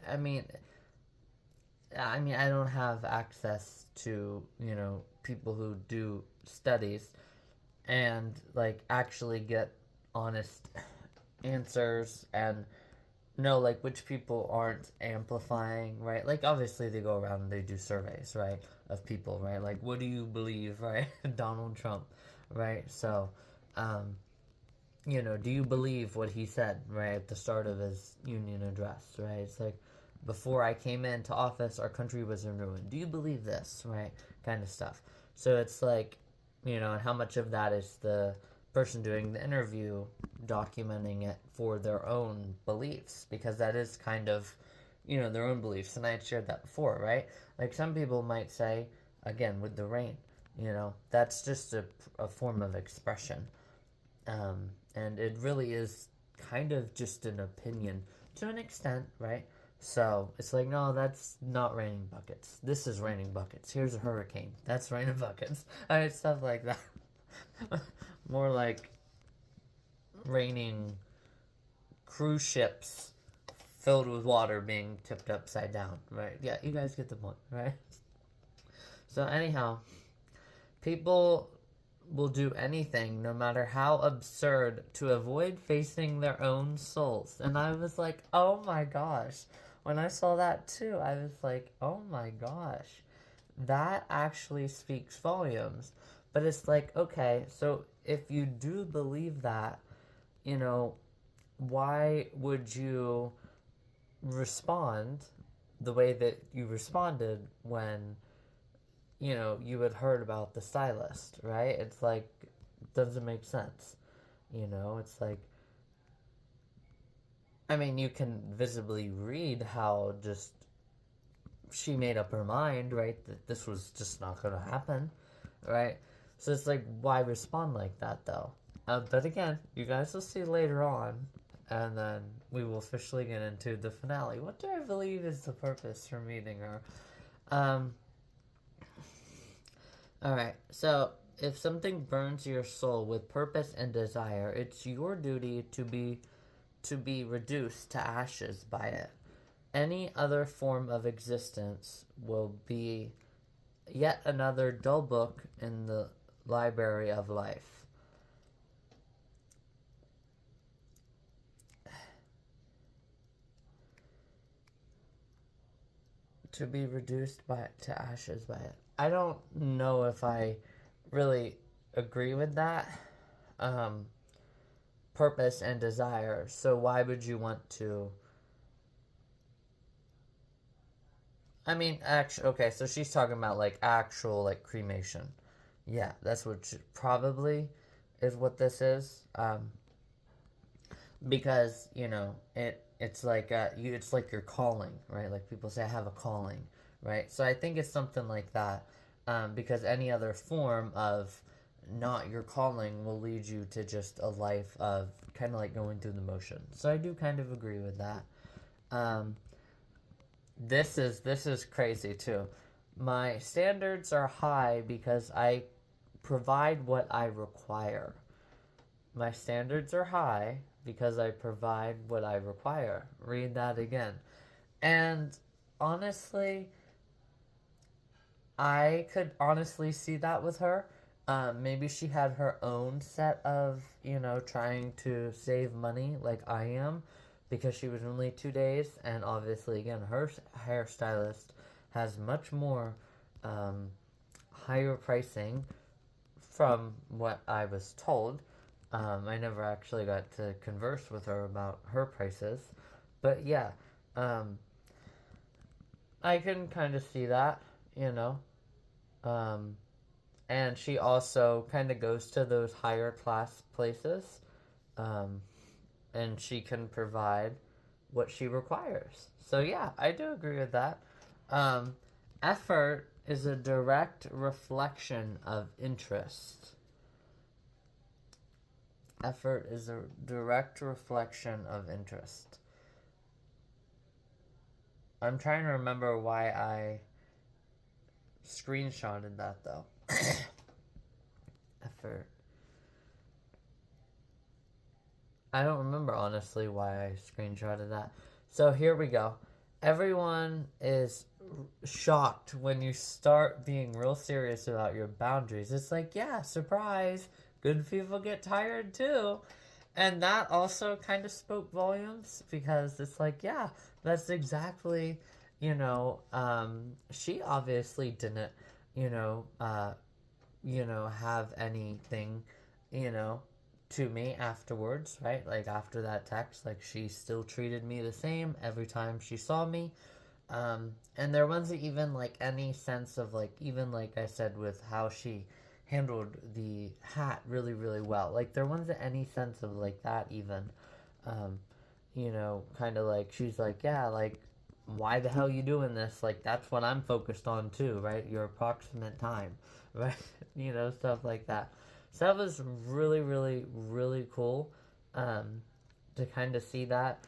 I mean, I don't have access to, you know, people who do studies and, like, actually get honest answers and know, like, which people aren't amplifying, right? Like, obviously they go around and they do surveys, right, of people, right? Like, what do you believe, right? Donald Trump, right? So, you know, do you believe what he said, right, at the start of his union address, right? It's like, before I came into office, our country was in ruin. Do you believe this, right? Kind of stuff. So it's like, you know, and how much of that is the person doing the interview documenting it for their own beliefs? Because that is kind of, you know, their own beliefs. And I had shared that before, right? Like, some people might say, again, with the rain, you know, that's just a form of expression. And it really is kind of just an opinion to an extent, right? So, it's like, no, that's not raining buckets. This is raining buckets. Here's a hurricane. That's raining buckets. Alright, stuff like that. More like raining cruise ships filled with water being tipped upside down, right? Yeah, you guys get the point, right? So anyhow, people will do anything, no matter how absurd, to avoid facing their own souls. And I was like, oh my gosh. When I saw that too, I was like, oh my gosh. That actually speaks volumes. But it's like, okay, so if you do believe that, you know, why would you respond the way that you responded when, you know, you had heard about the stylist, right? It's like, doesn't make sense. You know, it's like, I mean, you can visibly read how just she made up her mind, right? That this was just not going to happen, right? So it's like, why respond like that, though? But again, you guys will see later on, and then we will officially get into the finale. What do I believe is the purpose for meeting her? Alright, so if something burns your soul with purpose and desire, it's your duty to be reduced to ashes by it. Any other form of existence will be yet another dull book in the library of life. To be reduced to ashes by it. I don't know if I really agree with that. Purpose and desire. So why would you want to... I mean, okay, so she's talking about, like, actual, like, cremation. Yeah, that's what probably is what this is. Because, you know, it's like, it's like your calling, right? Like, people say, I have a calling, right? So I think it's something like that. Because any other form of not your calling will lead you to just a life of kind of like going through the motions. So I do kind of agree with that. This is crazy too. My standards are high because I provide what I require. My standards are high because I provide what I require. Read that again. And honestly, I could honestly see that with her. Maybe she had her own set of, you know, trying to save money like I am, because she was only 2 days, and obviously, again, her hairstylist has much more higher pricing from what I was told. I never actually got to converse with her about her prices, but yeah, I can kind of see that, you know. And she also kind of goes to those higher class places, and she can provide what she requires. So yeah, I do agree with that. Effort is a direct reflection of interest. Effort is a direct reflection of interest. I'm trying to remember why I screenshotted that though. Effort. I don't remember honestly why I screenshotted that. So here we go. Everyone is shocked when you start being real serious about your boundaries. It's like, yeah, surprise. Good people get tired too. And that also kind of spoke volumes, because it's like, yeah, that's exactly, you know, she obviously didn't, have anything, to me afterwards, right? Like after that text, like she still treated me the same every time she saw me. And there wasn't even like any sense of like, even like I said with how she handled the hat really, really well. Like there wasn't any sense of like that even, kind of like, she's like, yeah, like, why the hell you doing this? Like, that's what I'm focused on too, right? Your approximate time, right? Stuff like that. So that was really, really, really cool, to kind of see that,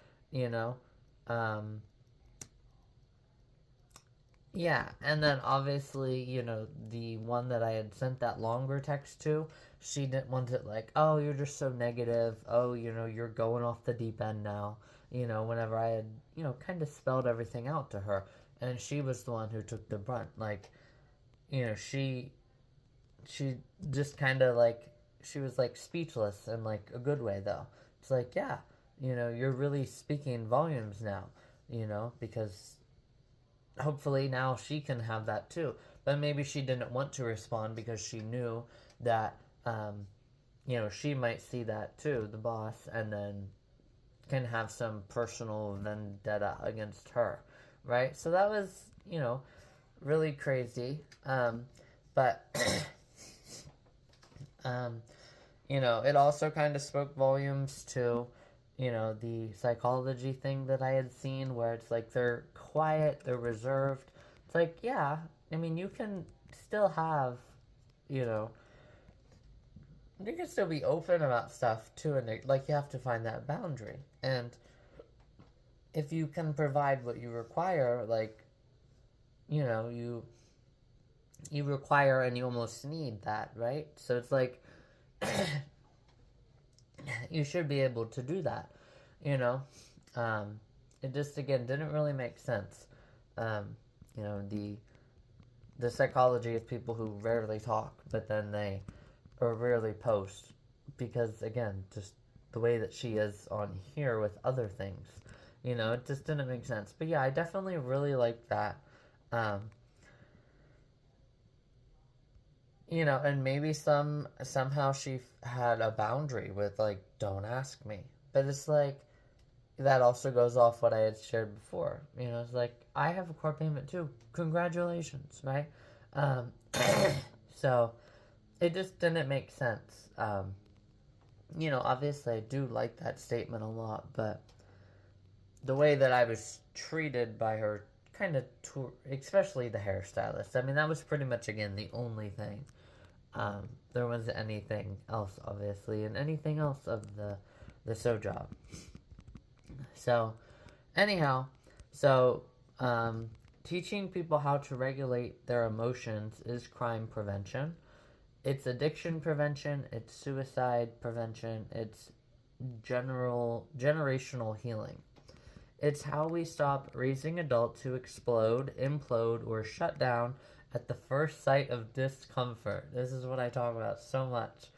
yeah, and then obviously, the one that I had sent that longer text to, she didn't want it like, oh, you're just so negative, oh, you're going off the deep end now, whenever I had, you know, kind of spelled everything out to her. And she was the one who took the brunt. Like, you know, she just kind of like, she was like speechless in like a good way though. It's like, yeah, you know, you're really speaking volumes now, you know, because hopefully now she can have that too. But maybe she didn't want to respond because she knew that, you know, she might see that too, the boss, and then can have some personal vendetta against her, right? So that was, you know, really crazy. But, you know, it also kind of spoke volumes to, you know, the psychology thing that I had seen where it's like they're quiet, they're reserved. It's like, yeah, I mean, you can still have, you know, you can still be open about stuff too, and like you have to find that boundary. And if you can provide what you require, like, you know, you require and you almost need that, right? So it's like you should be able to do that, you know. It just again didn't really make sense. You know, the psychology of people who rarely talk, but then they or rarely post, because again, just the way that she is on here with other things, you know, it just didn't make sense. But yeah, I definitely really like that. You know, and maybe somehow she had a boundary with like, don't ask me. But it's like, that also goes off what I had shared before. You know, it's like, I have a core payment too. Congratulations, right? So it just didn't make sense. You know, obviously I do like that statement a lot, but the way that I was treated by her kind of, especially the hairstylist, I mean, that was pretty much, again, the only thing. There wasn't anything else, obviously, and anything else of the sew job. So, anyhow, teaching people how to regulate their emotions is crime prevention. It's addiction prevention, it's suicide prevention, it's generational healing. It's how we stop raising adults who explode, implode, or shut down at the first sight of discomfort. This is what I talk about so much.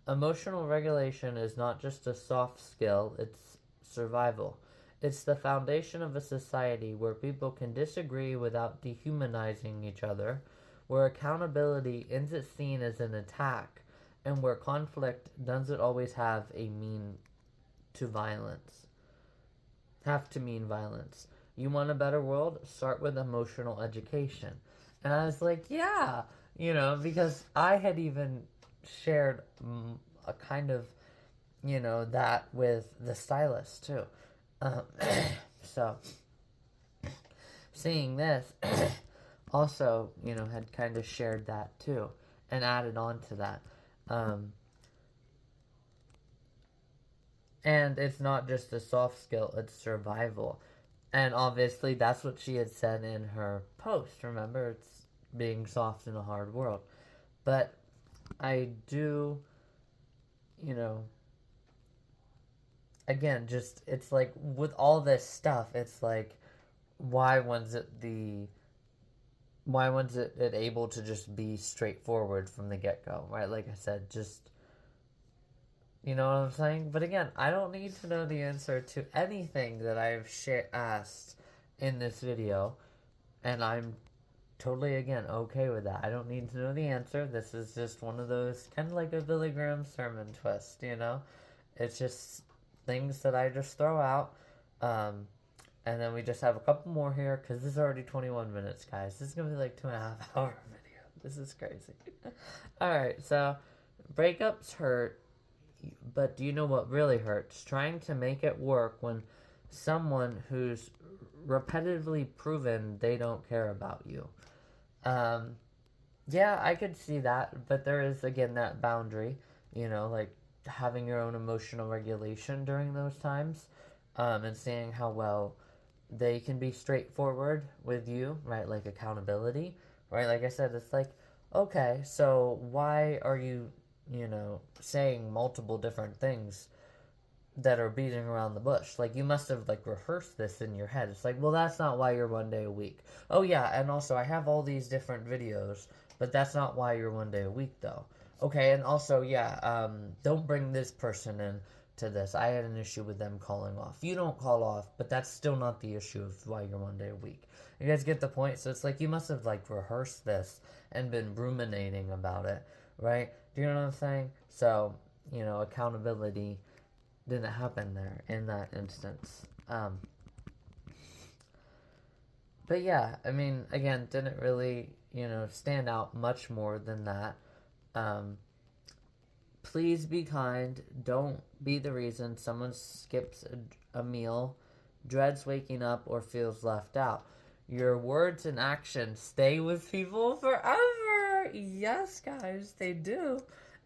Emotional regulation is not just a soft skill, it's survival. It's the foundation of a society where people can disagree without dehumanizing each other, where accountability isn't seen as an attack, and where conflict doesn't always have to mean violence. You want a better world? Start with emotional education. And I was like, yeah, you know, because I had even shared a kind of, you know, that with the stylist too. So, seeing this, also, you know, had kind of shared that too, and added on to that. And it's not just a soft skill, it's survival. And obviously, that's what she had said in her post. Remember, it's being soft in a hard world. But I do, you know, again, just, it's like, with all this stuff, it's like, why was it able to just be straightforward from the get-go, right? Like I said, just, you know what I'm saying? But again, I don't need to know the answer to anything that I've asked in this video, and I'm totally, again, okay with that. I don't need to know the answer. This is just one of those, kind of like a Billy Graham sermon twist, you know? It's just things that I just throw out, and then we just have a couple more here, because this is already 21 minutes, guys. This is going to be like 2.5 hour video. This is crazy. Alright, so, breakups hurt, but do you know what really hurts? Trying to make it work when someone who's repetitively proven they don't care about you. Yeah, I could see that, but there is, again, that boundary, you know, like, having your own emotional regulation during those times, and seeing how well they can be straightforward with you, right? Like accountability, right? Like I said, it's like, okay, so why are you, you know, saying multiple different things that are beating around the bush. Like, you must have, like, rehearsed this in your head. It's like, well, that's not why you're 1 day a week. Oh, yeah, and also, I have all these different videos, but that's not why you're 1 day a week, though. Okay, and also, yeah, don't bring this person in to this. I had an issue with them calling off. You don't call off, but that's still not the issue of why you're 1 day a week. You guys get the point? So it's like, you must have, like, rehearsed this and been ruminating about it, right? Do you know what I'm saying? So, you know, accountability didn't happen there in that instance. But yeah, I mean, again, didn't really, you know, stand out much more than that. Please be kind. Don't be the reason someone skips a meal, dreads waking up, or feels left out. Your words and actions stay with people forever. Yes, guys, they do.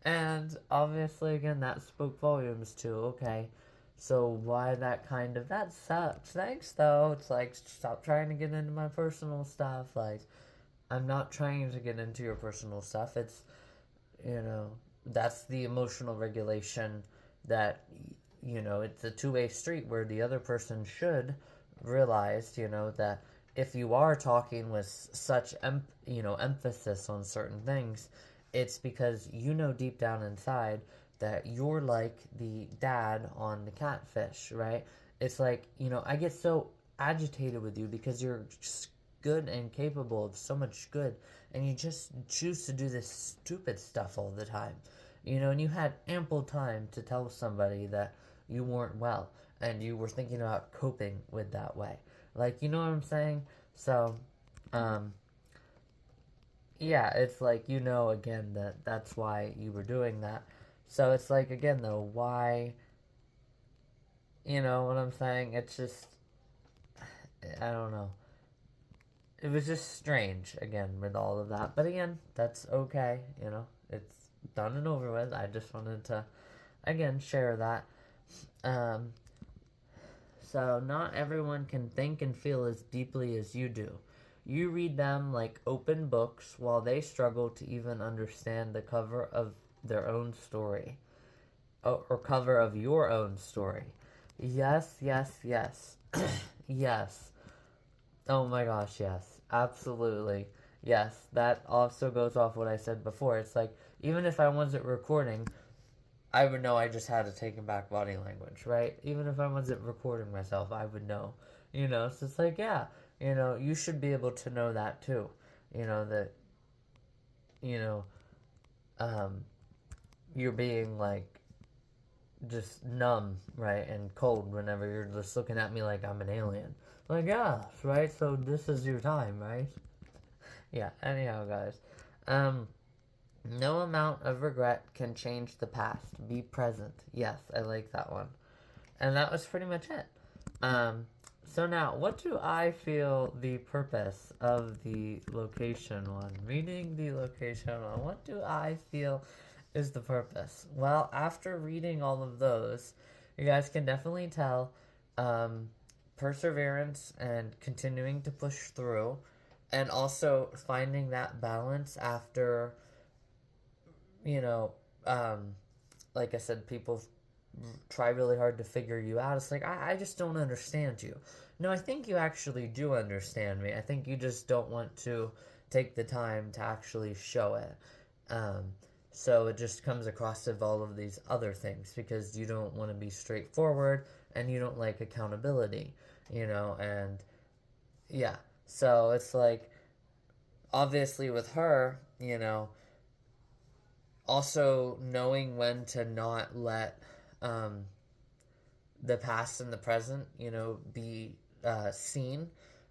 And obviously, again, that spoke volumes too. Okay, so why that sucks. Thanks, though. It's like, stop trying to get into my personal stuff. Like, I'm not trying to get into your personal stuff. It's, you know, that's the emotional regulation that, you know, it's a two-way street where the other person should realize, you know, that if you are talking with such, emphasis on certain things, it's because you know deep down inside that you're like the dad on the catfish, right? It's like, you know, I get so agitated with you because you're just good and capable of so much good, and you just choose to do this stupid stuff all the time, you know, and you had ample time to tell somebody that you weren't well, and you were thinking about coping with that way. Like, you know what I'm saying? So, yeah, it's like, you know, again, that's why you were doing that. So it's like, again, though, why, you know what I'm saying? It's just, I don't know. It was just strange, again, with all of that. But again, that's okay, you know. It's done and over with. I just wanted to, again, share that. So not everyone can think and feel as deeply as you do. You read them like open books while they struggle to even understand the cover of their own story. Or cover of your own story. Yes, yes, yes. Yes. Oh my gosh, yes. Absolutely. Yes, that also goes off what I said before. It's like, even if I wasn't recording, I would know I just had to take back body language, right? Even if I wasn't recording myself, I would know. You know, so it's like, yeah, you know, you should be able to know that too. You know, that, you know, you're being like, just numb, right, and cold whenever you're just looking at me like I'm an alien. Like, yeah, right? So this is your time, right? Yeah, anyhow, guys. No amount of regret can change the past. Be present. Yes, I like that one. And that was pretty much it. So now, what do I feel the purpose of the location one? Reading the location one. What do I feel is the purpose? Well, after reading all of those, you guys can definitely tell perseverance and continuing to push through, and also finding that balance after, you know, like I said, people try really hard to figure you out. It's like, I just don't understand you. No, I think you actually do understand me. I think you just don't want to take the time to actually show it. So it just comes across of all of these other things because you don't want to be straightforward and you don't like accountability, you know, and yeah. So it's like, obviously with her, you know, also knowing when to not let the past and the present, you know, be seen,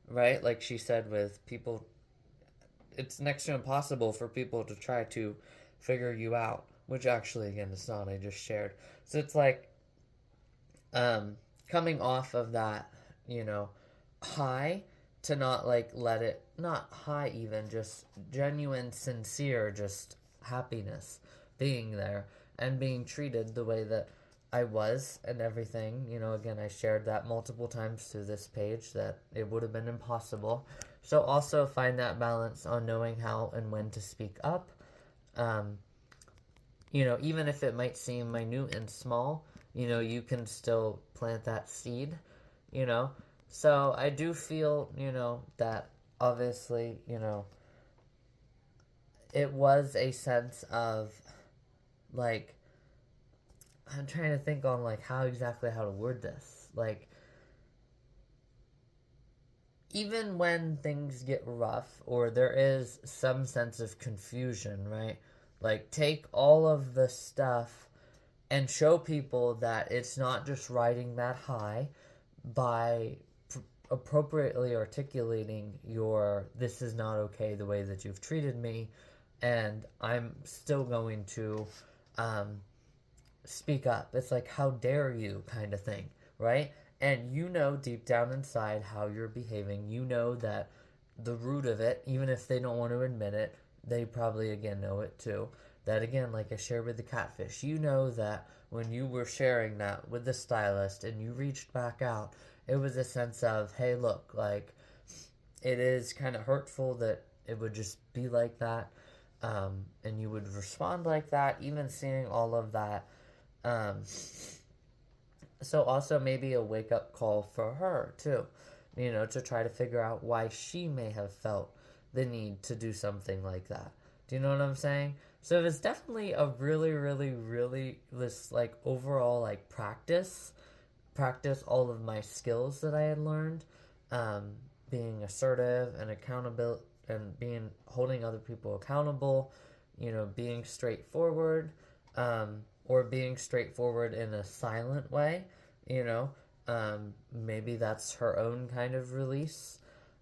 right? Like she said, with people, it's next to impossible for people to try to figure you out, which actually, again, it's not, I just shared. So it's like, coming off of that, you know, high, to not like let it, not high even, just genuine, sincere, just happiness being there and being treated the way that I was and everything. You know, again, I shared that multiple times through this page that it would have been impossible. So also find that balance on knowing how and when to speak up. You know, even if it might seem minute and small, you know, you can still plant that seed, you know. So I do feel, you know, that obviously, you know, it was a sense of, like, I'm trying to think on, like, how to word this. Like, even when things get rough or there is some sense of confusion, right? Like, take all of the stuff and show people that it's not just riding that high by appropriately articulating your, this is not okay the way that you've treated me, and I'm still going to speak up. It's like, how dare you kind of thing, right? And you know deep down inside how you're behaving. You know that the root of it, even if they don't want to admit it, they probably, again, know it too. That, again, like I shared with the catfish, you know that when you were sharing that with the stylist and you reached back out, it was a sense of, hey, look, like, it is kind of hurtful that it would just be like that, and you would respond like that, even seeing all of that. So also maybe a wake-up call for her, too, you know, to try to figure out why she may have felt the need to do something like that. Do you know what I'm saying? So it was definitely a really, really, really, this, like, overall, like, practice all of my skills that I had learned, being assertive and accountable, and holding other people accountable, you know, being straightforward, or being straightforward in a silent way, you know, maybe that's her own kind of release,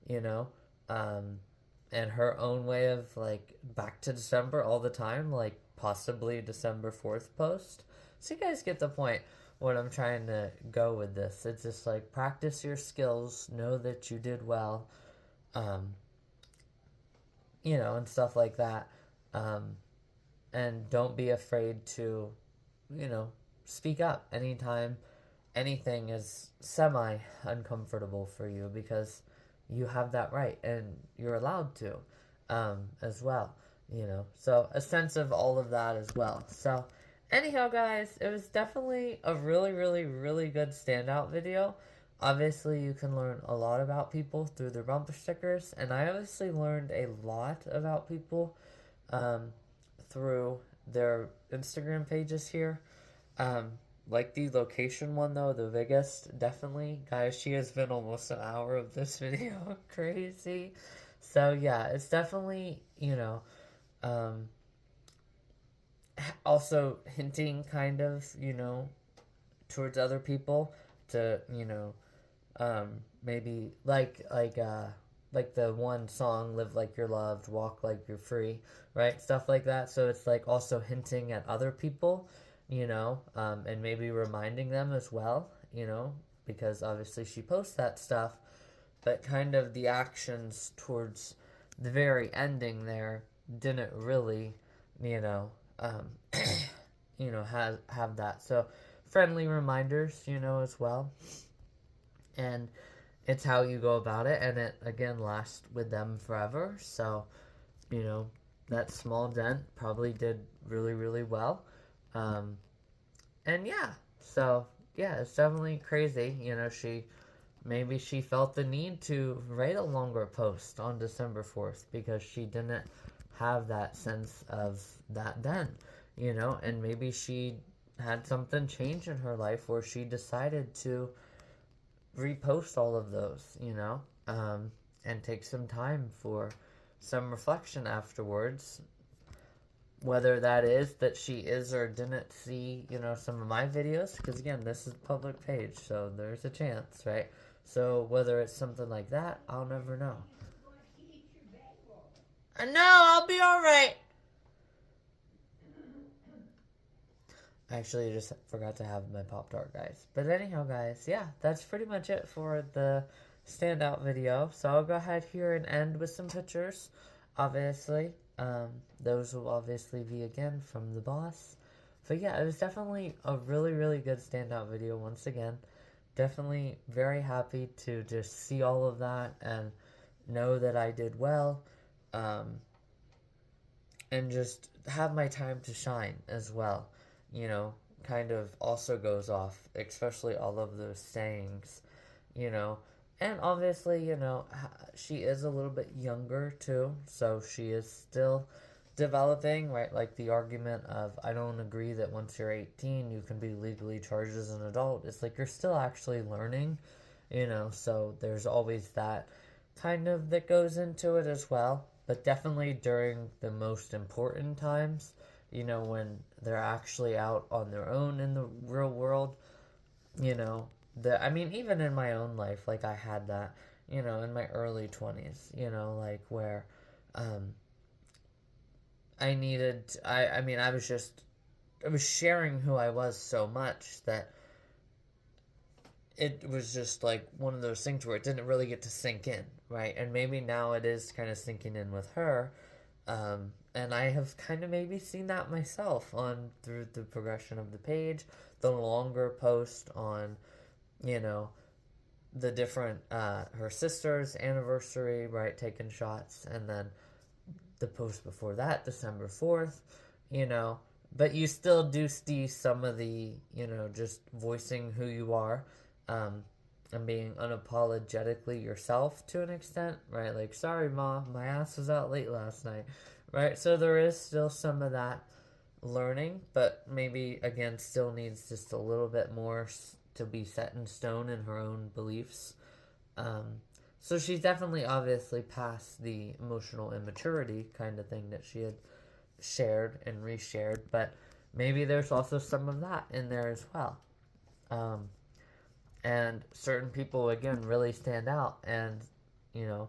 you know, and her own way of, like, back to December all the time, like, possibly December 4th post. So you guys get the point what I'm trying to go with this. It's just, like, practice your skills, know that you did well, you know, and stuff like that, and don't be afraid to, you know, speak up anytime anything is semi-uncomfortable for you, because you have that right, and you're allowed to, as well, you know. So, a sense of all of that as well. So, anyhow, guys, it was definitely a really, really, really good standout video. Obviously, you can learn a lot about people through their bumper stickers, and I obviously learned a lot about people, through their Instagram pages here. Like the location one, though, the biggest, definitely. Guys, she has been almost an hour of this video. Crazy. So, yeah, it's definitely, you know, also hinting kind of, you know, towards other people to, you know, maybe like the one song, live like you're loved, walk like you're free, right? Stuff like that. So it's like also hinting at other people, you know, and maybe reminding them as well, you know, because obviously she posts that stuff, but kind of the actions towards the very ending there didn't really, you know, you know, have that. So friendly reminders, you know, as well. And it's how you go about it, and it, again, lasts with them forever. So, you know, that small dent probably did really, really well. And yeah, so, yeah, it's definitely crazy. You know, maybe she felt the need to write a longer post on December 4th because she didn't have that sense of that then, you know, and maybe she had something change in her life where she decided to repost all of those, you know, and take some time for some reflection afterwards, whether that is that she is or didn't see, you know, some of my videos, because again, this is a public page, so there's a chance, right? So whether it's something like that, I'll never know. I know, I'll be alright. I actually just forgot to have my Pop-Tart, guys. But anyhow, guys, yeah, that's pretty much it for the standout video. So I'll go ahead here and end with some pictures, obviously. Those will obviously be, again, from the boss. But yeah, it was definitely a really, really good standout video once again. Definitely very happy to just see all of that and know that I did well. And just have my time to shine as well. You know, kind of also goes off, especially all of those sayings, you know. And obviously, you know, she is a little bit younger too, so she is still developing, right? Like the argument of, I don't agree that once you're 18 you can be legally charged as an adult. It's like you're still actually learning, you know, so there's always that kind of that goes into it as well. But definitely during the most important times, you know, when they're actually out on their own in the real world, you know, I mean, even in my own life, like I had that, you know, in my early 20s, you know, like where I needed, I mean, I was sharing who I was so much that it was just like one of those things where it didn't really get to sink in, right? And maybe now it is kind of sinking in with her. And I have kind of maybe seen that myself on through the progression of the page, the longer post on, you know, the different, her sister's anniversary, right, taking shots, and then the post before that, December 4th, you know, but you still do see some of the, you know, just voicing who you are, and being unapologetically yourself to an extent, right? Like, sorry, Ma, my ass was out late last night, right? So there is still some of that learning, but maybe, again, still needs just a little bit more to be set in stone in her own beliefs. So she's definitely obviously past the emotional immaturity kind of thing that she had shared and reshared, but maybe there's also some of that in there as well. And certain people, again, really stand out, and, you know,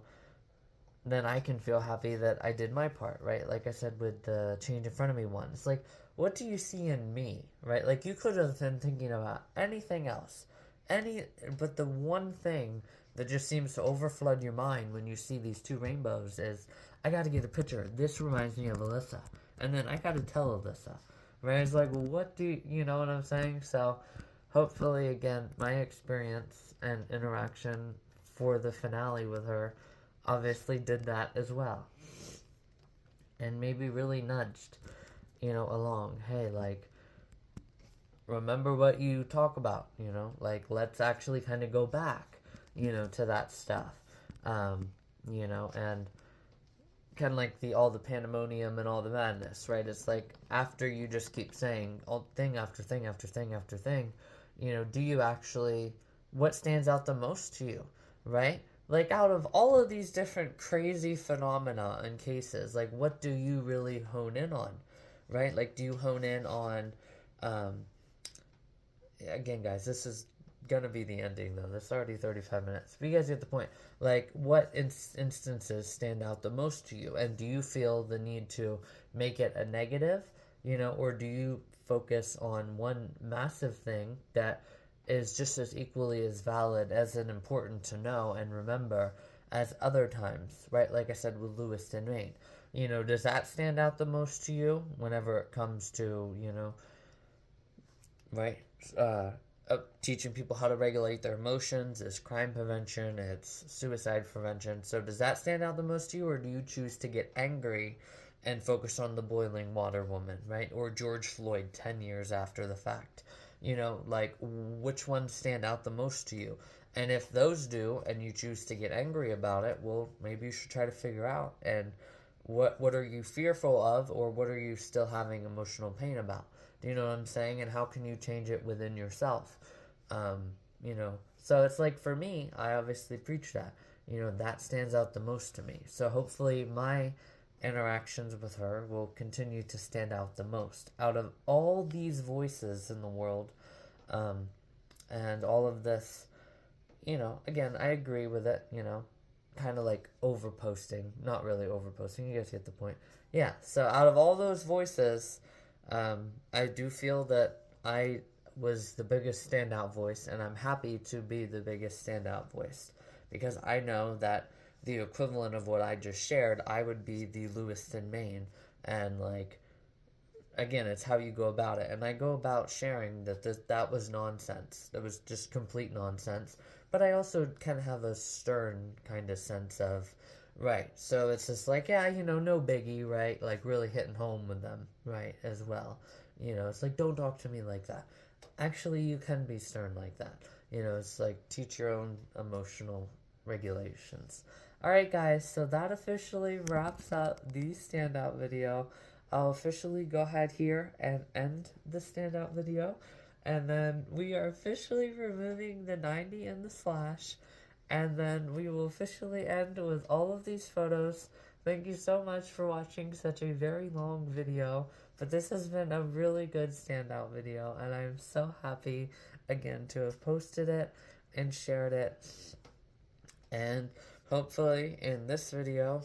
then I can feel happy that I did my part, right? Like I said with the change in front of me one. It's like, what do you see in me, right? Like, you could have been thinking about anything else. But the one thing that just seems to overflood your mind when you see these two rainbows is, I gotta get a picture. This reminds me of Alyssa. And then I gotta tell Alyssa. Right? It's like, well, what do you know what I'm saying? So, hopefully, again, my experience and interaction for the finale with her obviously did that as well. And maybe really nudged, you know, along. Hey, like, remember what you talk about, you know? Like, let's actually kind of go back, you know, to that stuff. You know, and kind of like all the pandemonium and all the madness, right? It's like, after you just keep saying all thing after thing after thing after thing, you know, do you actually, what stands out the most to you, right? Like, out of all of these different crazy phenomena and cases, like, what do you really hone in on, right? Like, do you hone in on, again, guys, this is gonna be the ending, though. That's already 35 minutes. But you guys get the point. Like, what instances stand out the most to you? And do you feel the need to make it a negative, you know, or do you focus on one massive thing that is just as equally as valid as and important to know and remember as other times, right? Like I said with Lewiston, Maine. You know, does that stand out the most to you whenever it comes to, you know, right? Teaching people how to regulate their emotions is crime prevention, it's suicide prevention. So does that stand out the most to you, or do you choose to get angry and focus on the boiling water woman, right? Or George Floyd 10 years after the fact? You know, like, which ones stand out the most to you? And if those do, and you choose to get angry about it, well, maybe you should try to figure out, and what are you fearful of, or what are you still having emotional pain about? Do you know what I'm saying? And how can you change it within yourself? You know, so it's like, for me, I obviously preach that. You know, that stands out the most to me. So hopefully my interactions with her will continue to stand out the most out of all these voices in the world, and all of this. You know, again, I agree with it, you know, kind of like overposting, not really overposting, you guys get the point. Yeah, so out of all those voices, I do feel that I was the biggest standout voice, and I'm happy to be the biggest standout voice, because I know that the equivalent of what I just shared, I would be the Lewiston, Maine, and, like, again, it's how you go about it, and I go about sharing that was nonsense, that was just complete nonsense, but I also kind of have a stern kind of sense of, right, so it's just like, yeah, you know, no biggie, right, like, really hitting home with them, right, as well, You know, it's like, don't talk to me like that. Actually, you can be stern like that. You know, it's like, teach your own emotional regulations. Alright guys, so that officially wraps up the standout video. I'll officially go ahead here and end the standout video. And then we are officially removing the 90 and the slash. And then we will officially end with all of these photos. Thank you so much for watching such a very long video. But this has been a really good standout video. And I'm so happy, again, to have posted it and shared it. And hopefully in this video,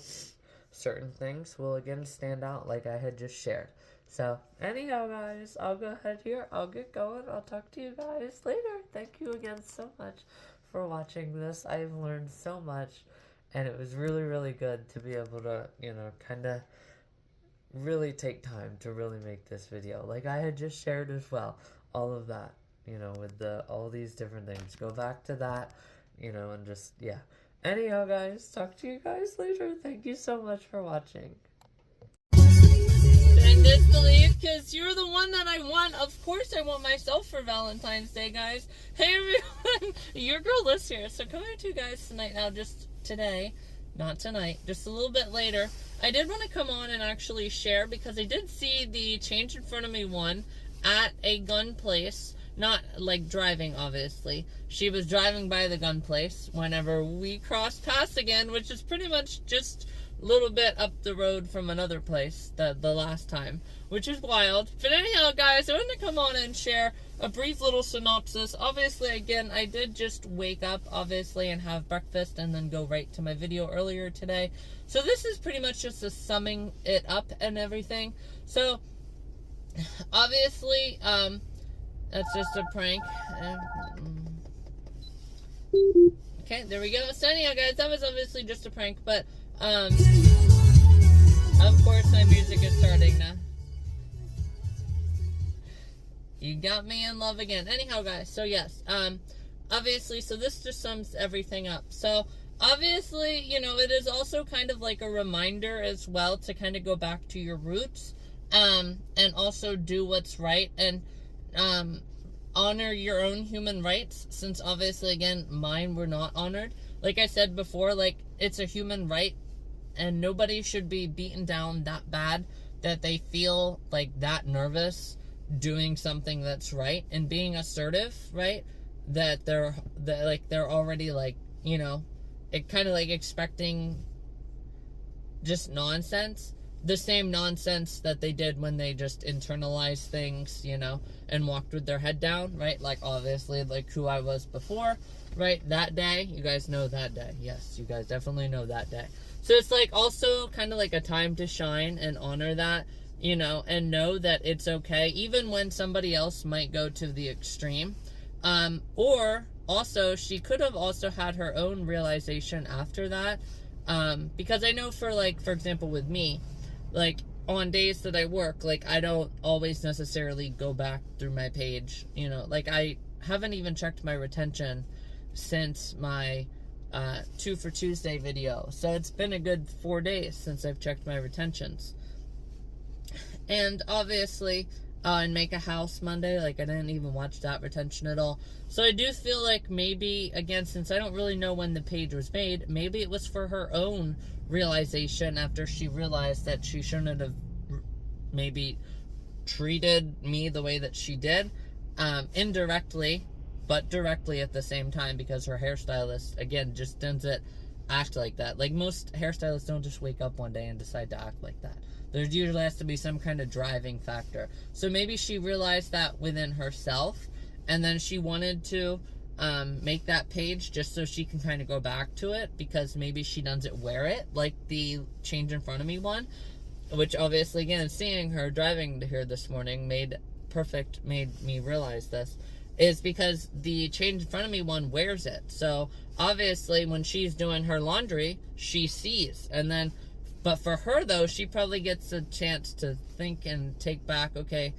certain things will again stand out like I had just shared. So, anyhow guys, I'll go ahead here, I'll get going, I'll talk to you guys later. Thank you again so much for watching this. I've learned so much, and it was really, really good to be able to, you know, kind of really take time to really make this video. Like I had just shared as well, all of that, you know, with all these different things. Go back to that, you know, and just, yeah. Anyhow guys, talk to you guys later. Thank you so much for watching. In disbelief, because you're the one that I want. Of course I want myself for Valentine's Day, guys. Hey everyone, your girl Liz here. So coming to you guys tonight, now just today, not tonight, just a little bit later. I did want to come on and actually share, because I did see the Change in Front of Me one at a gun place. Not like driving, obviously. She was driving by the gun place whenever we crossed paths again, which is pretty much just a little bit up the road from another place the last time, which is wild. But anyhow, guys, I wanted to come on and share a brief little synopsis. Obviously, again, I did just wake up, obviously, and have breakfast and then go right to my video earlier today. So this is pretty much just a summing it up and everything. So, obviously, that's just a prank. Okay, there we go. So anyhow, guys, that was obviously just a prank, but, of course my music is starting now. You got me in love again. Anyhow, guys, so yes, obviously, so this just sums everything up. So, obviously, you know, it is also kind of like a reminder as well to kind of go back to your roots, and also do what's right, and, honor your own human rights, since obviously, again, mine were not honored. Like I said before, like, it's a human right, and nobody should be beaten down that bad that they feel like that nervous doing something that's right and being assertive, right? That they're already, like, you know, it kind of like expecting just nonsense. The same nonsense that they did when they just internalized things, you know, and walked with their head down, right? Like, obviously, like who I was before, right? That day, you guys know that day. Yes, you guys definitely know that day. So it's like also kind of like a time to shine and honor that, you know, and know that it's okay, even when somebody else might go to the extreme. Or also, she could have also had her own realization after that. Because I know for example, with me, like, on days that I work, like, I don't always necessarily go back through my page, you know, like, I haven't even checked my retention since my 2 for Tuesday video, so it's been a good 4 days since I've checked my retentions. And obviously, and Make a House Monday, like, I didn't even watch that retention at all. So I do feel like maybe, again, since I don't really know when the page was made, maybe it was for her own realization after she realized that she shouldn't have maybe treated me the way that she did, indirectly, but directly at the same time, because her hairstylist, again, just doesn't act like that. Like, most hairstylists don't just wake up one day and decide to act like that. There usually has to be some kind of driving factor. So maybe she realized that within herself, and then she wanted to make that page just so she can kind of go back to it, because maybe she doesn't wear it, like the Change in Front of Me one, which obviously, again, seeing her driving to here this morning made me realize this, is because the Change in Front of Me one wears it. So obviously when she's doing her laundry, she sees, and then, but for her though, she probably gets a chance to think and take back, okay,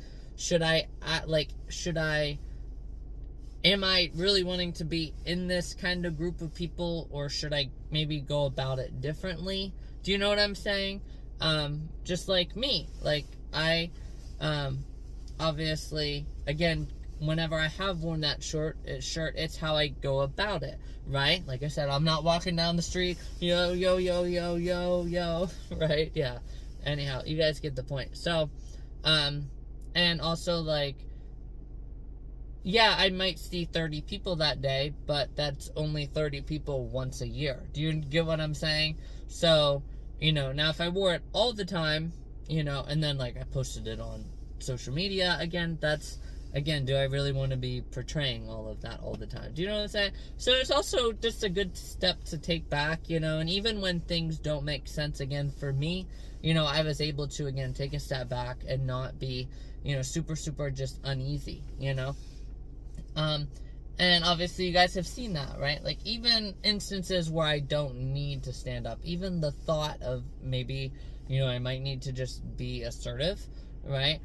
am I really wanting to be in this kind of group of people, or should I maybe go about it differently? Do you know what I'm saying? Just like me, like, I obviously, again, whenever I have worn that shirt, it's how I go about it, right? Like I said, I'm not walking down the street, yo, yo, yo, yo, yo, yo, right? Yeah. Anyhow, you guys get the point. So, and also, like, yeah, I might see 30 people that day, but that's only 30 people once a year. Do you get what I'm saying? So, you know, now if I wore it all the time, you know, and then, like, I posted it on social media, again, that's, again, do I really want to be portraying all of that all the time? Do you know what I'm saying? So it's also just a good step to take back, you know, and even when things don't make sense, again, for me, you know, I was able to, again, take a step back and not be, you know, super, super just uneasy, you know? And obviously you guys have seen that, right? Like, even instances where I don't need to stand up, even the thought of maybe, you know, I might need to just be assertive, right?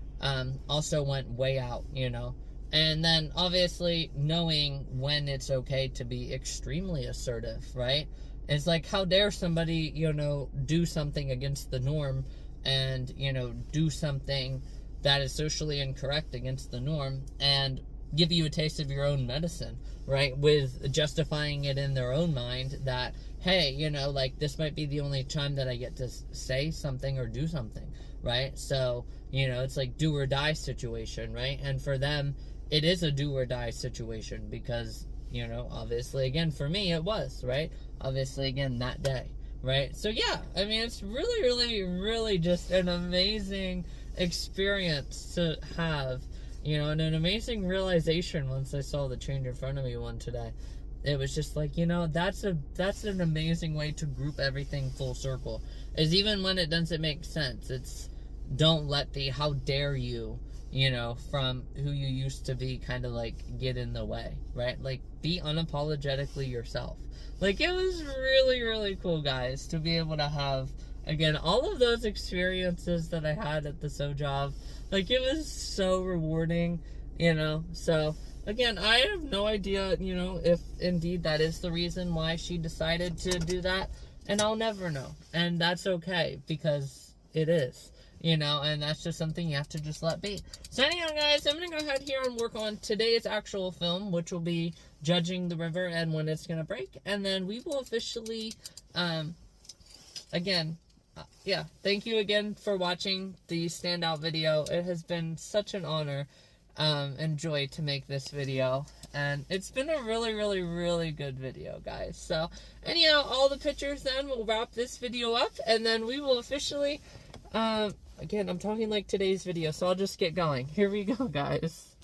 Also went way out, you know? And then obviously knowing when it's okay to be extremely assertive, right? It's like, how dare somebody, you know, do something against the norm and, you know, do something that is socially incorrect against the norm and give you a taste of your own medicine, right? With justifying it in their own mind that, hey, you know, like, this might be the only time that I get to say something or do something, right? So, you know, it's like do or die situation, right? And for them, it is a do or die situation because, you know, obviously, again, for me, it was, right? Obviously, again, that day, right? So, yeah, I mean, it's really, really, really just an amazing experience to have, you know, and an amazing realization once I saw the change in front of me one today. It was just like, you know, that's an amazing way to group everything full circle. Is even when it doesn't make sense, it's don't let the how dare you, you know, from who you used to be kind of like get in the way, right? Like, be unapologetically yourself. Like, it was really, really cool, guys, to be able to have, again, all of those experiences that I had at the So Job. Like, it was so rewarding, you know? So, again, I have no idea, you know, if indeed that is the reason why she decided to do that. And I'll never know. And that's okay, because it is, you know? And that's just something you have to just let be. So anyhow, guys, I'm going to go ahead here and work on today's actual film, which will be judging the river and when it's going to break. And then we will officially, again... yeah, thank you again for watching the standout video. It has been such an honor and joy to make this video. And it's been a really, really, really good video, guys. So, anyhow, all the pictures then will wrap this video up. And then we will officially, again, I'm talking like today's video, so I'll just get going. Here we go, guys.